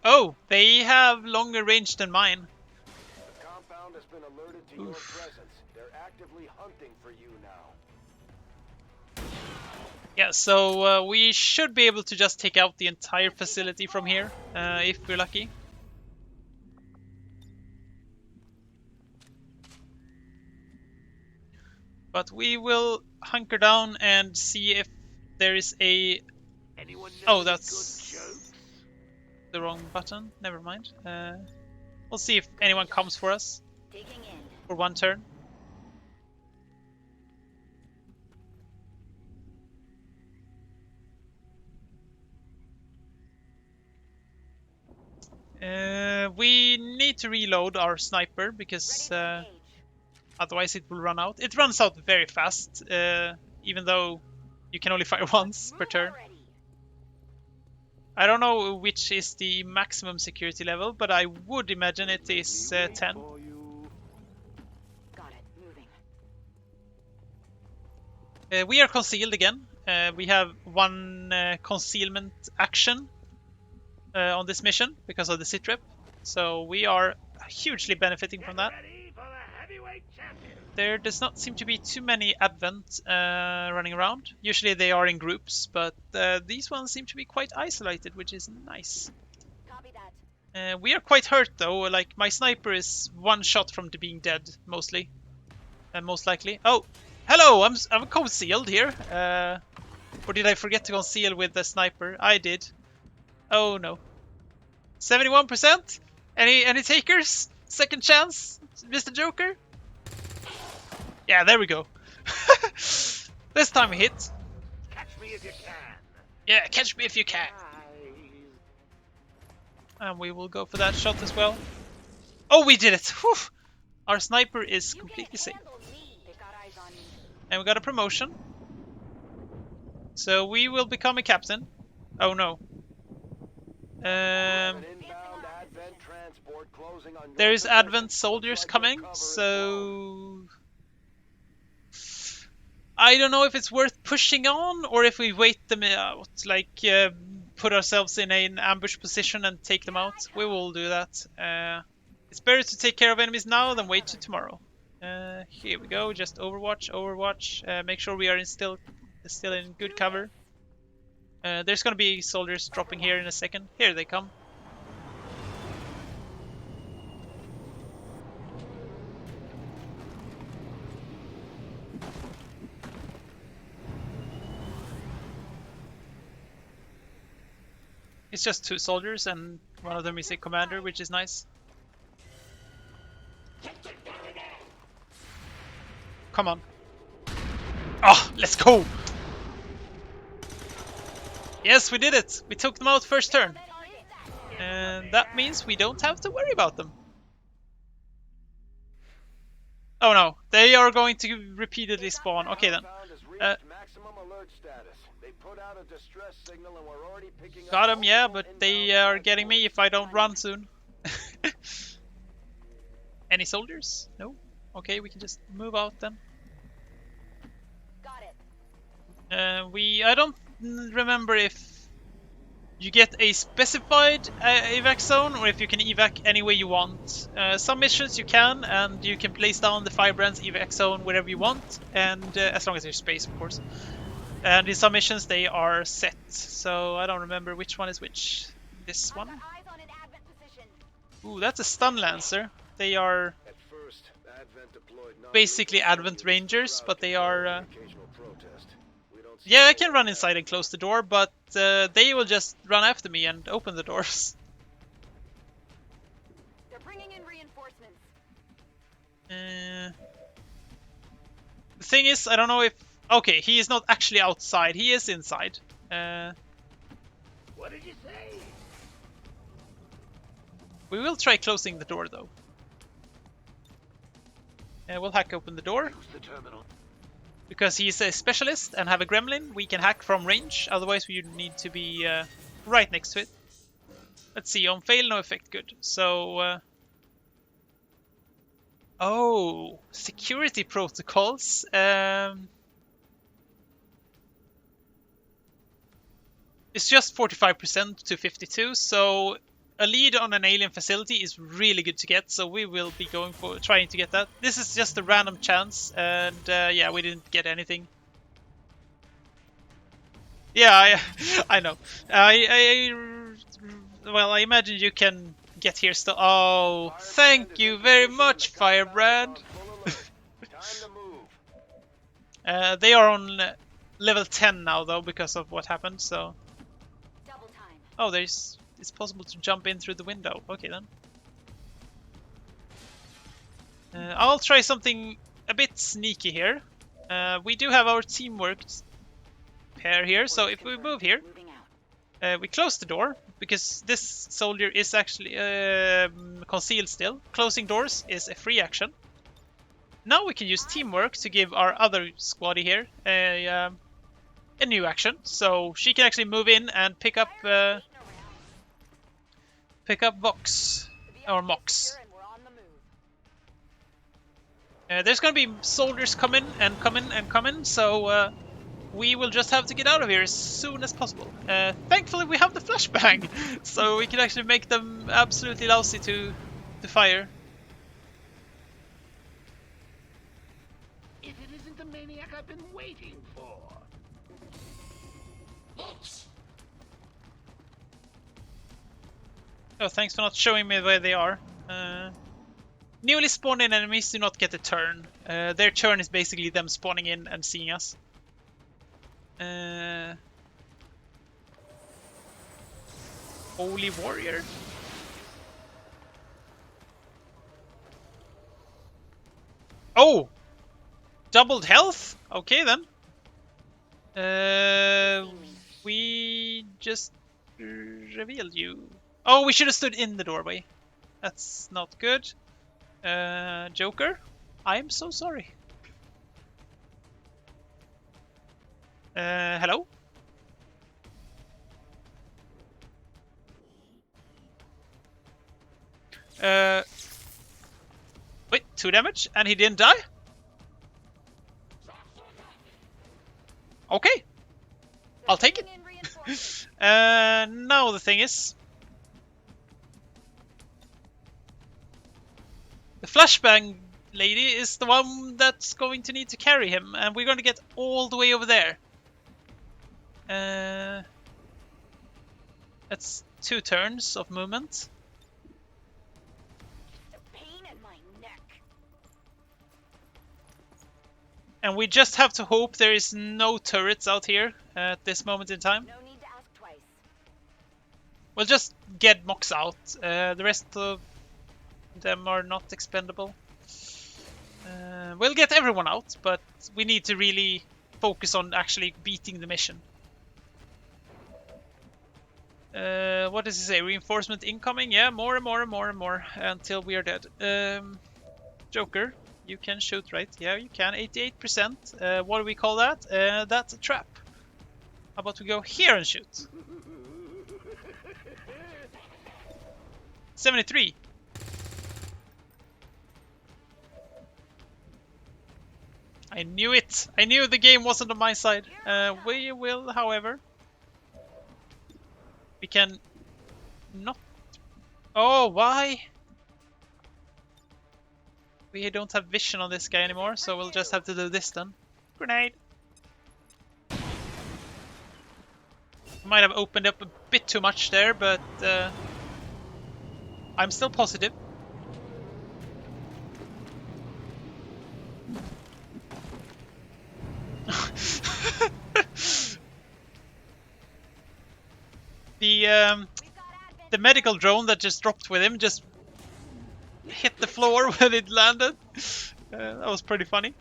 Oh, they have longer range than mine. The compound has been alerted to your presence. They're actively hunting for you now. Yeah, so we should be able to just take out the entire facility from here, if we're lucky. But we will hunker down and see if there is a... Oh, that's the wrong button. Never mind. We'll see if anyone comes for us for one turn. We need to reload our sniper because otherwise it will run out. It runs out very fast, even though you can only fire once per turn. I don't know which is the maximum security level, but I would imagine it is 10. Got it. Moving. We are concealed again. We have one concealment action on this mission because of the sitrep. So we are hugely benefiting from that. There does not seem to be too many Advent running around. Usually they are in groups, but these ones seem to be quite isolated, which is nice. Copy that. We are quite hurt though. Like my sniper is one shot from being dead, mostly, most likely. Oh, hello! I'm concealed here. Or did I forget to conceal with the sniper? I did. Oh no. 71%. Any takers? Second chance, Mr. Joker. Yeah, there we go. This time we hit. Catch me if you can. Yeah, catch me if you can. And we will go for that shot as well. Oh, we did it! Whew. Our sniper is completely safe. And we got a promotion. So we will become a captain. Oh no. There is Advent soldiers coming, so... I don't know if it's worth pushing on, or if we wait them out, like put ourselves in an ambush position and take them out. We will do that. It's better to take care of enemies now than wait till tomorrow. Here we go, just Overwatch. Make sure we are still in good cover. There's gonna be soldiers dropping here in a second. Here they come. It's just 2 soldiers and one of them is a commander, which is nice. Come on. Oh, let's go! Yes, we did it! We took them out first turn. And that means we don't have to worry about them. Oh no, they are going to repeatedly spawn. Okay then. Got them, yeah, but they are getting me if I don't run soon. Any soldiers? No? Okay, we can just move out then. I don't remember if you get a specified evac zone or if you can evac any way you want. Some missions you can, and you can place down the Firebrand's evac zone wherever you want, and as long as there's space, of course. And in some missions they are set, so I don't remember which one is which. This one? Ooh, that's a stun lancer. They are basically Advent Rangers, but they are... Yeah, I can run inside and close the door, but they will just run after me and open the doors. They're bringing in reinforcements. The thing is, I don't know if... Okay, he is not actually outside, he is inside. What did you say? We will try closing the door, though. We'll hack open the door. Use the terminal. Because he's a specialist and have a gremlin, we can hack from range, otherwise we need to be right next to it. Let's see, on fail, no effect, good. So... Oh, security protocols. It's just 45% to 52, so a lead on an alien facility is really good to get, so we will be going for trying to get that. This is just a random chance, and yeah, we didn't get anything. Yeah, I know. Well, I imagine you can get here still. Oh, thank you very much, Firebrand. They are on level 10 now, though, because of what happened, so... Oh, it's possible to jump in through the window. Okay, then. I'll try something a bit sneaky here. We do have our teamwork pair here, so if we move here, we close the door, because this soldier is actually concealed still. Closing doors is a free action. Now we can use teamwork to give our other squaddy here a new action, so she can actually move in and pick up Vox or Mox. There's gonna be soldiers coming and coming and coming, so we will just have to get out of here as soon as possible. Thankfully, we have the flashbang, so we can actually make them absolutely lousy to fire. If it isn't the maniac I've been waiting for. Oh, thanks for not showing me where they are. Newly spawned in enemies do not get a turn. Their turn is basically them spawning in and seeing us. Holy Warrior. Oh! Doubled health? Okay then. We just revealed you. Oh, we should have stood in the doorway. That's not good. Joker, I'm so sorry. Hello? Wait, 2 damage? And he didn't die? Okay. I'll take it. Now the thing is... The flashbang lady is the one that's going to need to carry him, and we're going to get all the way over there. That's 2 turns of movement. Pain in my neck. And we just have to hope there is no turrets out here at this moment in time. No need to ask twice. We'll just get Mox out. The rest of them are not expendable. We'll get everyone out, but we need to really focus on actually beating the mission. What does it say? Reinforcement incoming? Yeah, more and more and more and more until we are dead. Joker, you can shoot, right? Yeah, you can. 88%. What do we call that? That's a trap. How about we go here and shoot? 73. I knew it! I knew the game wasn't on my side. We will, however... We can... not... Oh, why? We don't have vision on this guy anymore, so we'll just have to do this then. Grenade! Might have opened up a bit too much there, but... I'm still positive. The medical drone that just dropped with him just hit the floor when it landed. That was pretty funny.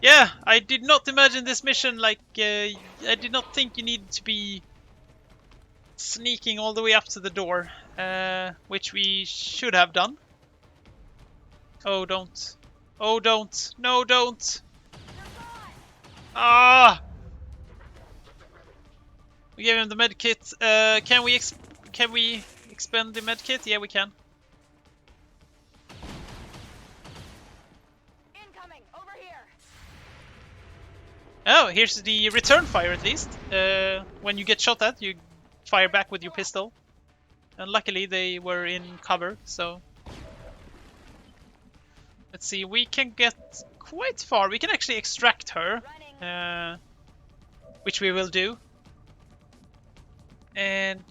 Yeah, I did not imagine this mission like... I did not think you needed to be sneaking all the way up to the door, which we should have done. Oh, don't. Oh, don't. No, don't. Ah! We gave him the med kit. Can we expend the med kit? Yeah, we can. Incoming over here. Oh, here's the return fire at least. When you get shot at, you fire back with your pistol. And luckily they were in cover, so... Let's see, we can get quite far. We can actually extract her. Which we will do. And...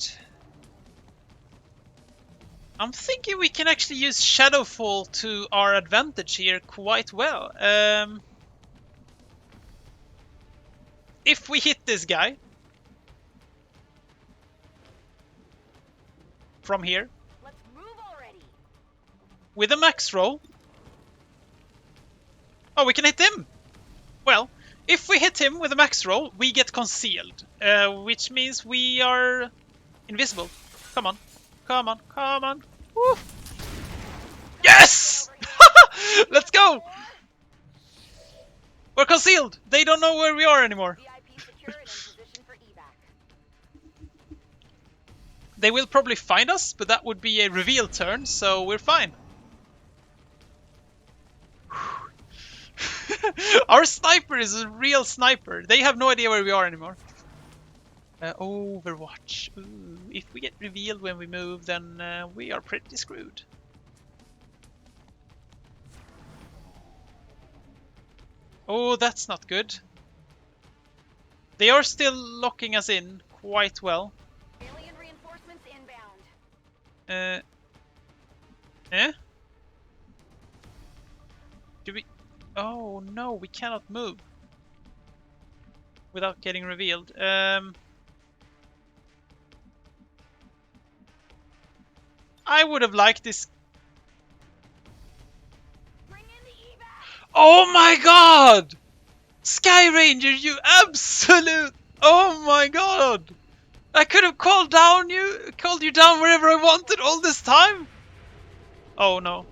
I'm thinking we can actually use Shadowfall to our advantage here quite well. If we hit this guy from here with a max roll. Oh, we can hit him! Well, if we hit him with a max roll, we get concealed, which means we are invisible. Come on, come on, come on. Woo. Yes! Let's go! We're concealed! They don't know where we are anymore. They will probably find us, but that would be a reveal turn, so we're fine. Our sniper is a real sniper. They have no idea where we are anymore. Overwatch. Ooh, if we get revealed when we move, then we are pretty screwed. Oh, that's not good. They are still locking us in quite well. Alien reinforcements inbound. Do we... Oh no, we cannot move without getting revealed. I would have liked this. Oh my god! Sky Ranger, you absolute... Oh my god! I could have called you down wherever I wanted all this time. Oh no.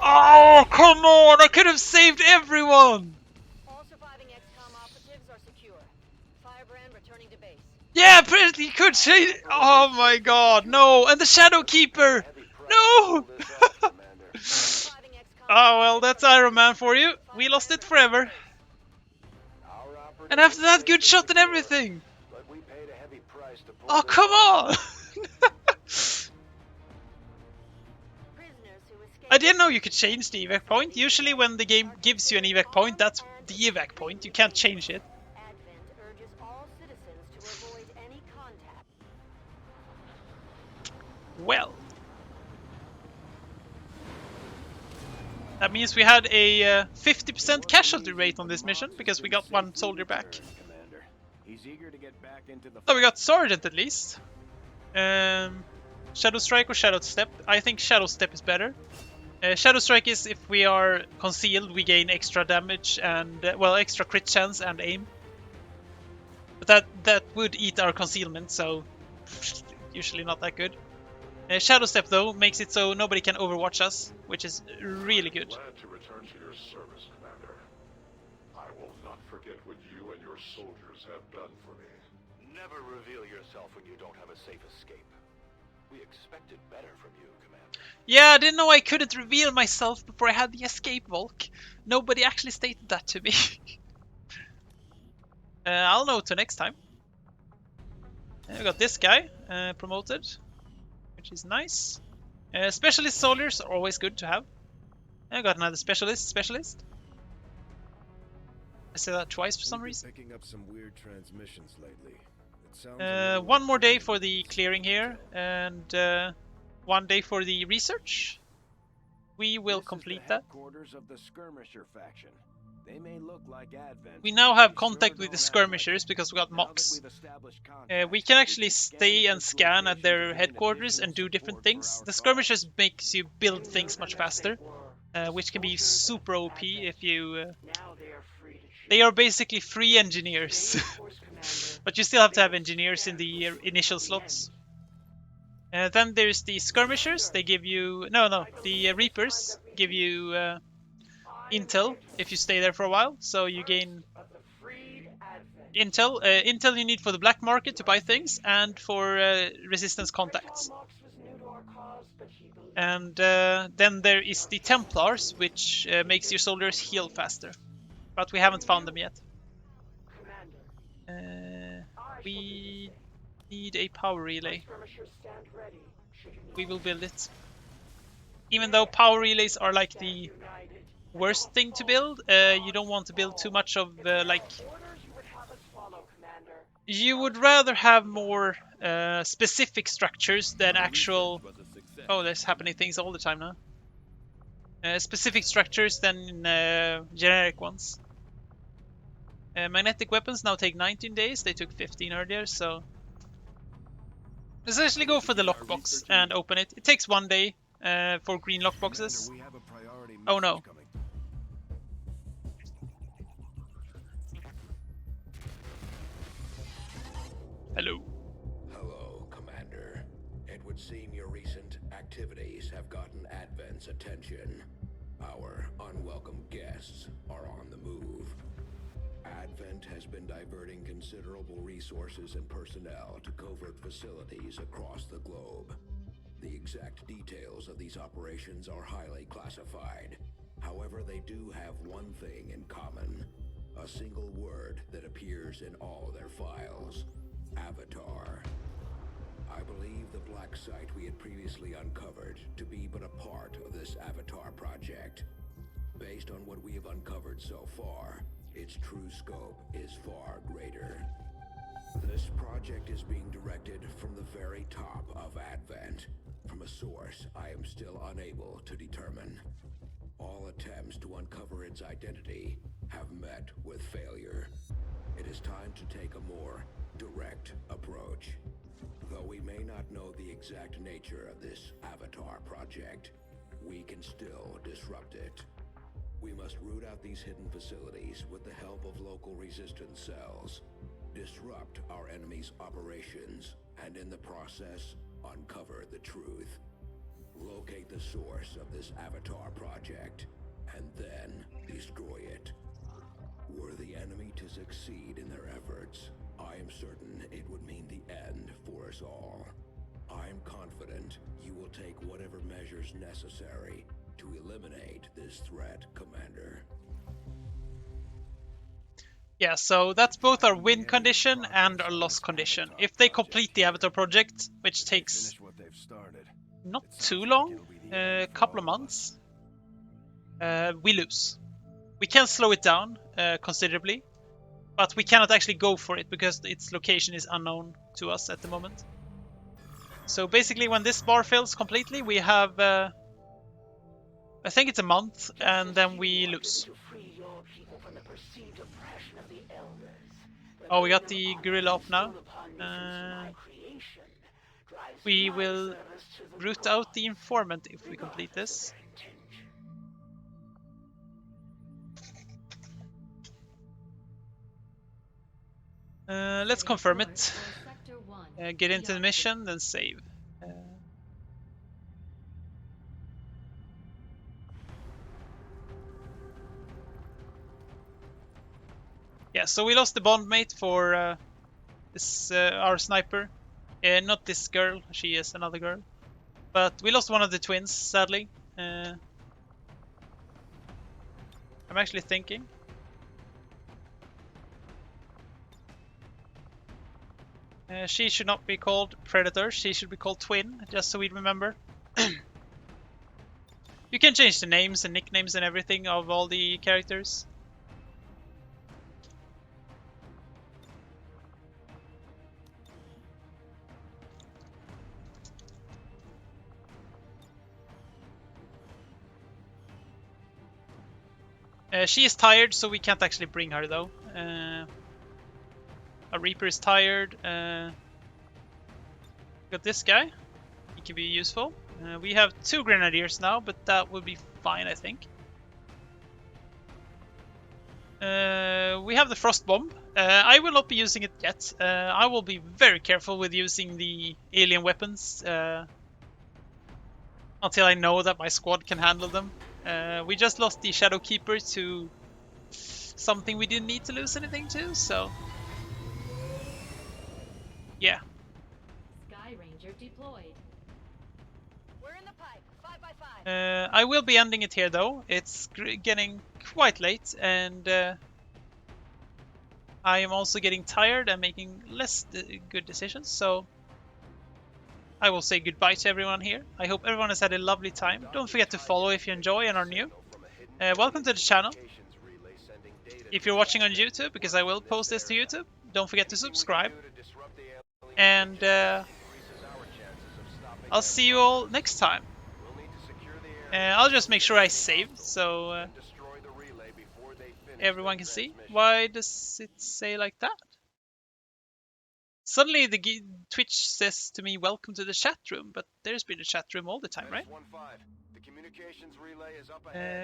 Oh, come on! I could have saved everyone! All surviving Xcom operatives are secure. Firebrand returning to base. Yeah, apparently you could save... Oh my god, no! And the Shadow Keeper! No! Oh well, that's Ironman for you. We lost it forever. And after that, good shot and everything! Oh, come on! I didn't know you could change the evac point. Usually when the game gives you an evac point, that's the evac point. You can't change it. Well. That means we had a 50% casualty rate on this mission because we got one soldier back. He's eager to get back into the So we got Sergeant at least. Shadow Strike or Shadow Step? I think Shadow Step is better. Shadow Strike is if we are concealed, we gain extra damage and, well, extra crit chance and aim. But that would eat our concealment, so usually not that good. Shadow Step, though, makes it so nobody can overwatch us, which is really good. Glad to return to your service, Commander. I will not forget what you and your soldiers have done for me. Never reveal yourself when you don't have a safe escape. We expected better from you, Commander. Yeah, I didn't know I couldn't reveal myself before I had the escape Volk. Nobody actually stated that to me. I'll know to next time. We got this guy promoted, which is nice. Specialist soldiers are always good to have. I got another specialist. I said that twice for some reason. Picking up some weird transmissions lately. It sounds One more day for the clearing here, and 1 day for the research. We will complete that. Headquarters of the skirmisher faction. They may look like Advent. We now have contact with the skirmishers because we got mocks. We can actually stay and scan at their headquarters and do different things. The skirmishers makes you build things much faster, which can be super OP if you... They are basically free engineers. But you still have to have engineers in the initial slots. Then there's the skirmishers. They give you... No, the reapers give you intel if you stay there for a while. So you gain intel. Intel you need for the black market to buy things and for resistance contacts. And then there is the Templars, which makes your soldiers heal faster. But we haven't found them yet. We need a power relay. We will build it. Even though power relays are like the worst thing to build, you don't want to build too much of like... You would rather have more specific structures than actual... Oh, there's happening things all the time now. Specific structures than generic ones. Magnetic weapons now take 19 days, they took 15 earlier, so... Let's actually go for the lockbox and open it. It takes 1 day for green lockboxes. Oh no. Hello. Hello, Commander. It would seem your recent activities have gotten Advent's attention. Our unwelcome guests are on the move. Advent has been diverting considerable resources and personnel to covert facilities across the globe. The exact details of these operations are highly classified. However, they do have one thing in common. A single word that appears in all their files. Avatar. I believe the black site we had previously uncovered to be but a part of this Avatar project. Based on what we have uncovered so far, its true scope is far greater. This project is being directed from the very top of Advent, from a source I am still unable to determine. All attempts to uncover its identity have met with failure. It is time to take a more direct approach. Though we may not know the exact nature of this Avatar project, we can still disrupt it. We must root out these hidden facilities with the help of local resistance cells, disrupt our enemy's operations, and in the process, uncover the truth. Locate the source of this Avatar project, and then destroy it. Were the enemy to succeed in their efforts, I am certain it would mean the end for us all. I am confident you will take whatever measures necessary to eliminate this threat, Commander. Yeah, so that's both our win condition and our loss condition. If they complete the Avatar project, which takes not too long, a couple of months, we lose. We can slow it down considerably, but we cannot actually go for it because its location is unknown to us at the moment. So basically, when this bar fills completely, we have, I think it's a month, and then we lose. Oh, we got the gorilla up now. We will root out the informant if we complete this. Let's confirm it. Get into the mission, then save. Yeah, so we lost the bondmate for this our sniper. Not this girl, she is another girl. But we lost one of the twins, sadly. I'm actually thinking. She should not be called Predator, she should be called Twin, just so we remember. You can change the names and nicknames and everything of all the characters. She is tired, so we can't actually bring her though. A Reaper is tired. Got this guy. He can be useful. We have 2 Grenadiers now, but that will be fine, I think. We have the Frost Bomb. I will not be using it yet. I will be very careful with using the alien weapons until I know that my squad can handle them. We just lost the Shadow Keeper to something we didn't need to lose anything to, so yeah. Sky Ranger deployed. We're in the pipe. 5 by 5. I will be ending it here though. It's getting quite late, and I am also getting tired and making less good decisions, so I will say goodbye to everyone here. I hope everyone has had a lovely time. Don't forget to follow if you enjoy and are new. Welcome to the channel. If you're watching on YouTube, because I will post this to YouTube, don't forget to subscribe. And I'll see you all next time. I'll just make sure I save, so everyone can see. Why does it say like that? Suddenly the Twitch says to me, welcome to the chat room, but there's been a chat room all the time, right?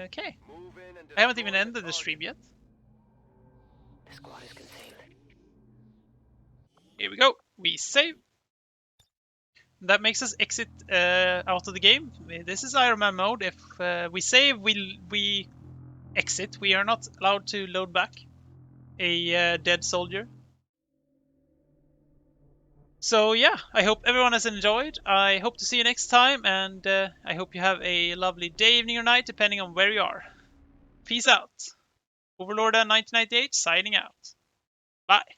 Okay. I haven't even ended the stream yet. Here we go. We save. That makes us exit out of the game. This is Ironman mode. If we save, we exit. We are not allowed to load back a dead soldier. So yeah, I hope everyone has enjoyed. I hope to see you next time, and I hope you have a lovely day, evening, or night, depending on where you are. Peace out. Overlord 1998 signing out. Bye.